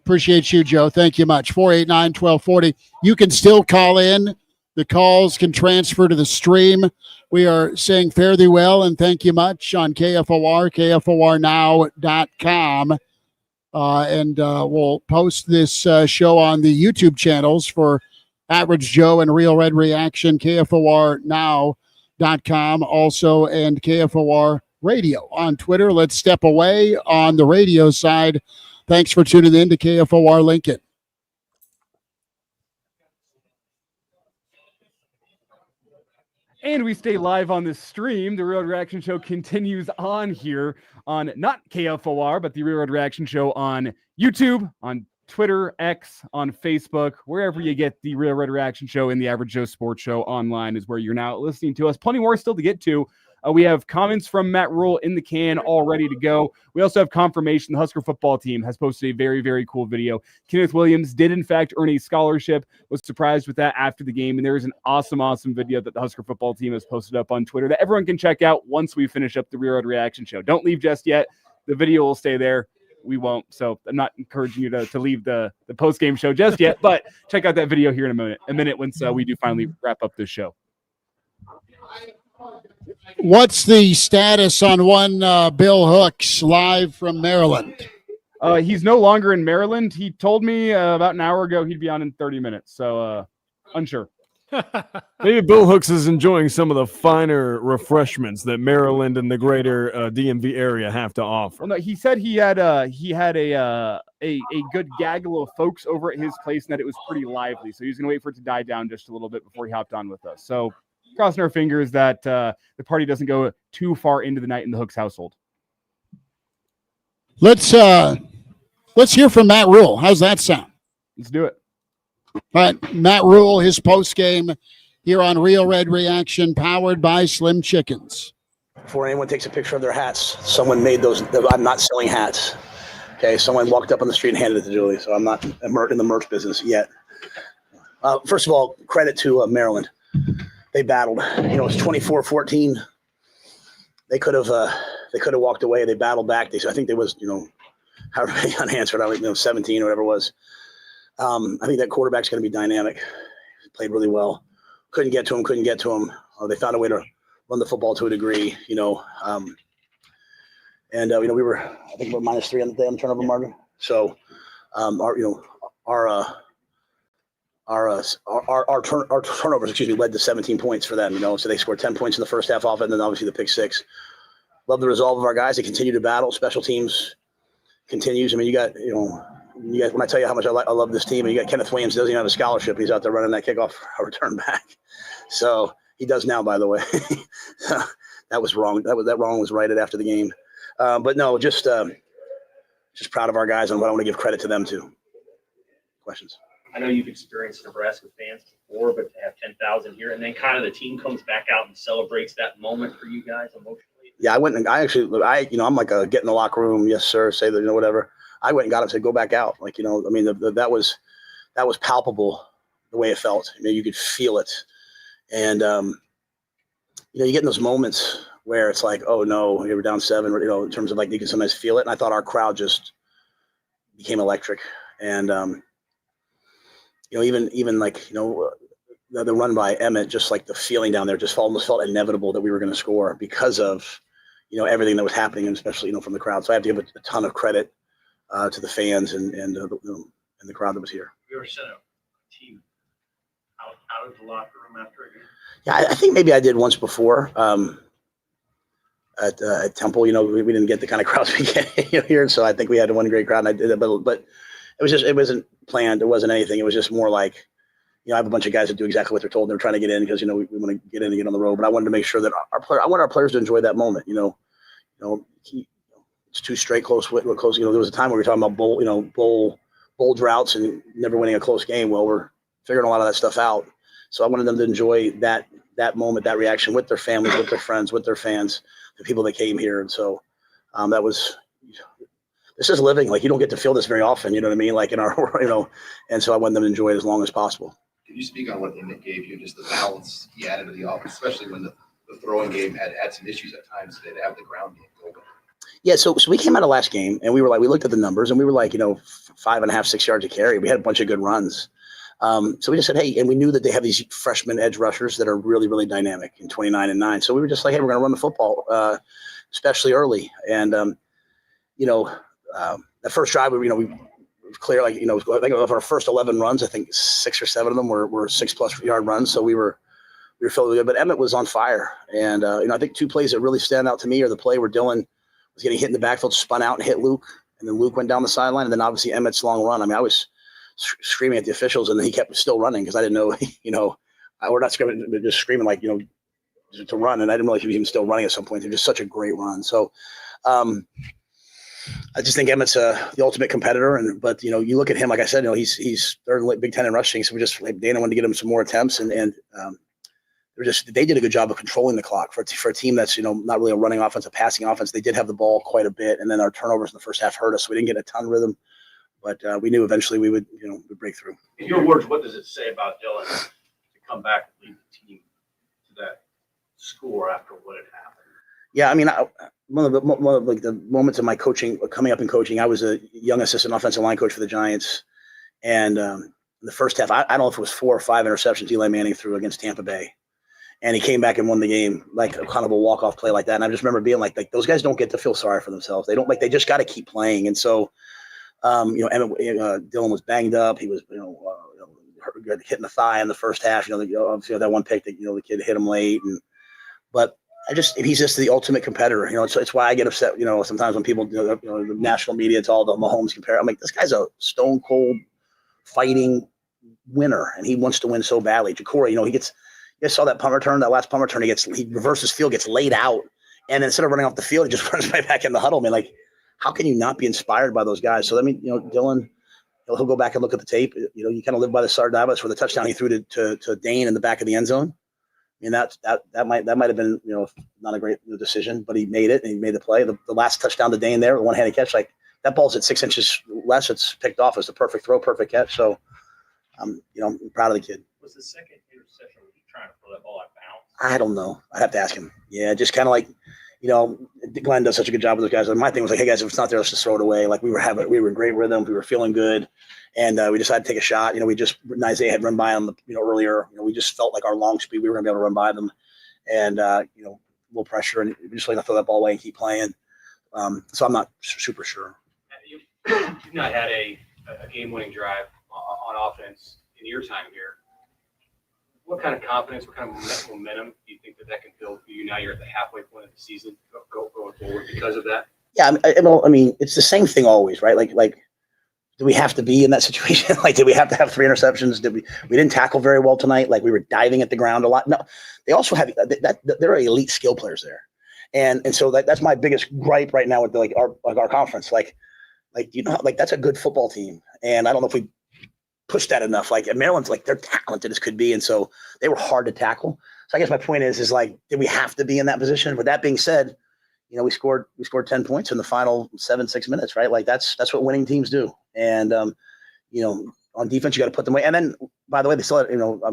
Appreciate you, Joe. Thank you much. 489-1240. You can still call in. The calls can transfer to the stream. We are saying fare thee well and thank you much on KFOR, KFORnow.com. And we'll post this show on the YouTube channels for Average Joe and Real Red Reaction, KFORnow.com also, and KFOR Radio on Twitter. Let's step away on the radio side. Thanks for tuning in to KFOR Lincoln. And we stay live on the stream. The Real Red Reaction Show continues on here on not KFOR, but the Real Red Reaction Show on YouTube, on Twitter, X, on Facebook, wherever you get the Real Red Reaction Show and the Average Joe Sports Show online is where you're now listening to us. Plenty more still to get to. We have comments from Matt Rhule in the can, all ready to go. We also have confirmation the Husker football team has posted a very, very cool video. Kenneth Williams did, in fact, earn a scholarship. Was surprised with that after the game. And there is an awesome, awesome video that the Husker football team has posted up on Twitter that everyone can check out once we finish up the Real Red Reaction Show. Don't leave just yet. The video will stay there. We won't. So I'm not encouraging you to leave the post-game show just yet. But check out that video here in a minute once we do finally wrap up this show. What's the status on one Bill Hooks live from Maryland? He's no longer in Maryland. He told me about an hour ago he'd be on in 30 minutes. So unsure. Maybe Bill Hooks is enjoying some of the finer refreshments that Maryland and the greater DMV area have to offer. Well, no, he said he had a good gaggle of folks over at his place and that it was pretty lively. So he was going to wait for it to die down just a little bit before he hopped on with us. So crossing our fingers that the party doesn't go too far into the night in the Hooks household. Let's hear from Matt Rhule. How's that sound? Let's do it. All right, Matt Rhule, his post game here on Real Red Reaction, powered by Slim Chickens. Before anyone takes a picture of their hats, someone made those. I'm not selling hats. Okay, someone walked up on the street and handed it to Julie, so I'm not in the merch business yet. First of all, credit to Maryland. They battled. It's 24-14. They could have walked away. They battled back. I think there was, however many unanswered, 17 or whatever it was. I think that quarterback's going to be dynamic. He played really well. Couldn't get to him. They found a way to run the football to a degree, we were, I think we're -3 on the day on the turnover margin. So, our turnovers, led to 17 points for them, so they scored 10 points in the first half off, and then obviously the pick 6 love the resolve of our guys. They continue to battle. Special teams continues. I mean, you got when I tell you how much I love this team, and you got Kenneth Williams doesn't even have a scholarship. He's out there running that kickoff return back. So he does now, by the way. That was wrong. That wrong was righted after the game. But no, just proud of our guys, and I want to give credit to them too. Questions? I know you've experienced Nebraska fans before, but to have 10,000 here, and then kind of the team comes back out and celebrates that moment for you guys emotionally. Yeah, I went and I'm like a get in the locker room, yes sir, say that, whatever. I went and got him and said, go back out. Like, that was palpable the way it felt. I mean, you could feel it. And, you get in those moments where it's like, oh no, you were down 7, in terms of like, you can sometimes feel it. And I thought our crowd just became electric. And, even like, the run by Emmett, just like the feeling down there just almost felt inevitable that we were going to score because of, everything that was happening, and especially, from the crowd. So I have to give a ton of credit to the fans and the crowd that was here. We ever sent a team out of the locker room after a game? Yeah, I think maybe I did once before at Temple. We didn't get the kind of crowds we get here, so I think we had one great crowd, and I did it. But it wasn't planned. It wasn't anything. It was just more like, I have a bunch of guys that do exactly what they're told. They're trying to get in because, we want to get in and get on the road. But I wanted to make sure that I want our players to enjoy that moment. It's 2 straight close. There was a time where we were talking about bowl droughts and never winning a close game. Well, we're figuring a lot of that stuff out. So I wanted them to enjoy that moment, that reaction with their families, with their friends, with their fans, the people that came here. And so this is living. Like, you don't get to feel this very often. You know what I mean? Like in our, and so I want them to enjoy it as long as possible. Can you speak on what Emmett gave you, just the balance he added to the offense, especially when the throwing game had some issues at times today to have the ground game going? Yeah, so we came out of last game and we looked at the numbers and we were like, 5.5, 6 yards a carry. We had a bunch of good runs. So we just said, hey, and we knew that they have these freshman edge rushers that are really, really dynamic in 29 and 9. So we were just like, hey, we're going to run the football, especially early. And, the first drive, we clear, like, I think of our first 11 runs, I think 6 or 7 of them were 6+ yard runs. So we were feeling good, but Emmett was on fire. And, I think 2 plays that really stand out to me are the play where Dylan was getting hit in the backfield, spun out and hit Luke. And then Luke went down the sideline. And then obviously Emmett's long run. I mean, I was screaming at the officials and then he kept still running because I didn't know, we're not screaming, but just screaming like, to run. And I didn't realize he was even still running at some point. They're just such a great run. So, I just think Emmett's the ultimate competitor, but you look at him, like I said, he's third in Big Ten in rushing, so Dana wanted to get him some more attempts, and they did a good job of controlling the clock for a team that's not really a running offense, a passing offense. They did have the ball quite a bit, and then our turnovers in the first half hurt us, so we didn't get a ton of rhythm, but we knew eventually we would break through. In your words, what does it say about Dylan to come back and lead the team to that score after what had happened? Yeah, I mean, one of the moments of my coaching, coming up in coaching, I was a young assistant offensive line coach for the Giants. And in the first half, I don't know if it was 4 or 5 interceptions Eli Manning threw against Tampa Bay. And he came back and won the game, like a kind of a walk-off play like that. And I just remember being like those guys don't get to feel sorry for themselves. They just got to keep playing. And so, Dylan was banged up. He was, hit in the thigh in the first half. Obviously that one pick that, the kid hit him late. But he's just the ultimate competitor. It's why I get upset, sometimes when people, the national media, it's all the Mahomes compare. I'm like, this guy's a stone cold fighting winner and he wants to win so badly. Ja'Cory, you guys saw that punt return, that last punt return, he reverses field, gets laid out. And instead of running off the field, he just runs right back in the huddle. Man, like, how can you not be inspired by those guys? So, I mean, Dylan, he'll go back and look at the tape. You kind of live by the Sardavas for the touchdown he threw to Dane in the back of the end zone. I mean, that might have been, not a great decision, but he made it and he made the play. The last touchdown to Dane there, the one-handed catch, like that ball's at 6 inches less. It's picked off. It's a perfect throw, perfect catch. So, I'm proud of the kid. Was the second interception, was he trying to throw that ball out of bounds? I don't know. I'd have to ask him. Yeah, just kind of like, Glenn does such a good job with those guys. And my thing was like, hey guys, if it's not there, let's just throw it away. Like we were in great rhythm. We were feeling good. And we decided to take a shot. Isaiah had run by them, earlier. We just felt like our long speed, we were going to be able to run by them. And, a little pressure. And we just like to throw that ball away and keep playing. So I'm not super sure. You've not had a game-winning drive on offense in your time here. What What kind of confidence, what kind of momentum do you think that can build for you now? You're at the halfway point of the season going forward because of that. Yeah, I mean, it's the same thing always, right? Like, do we have to be in that situation? Like, did we have to have 3 interceptions? We didn't tackle very well tonight? Like, we were diving at the ground a lot. No, they also have there are elite skill players there, and so that's my biggest gripe right now with our conference. Like that's a good football team, and I don't know if we push that enough. Like Maryland's they're talented as could be, and so they were hard to tackle. So I guess my point is like, did we have to be in that position? With that being said, we scored 10 points in the final 7-6 minutes, right? Like that's what winning teams do. And on defense, you got to put them away. And then, by the way, they still had,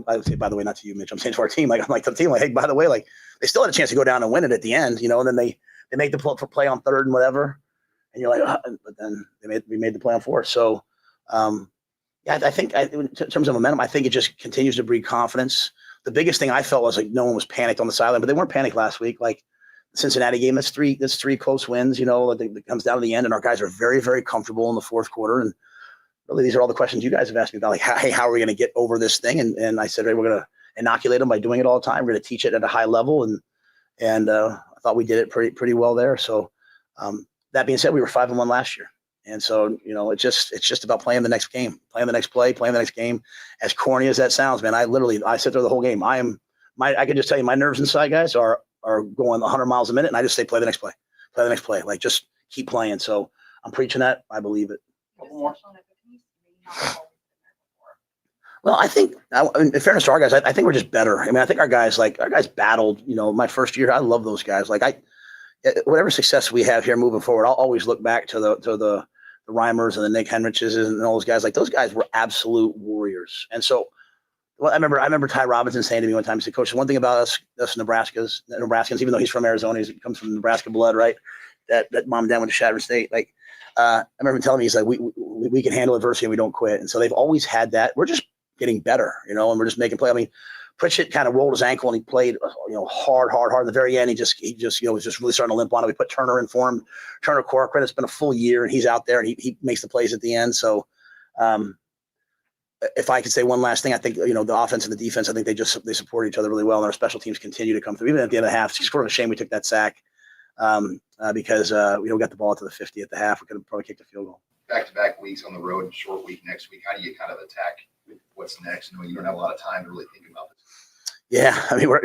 I would say, by the way, not to you, Mitch, I'm saying to our team, I'm like to the team, like, hey, by the way, like they still had a chance to go down and win it at the end, and then they make the play on 3rd and whatever. And you're like, but then we made the play on 4th. So, yeah, I think in terms of momentum, I think it just continues to breed confidence. The biggest thing I felt was like no one was panicked on the sideline, but they weren't panicked last week. Like the Cincinnati game, that's three close wins, that comes down to the end, and our guys are very, very comfortable in the 4th quarter. And really, these are all the questions you guys have asked me about, like, hey, how are we going to get over this thing? And I said, hey, we're going to inoculate them by doing it all the time. We're going to teach it at a high level, and I thought we did it pretty well there. So that being said, we were 5-1 last year. And so, it's just about playing the next game, playing the next play, playing the next game. As corny as that sounds, man, I sit there the whole game. I can just tell you my nerves inside, guys, are going 100 miles a minute, and I just say play the next play, like just keep playing. So I'm preaching that. I believe it. Well, I think, in fairness to our guys, I think we're just better. I mean, I think our guys battled. My first year, I love those guys. Like whatever success we have here moving forward, I'll always look back to the Reimers and the Nick Henriches and all those guys. Like those guys were absolute warriors. And so, I remember Ty Robinson saying to me one time, he said, "Coach, one thing about us Nebraskans, even though he's from Arizona, he comes from Nebraska blood, right? That mom and dad went to Shattern State. Like, I remember him telling me, he's like, we can handle adversity and we don't quit. And so they've always had that. We're just getting better, and we're just making play. I mean, Pritchett kind of rolled his ankle and he played, hard. At the very end, he just was just really starting to limp on it. We put Turner in for him. Turner Corcoran, it's been a full year, and he's out there and he makes the plays at the end. So, if I could say one last thing, I think, the offense and the defense, I think they support each other really well, and our special teams continue to come through. Even at the end of the half, it's sort of a shame we took that sack because we got the ball to the 50 at the half. We could have probably kicked a field goal. Back-to-back weeks on the road, short week next week. How do you kind of attack what's next? You don't have a lot of time to really think about this. Yeah, I mean, we're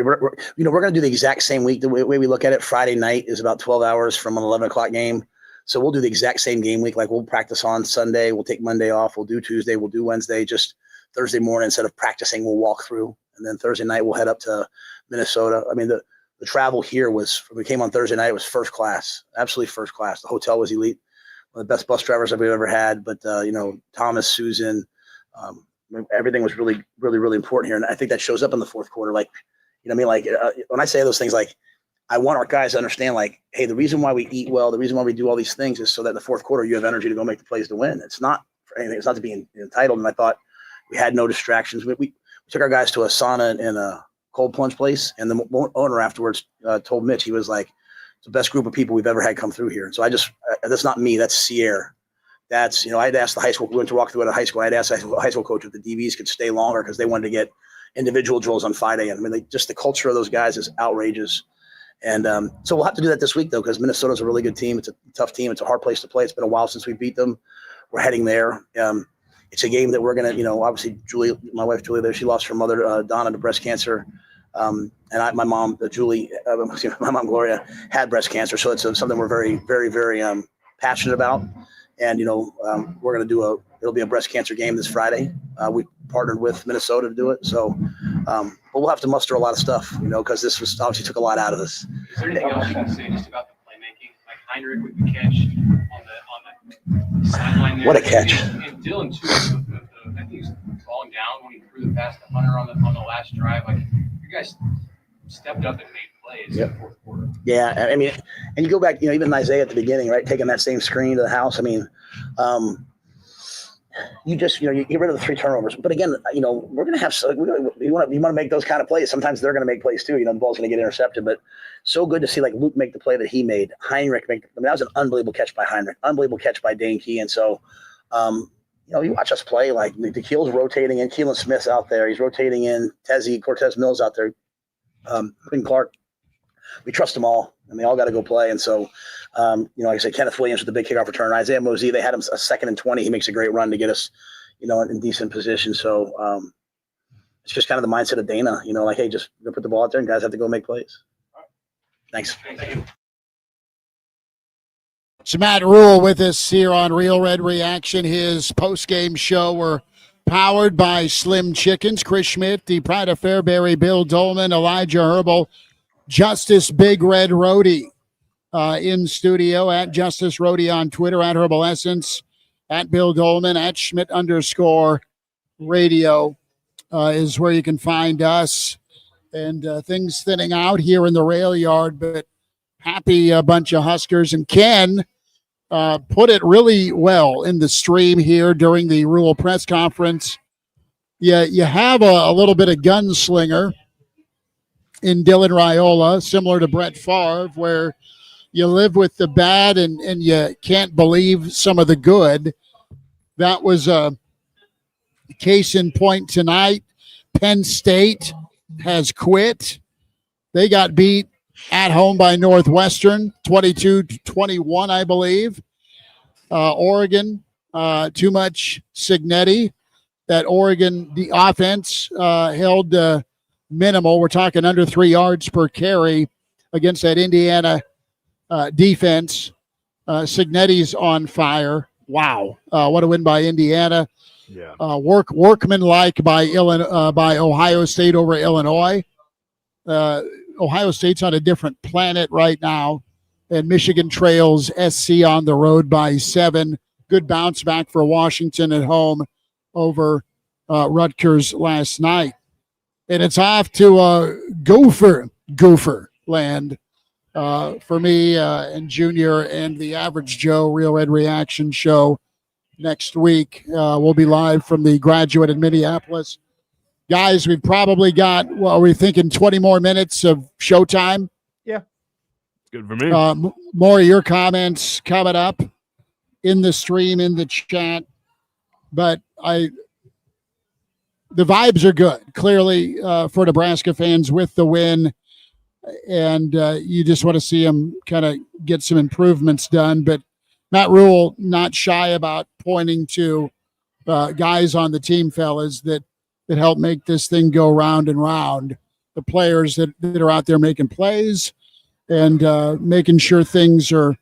going to do the exact same week. The way we look at it, Friday night is about 12 hours from an 11 o'clock game. So we'll do the exact same game week. Like we'll practice on Sunday. We'll take Monday off. We'll do Tuesday. We'll do Wednesday. Just Thursday morning, instead of practicing, we'll walk through. And then Thursday night, we'll head up to Minnesota. I mean, the travel here we came on Thursday night, it was first class, absolutely first class. The hotel was elite. One of the best bus drivers that we've ever had. But, Thomas, Susan, everything was really, really, really important here. And I think that shows up in the 4th quarter. Like, when I say those things, like, I want our guys to understand, like, hey, the reason why we eat well, the reason why we do all these things is so that in the 4th quarter you have energy to go make the plays to win. It's not for anything. It's not to be entitled. And I thought we had no distractions. We took our guys to a sauna and a cold plunge place. And the owner afterwards told Mitch, he was like, it's the best group of people we've ever had come through here. And so that's not me. That's Sierra. That's, I'd asked the high school, we went to walk through at a high school. I'd asked the high school coach if the DBs could stay longer because they wanted to get individual drills on 5 a.m. I mean, just the culture of those guys is outrageous. And so we'll have to do that this week, though, because Minnesota's a really good team. It's a tough team. It's a hard place to play. It's been a while since we beat them. We're heading there. It's a game that we're going to, obviously, Julie, my wife, Julie, there, she lost her mother, Donna, to breast cancer. And my mom, my mom, Gloria, had breast cancer. So it's something we're very, very, very passionate about. And, we're going to it'll be a breast cancer game this Friday. We partnered with Minnesota to do it. So, but we'll have to muster a lot of stuff, because this was obviously took a lot out of us. Is there anything else you can say just about the playmaking? Like Heinrich with the catch on the sideline there. What a catch. And Dylan, too, I think he's falling down when he threw the pass to Hunter on the last drive. Like, you guys stepped up and made plays in the 4th quarter. Yeah, I mean, and you go back, even Isaiah at the beginning, right, taking that same screen to the house. I mean, you just, you get rid of the 3 turnovers. But again, we're going to have, you want to make those kind of plays. Sometimes they're going to make plays too. The ball's going to get intercepted. But so good to see like Luke make the play that he made. Heinrich that was an unbelievable catch by Heinrich, unbelievable catch by Dane Key. And so, you watch us play, like the Keel's rotating in, Keelan Smith's out there. He's rotating in, Cortez Mills out there, Quinn Clark. We trust them all, and they all got to go play. And so, like I said, Kenneth Williams with the big kickoff return. Isaiah Mosey, they had him a 2nd and 20. He makes a great run to get us, in decent position. So it's just kind of the mindset of Dana, like, hey, just put the ball out there and guys have to go make plays. Thanks. It's Matt Rhule with us here on Real Red Reaction. His post-game show were powered by Slim Chickens. Chris Schmidt, the Pride of Fairbury, Bill Doleman, Elijah Herbel, Justice Big Red Rhody in studio, at Justice Rhody on Twitter, at Herbal Essence, at Bill Doleman, at Schmidt_radio is where you can find us. And things thinning out here in the rail yard, but happy bunch of Huskers. And Ken put it really well in the stream here during the Rhule press conference. Yeah, you have a little bit of gunslinger in Dylan Raiola, similar to Brett Favre, where you live with the bad and you can't believe some of the good. That was a case in point tonight. Penn State has quit. They got beat at home by Northwestern, 22-21, I believe. Oregon, too much Cignetti. That Oregon, the offense held minimal. We're talking under 3 yards per carry against that Indiana defense. Cignetti's on fire. Wow. What a win by Indiana. Yeah. Workmanlike by Ohio State over Illinois. Ohio State's on a different planet right now, and Michigan trails SC on the road by 7. Good bounce back for Washington at home over Rutgers last night. And it's off to Gopher land for me and Junior and the Average Joe Real Red Reaction show next week. We'll be live from the Graduate in Minneapolis. Guys, we've probably got, are we thinking 20 more minutes of showtime? Yeah. It's good for me. More of your comments coming up in the stream, in the chat. But the vibes are good, clearly, for Nebraska fans with the win. And you just want to see them kind of get some improvements done. But Matt Rhule, not shy about pointing to guys on the team, fellas, that help make this thing go round and round. The players that are out there making plays and making sure things are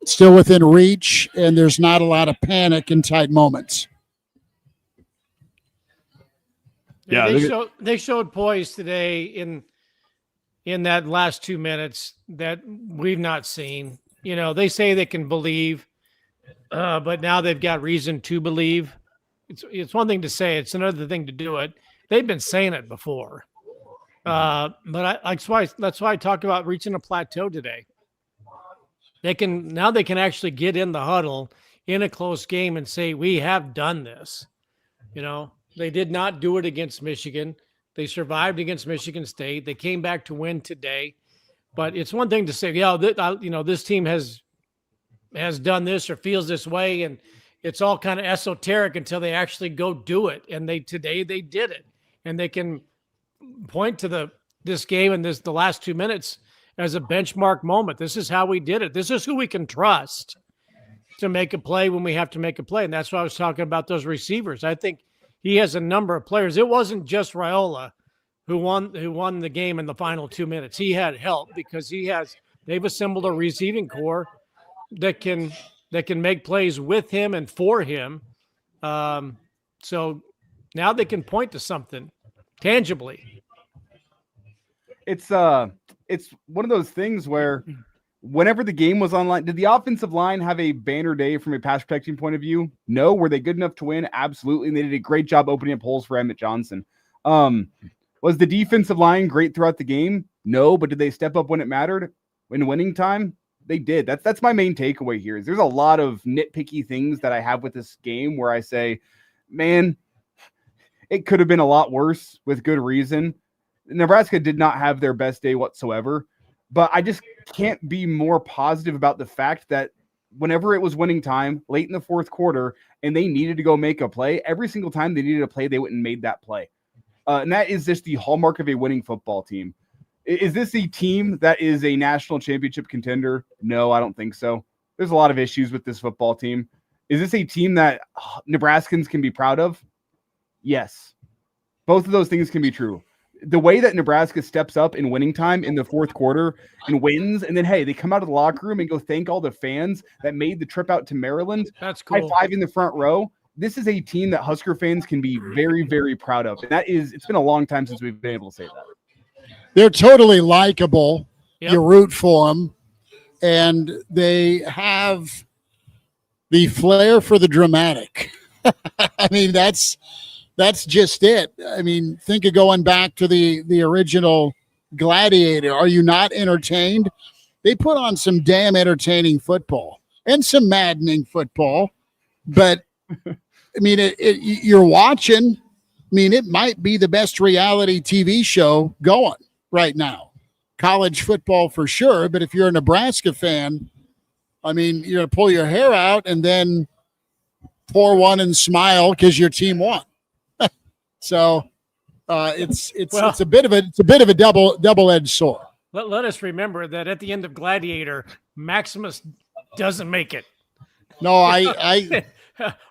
still within reach and there's not a lot of panic in tight moments. Yeah, they showed poise today in that last 2 minutes that we've not seen. They say they can believe, but now they've got reason to believe. It's one thing to say; it's another thing to do it. They've been saying it before, but that's why I talk about reaching a plateau today. They can actually get in the huddle in a close game and say we have done this. They did not do it against Michigan. They survived against Michigan State. They came back to win today. But it's one thing to say, this team has done this or feels this way, and it's all kind of esoteric until they actually go do it. And today they did it, and they can point to this game and the last 2 minutes as a benchmark moment. This is how we did it. This is who we can trust to make a play when we have to make a play, and that's why I was talking about those receivers. I think he has a number of players. It wasn't just Raiola who won the game in the final 2 minutes. He had help because they've assembled a receiving core that can make plays with him and for him. So now they can point to something tangibly. It's one of those things where whenever the game was online, did the offensive line have a banner day from a pass protecting point of view? No. Were they good enough to win? Absolutely. And they did a great job opening up holes for Emmett Johnson. Was the defensive line great throughout the game? No. But did they step up when it mattered? In winning time? They did. That's my main takeaway here. Is there's a lot of nitpicky things that I have with this game where I say, man, it could have been a lot worse with good reason. Nebraska did not have their best day whatsoever. But I just can't be more positive about the fact that whenever it was winning time late in the fourth quarter and they needed to go make a play, every single time they needed a play, they went and made that play. And that is just the hallmark of a winning football team. Is this a team that is a national championship contender? No, I don't think so. There's a lot of issues with this football team. Is this a team that Nebraskans can be proud of? Yes. Both of those things can be true. The way that Nebraska steps up in winning time in the fourth quarter and wins, and then, hey, they come out of the locker room and go thank all the fans that made the trip out to Maryland. That's cool. High five in the front row. This is a team that Husker fans can be very, very proud of. And it's been a long time since we've been able to say that. They're totally likable. Yep. You root for them. And they have the flair for the dramatic. I mean, that's just it. I mean, think of going back to the original Gladiator. Are you not entertained? They put on some damn entertaining football and some maddening football. But, I mean, you're watching. I mean, it might be the best reality TV show going right now. College football for sure. But if you're a Nebraska fan, I mean, you're going to pull your hair out and then pour one and smile because your team won. So it's a bit of a double-edged sword. Let us remember that at the end of Gladiator, Maximus doesn't make it. No, I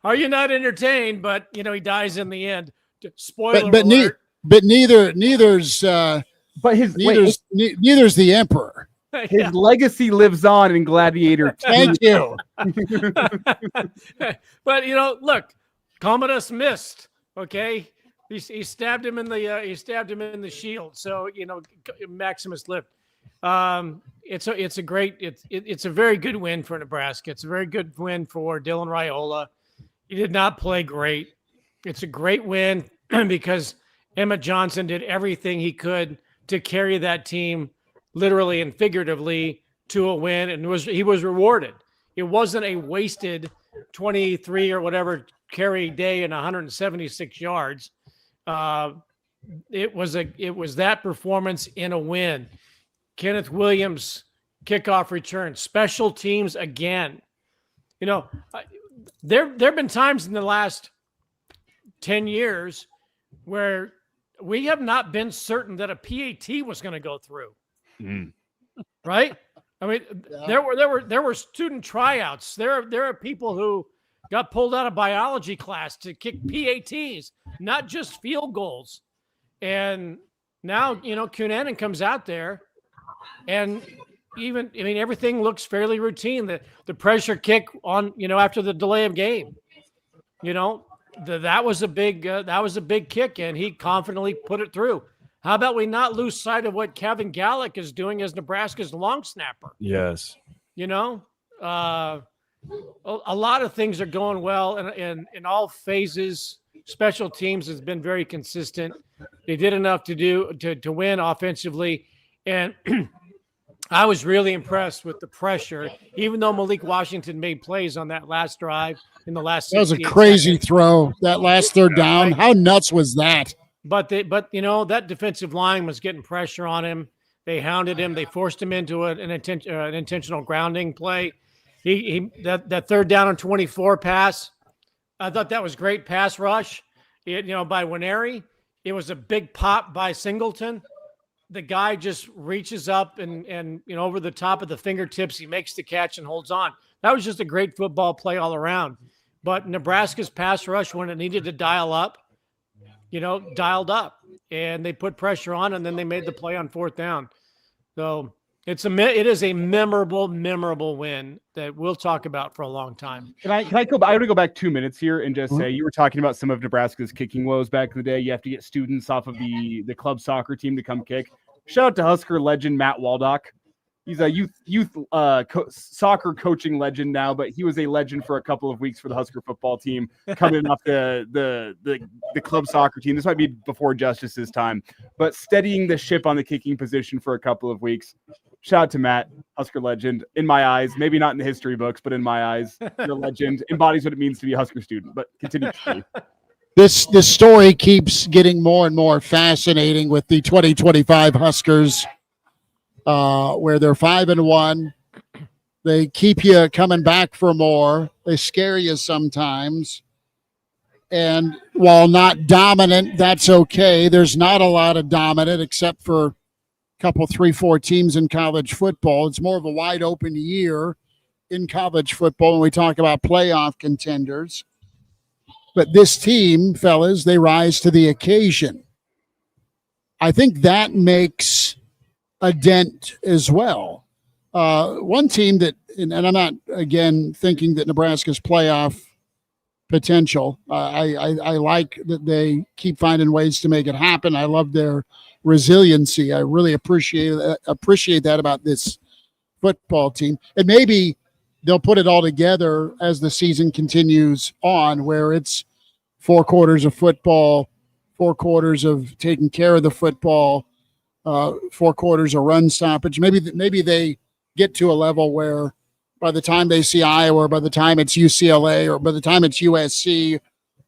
are you not entertained? But he dies in the end. Spoiler alert. Neither's the emperor. His legacy lives on in Gladiator 2. Thank you. But look, Commodus missed. Okay, he stabbed him in the shield. So Maximus lived. It's a very good win for Nebraska. It's a very good win for Dylan Raiola. He did not play great. It's a great win because Emmett Johnson did everything he could to carry that team literally and figuratively to a win, and he was rewarded. It wasn't a wasted 23 or whatever carry day and 176 yards. It was that performance in a win. Kenneth Williams kickoff return, special teams again. There have been times in the last 10 years where we have not been certain that a PAT was going to go through. Right? I mean, there were student tryouts. There are people who got pulled out of biology class to kick PATs, not just field goals. And now, Cunanan comes out there and everything looks fairly routine. The pressure kick on, after the delay of game, that was a big kick, and he confidently put it through. How about we not lose sight of what Kevin Gallick is doing as Nebraska's long snapper? Yes. A lot of things are going well in all phases. Special teams has been very consistent. They did enough to win offensively, and I was really impressed with the pressure. Even though Malik Washington made plays on that last drive in the last, that was a crazy throw. That last third down, how nuts was that? But that defensive line was getting pressure on him. They hounded him. They forced him into an intentional grounding play. That third down on 24 pass, I thought that was great pass rush. By Winery. It was a big pop by Singleton. The guy just reaches up and over the top of the fingertips, he makes the catch and holds on. That was just a great football play all around. But Nebraska's pass rush, when it needed to dial up, dialed up, and they put pressure on, and then they made the play on fourth down. So it is a memorable win that we'll talk about for a long time. Can I go? I want to go back 2 minutes here and just say you were talking about some of Nebraska's kicking woes back in the day. You have to get students off of the club soccer team to come kick. Shout out to Husker legend Matt Waldock. He's a youth soccer coaching legend now, but he was a legend for a couple of weeks for the Husker football team, coming off the club soccer team. This might be before Justice's time, but steadying the ship on the kicking position for a couple of weeks. Shout out to Matt, Husker legend. In my eyes, maybe not in the history books, but in my eyes, the legend embodies what it means to be a Husker student. But continue. This story keeps getting more and more fascinating with the 2025 Huskers. Where they're 5-1, They keep you coming back for more. They scare you sometimes. And while not dominant, that's okay. There's not a lot of dominant except for a couple, 3, 4 teams in college football. It's more of a wide open year in college football when we talk about playoff contenders. But this team, fellas, they rise to the occasion. I think that makes a dent as well. One team that, and I'm not, again, thinking that Nebraska's playoff potential. I like that they keep finding ways to make it happen. I love their resiliency. I really appreciate that about this football team. And maybe they'll put it all together as the season continues on, where it's 4 quarters of football, 4 quarters of taking care of the football, 4 quarters of run stoppage. Maybe they get to a level where by the time they see Iowa, or by the time it's UCLA, or by the time it's USC,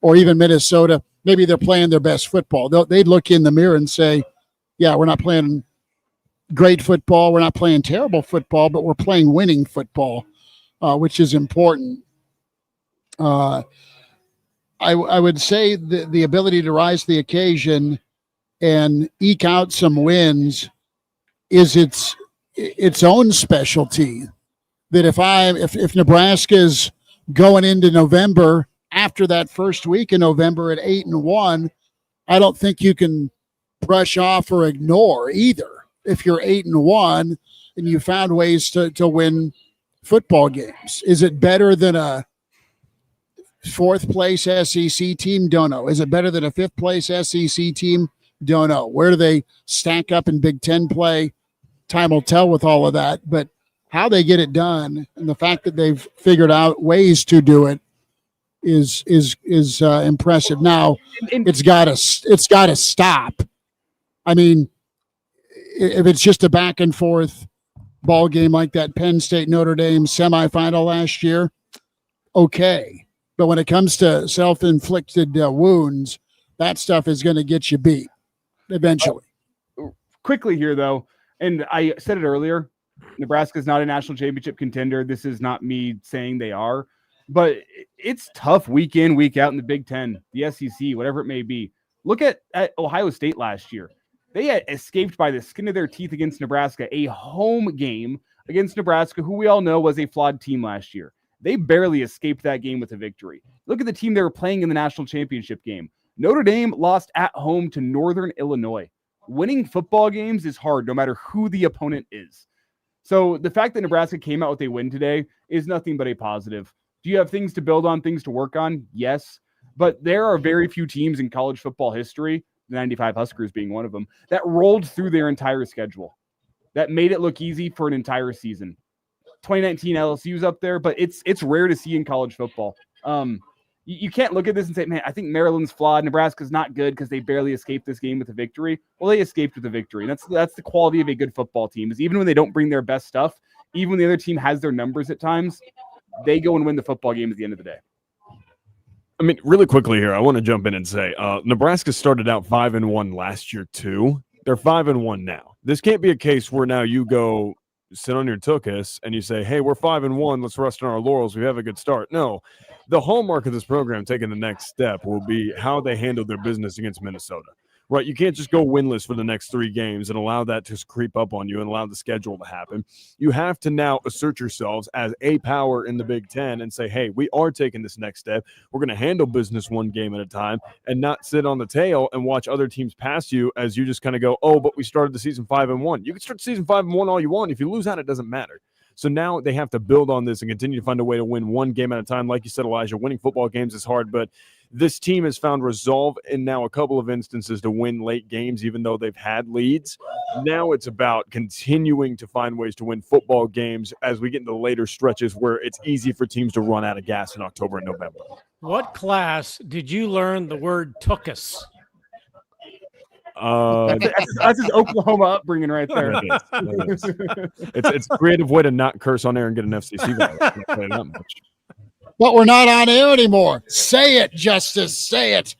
or even Minnesota, maybe they're playing their best football. They'd look in the mirror and say, yeah, we're not playing great football. We're not playing terrible football, but we're playing winning football, which is important. I would say the ability to rise to the occasion and eke out some wins is its own specialty. That if Nebraska's going into November after that first week in November at 8-1, I don't think you can brush off or ignore either. If you're 8-1 and you found ways to win football games, is it better than a 4th place SEC team? Don't know. Is it better than a 5th place SEC team? Don't know. Where do they stack up in Big Ten play? Time will tell with all of that, but how they get it done and the fact that they've figured out ways to do it is impressive. Now it's got to stop. I mean, if it's just a back and forth ball game like that Penn State Notre Dame semifinal last year, okay. But when it comes to self-inflicted wounds, that stuff is going to get you beat eventually. Quickly here, though, and I said it earlier, Nebraska's not a national championship contender. This is not me saying they are, but it's tough week in, week out in the Big Ten, the SEC, whatever it may be. Look at Ohio State last year. They had escaped by the skin of their teeth against Nebraska, a home game against Nebraska, who we all know was a flawed team last year. They barely escaped that game with a victory. Look at the team they were playing in the national championship game. Notre Dame lost at home to Northern Illinois. Winning football games is hard, no matter who the opponent is. So the fact that Nebraska came out with a win today is nothing but a positive. Do you have things to build on, things to work on? Yes. But there are very few teams in college football history, the 95 Huskers being one of them, that rolled through their entire schedule, that made it look easy for an entire season. 2019 LSU's up there, but it's rare to see in college football. You can't look at this and say, man, I think Maryland's flawed. Nebraska's not good because they barely escaped this game with a victory. Well, they escaped with a victory. That's the quality of a good football team, is even when they don't bring their best stuff, even when the other team has their numbers at times, they go and win the football game at the end of the day. I mean, really quickly here, I want to jump in and say Nebraska started out 5-1 last year too. They're 5-1 now. This can't be a case where now you go sit on your tuchus and you say, hey, we're 5-1, let's rest on our laurels, we have a good start. No, the hallmark of this program taking the next step will be how they handle their business against Minnesota. Right, you can't just go winless for the next 3 games and allow that to creep up on you and allow the schedule to happen. You have to now assert yourselves as a power in the Big Ten and say, hey, we are taking this next step. We're going to handle business 1 game at a time and not sit on the tail and watch other teams pass you as you just kind of go, oh, but we started the season 5-1. You can start the season 5-1 all you want. If you lose out, it doesn't matter. So now they have to build on this and continue to find a way to win 1 game at a time. Like you said, Elijah, winning football games is hard, but this team has found resolve in now a couple of instances to win late games, even though they've had leads. Now it's about continuing to find ways to win football games as we get into the later stretches where it's easy for teams to run out of gas in October and November. What class did you learn the word tuchus? That's his Oklahoma upbringing right there. It is. It's a creative way to not curse on air and get an FCC violation. But we're not on air anymore. Say it, Justice. Say it.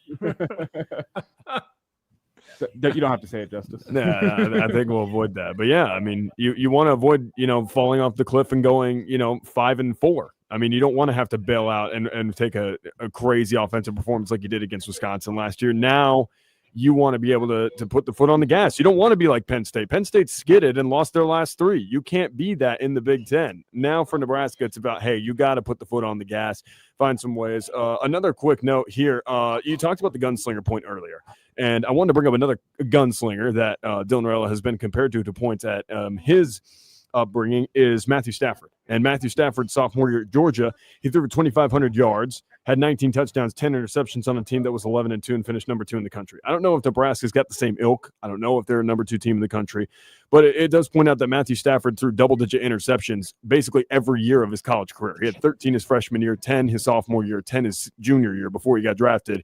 You don't have to say it, Justice. I think we'll avoid that. But yeah, I mean, you want to avoid, falling off the cliff and going, 5-4. I mean, you don't want to have to bail out and take a crazy offensive performance like you did against Wisconsin last year. Now you want to be able to put the foot on the gas. You don't want to be like Penn State. Penn State skidded and lost their last 3. You can't be that in the Big Ten. Now for Nebraska, it's about, hey, you got to put the foot on the gas, find some ways. Another quick note here. You talked about the gunslinger point earlier, and I wanted to bring up another gunslinger that Dylan Raiola has been compared to points at his upbringing is Matthew Stafford. And Matthew Stafford, sophomore year at Georgia, he threw for 2,500 yards, had 19 touchdowns, 10 interceptions on a team that was 11-2 and finished number 2 in the country. I don't know if Nebraska's got the same ilk. I don't know if they're a number 2 team in the country, but it does point out that Matthew Stafford threw double-digit interceptions basically every year of his college career. He had 13 his freshman year, 10 his sophomore year, 10 his junior year before he got drafted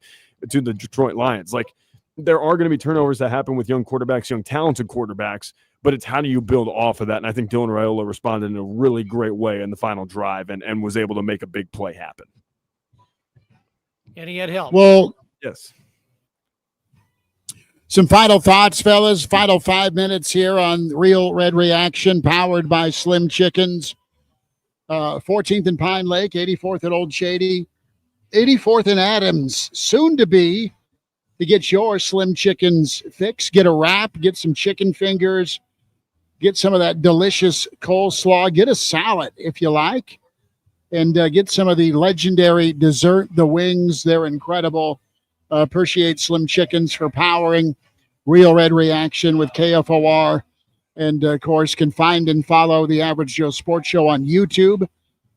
to the Detroit Lions. Like, there are going to be turnovers that happen with young quarterbacks, young talented quarterbacks, but it's how do you build off of that? And I think Dylan Raiola responded in a really great way in the final drive and was able to make a big play happen. And he had help. Well, yes. Some final thoughts, fellas. Final 5 minutes here on Real Red Reaction, powered by Slim Chickens. 14th and Pine Lake, 84th at Old Shady, 84th and Adams, soon to be, to get your Slim Chickens fix. Get a wrap, get some chicken fingers, get some of that delicious coleslaw, get a salad if you like, and get some of the legendary dessert, the wings. They're incredible. Appreciate Slim Chickens for powering Real Red Reaction with KFOR. And, of course, can find and follow the Average Joe Sports Show on YouTube.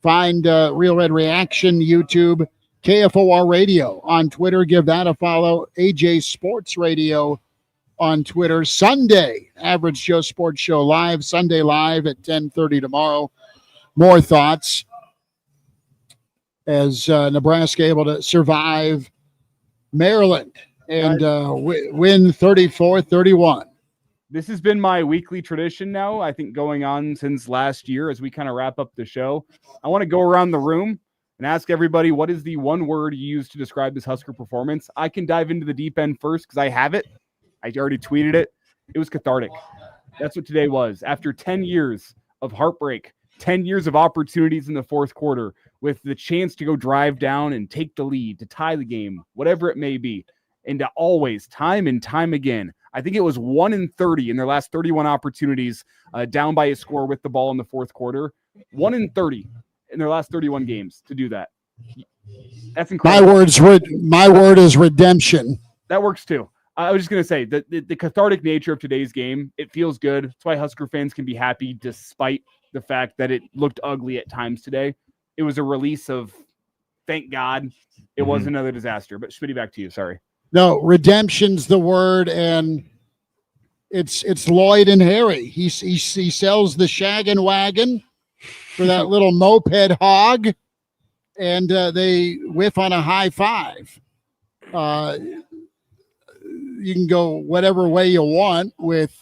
Find Real Red Reaction, YouTube. KFOR Radio on Twitter. Give that a follow. AJ Sports Radio on Twitter. Sunday, Average Joe Sports Show live. Sunday live at 10:30 tomorrow. More thoughts as Nebraska able to survive Maryland and win 34-31. This has been my weekly tradition now, I think going on since last year as we kind of wrap up the show. I want to go around the room and ask everybody, what is the one word you use to describe this Husker performance? I can dive into the deep end first because I have it. I already tweeted it. It was cathartic. That's what today was. After 10 years of heartbreak, 10 years of opportunities in the fourth quarter with the chance to go drive down and take the lead, to tie the game, whatever it may be, and to always, time and time again, I think it was 1 in 30 in their last 31 opportunities down by a score with the ball in the fourth quarter. 1 in 30 in their last 31 games to do that. That's incredible. My word is redemption. That works too. I was just going to say that the cathartic nature of today's game, it feels good. That's why Husker fans can be happy despite the fact that it looked ugly at times today. It was a release of, thank God, it wasn't another disaster. But Schmidt, back to you. Sorry. No, redemption's the word, and it's Lloyd and Harry. He sells the shaggin' wagon for that little moped hog, and they whiff on a high five. You can go whatever way you want with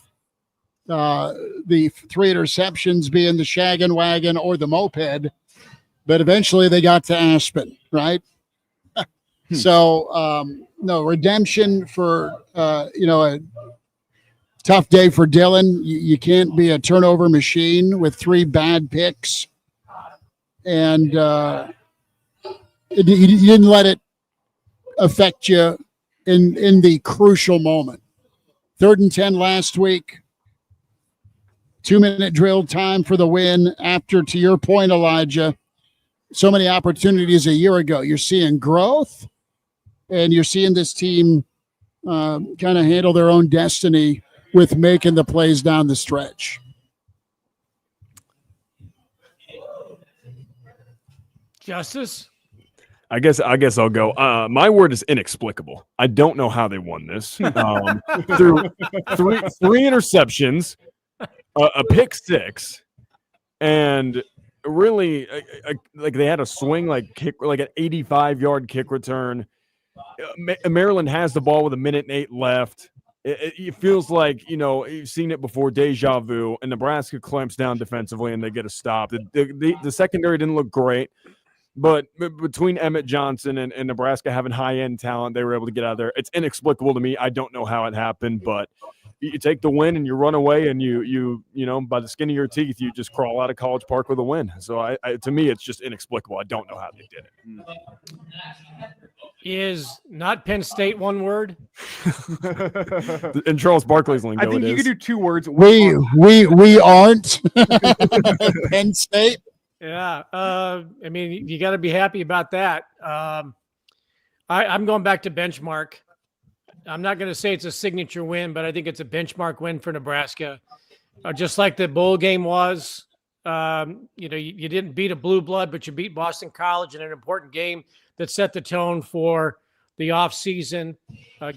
the 3 interceptions being the shaggin' wagon or the moped, but eventually they got to Aspen, right? So, no, redemption for, a tough day for Dylan. You can't be a turnover machine with 3 bad picks. And you didn't let it affect you in the crucial moment. 3rd and 10 last week. 2-minute drill time for the win after, to your point, Elijah, so many opportunities a year ago. You're seeing growth, and you're seeing this team kind of handle their own destiny with making the plays down the stretch. Justice? I guess I'll go. My word is inexplicable. I don't know how they won this. Through three interceptions, a pick 6, and really like they had a swing like an 85-yard kick return. Maryland has the ball with 1:08 left. It feels like, you've seen it before, deja vu, and Nebraska clamps down defensively and they get a stop. The secondary didn't look great. But between Emmett Johnson and Nebraska having high-end talent, they were able to get out of there. It's inexplicable to me. I don't know how it happened, but you take the win and you run away, and you know, by the skin of your teeth, you just crawl out of College Park with a win. So to me, it's just inexplicable. I don't know how they did it. Is not Penn State one word? In Charles Barkley's lingo, I think you could do 2 words. We aren't Penn State. Yeah, I mean, you got to be happy about that. I'm going back to benchmark. I'm not going to say it's a signature win, but I think it's a benchmark win for Nebraska. Just like the bowl game was, you didn't beat a blue blood, but you beat Boston College in an important game that set the tone for the offseason,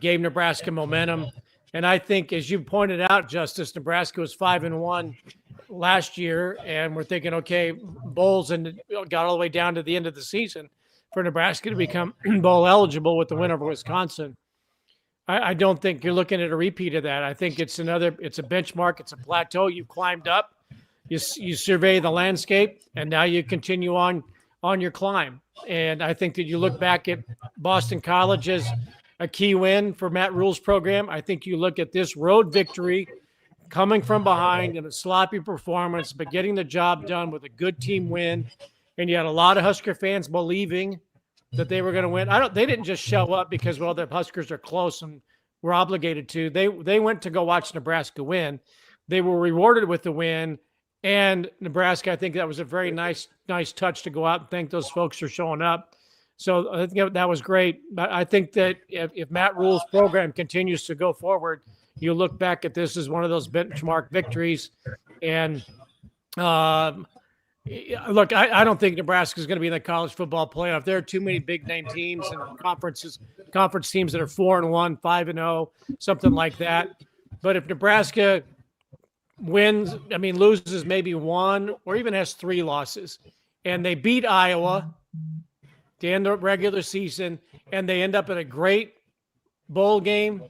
gave Nebraska momentum. And I think, as you pointed out, Justice, Nebraska was 5-1 last year, and we're thinking, okay, bowls, and got all the way down to the end of the season for Nebraska to become bowl eligible with the win over Wisconsin. I don't think you're looking at a repeat of that. I think it's a benchmark. It's a plateau. You've climbed up. You survey the landscape, and now you continue on your climb. And I think that you look back at Boston College as a key win for Matt Rhule's program. I think you look at this road victory coming from behind in a sloppy performance, but getting the job done with a good team win. And you had a lot of Husker fans believing that they were going to win. They didn't just show up because, well, the Huskers are close and we're obligated to. They went to go watch Nebraska win. They were rewarded with the win. And Nebraska, I think that was a very nice touch to go out and thank those folks for showing up. So I think that was great. But I think that if Matt Rhule's program continues to go forward, you look back at this as one of those benchmark victories. And look, I don't think Nebraska is going to be in the college football playoff. There are too many big name teams and conference teams that are 4-1, 5-0, something like that. But if Nebraska loses maybe 1 or even has 3 losses, and they beat Iowa to end the regular season, and they end up in a great bowl game,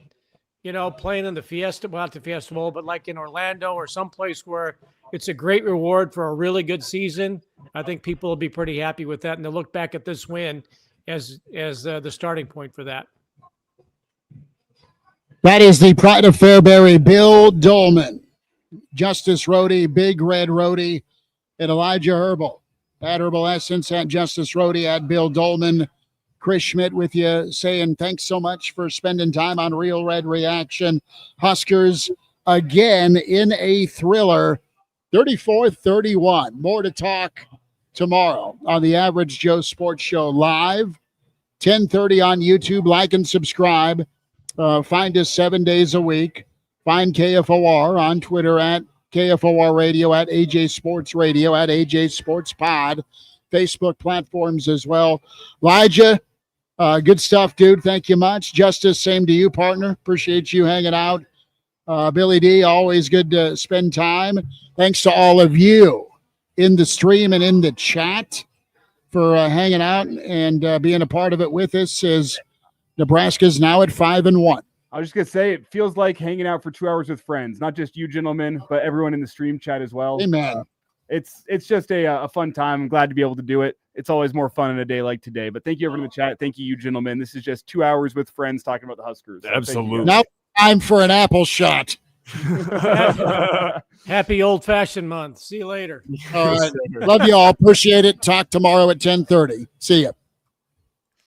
playing in the not the Fiesta Bowl, but like in Orlando or someplace where it's a great reward for a really good season, I think people will be pretty happy with that, and they'll look back at this win as the starting point for that. That is the pride of Fairbury, Bill Doleman, Justice Rhody, Big Red Rhody, and Elijah Herbel. At Herbal Essence, at Justice Rhody, at Bill Doleman. Chris Schmidt with you, saying thanks so much for spending time on Real Red Reaction. Huskers again in a thriller, 34-31. More to talk tomorrow on the Average Joe Sports Show live, 10:30 on YouTube. Like and subscribe. Find us 7 days a week. Find KFOR on Twitter at KFOR Radio, at AJ Sports Radio, at AJ Sports Pod. Facebook platforms as well. Elijah, good stuff, dude. Thank you much. Justice, same to you, partner. Appreciate you hanging out. Billy D, always good to spend time. Thanks to all of you in the stream and in the chat for hanging out and being a part of it with us, as Nebraska's now at 5-1. I was just going to say, it feels like hanging out for 2 hours with friends, not just you gentlemen, but everyone in the stream chat as well. Amen. It's just a fun time. I'm glad to be able to do it. It's always more fun in a day like today. But thank you everyone in the chat. Thank you gentlemen. This is just 2 hours with friends talking about the Huskers. So absolutely. Now time for an apple shot. Happy old-fashioned month. See you later. All right. Love you all. Appreciate it. Talk tomorrow at 10:30. See you.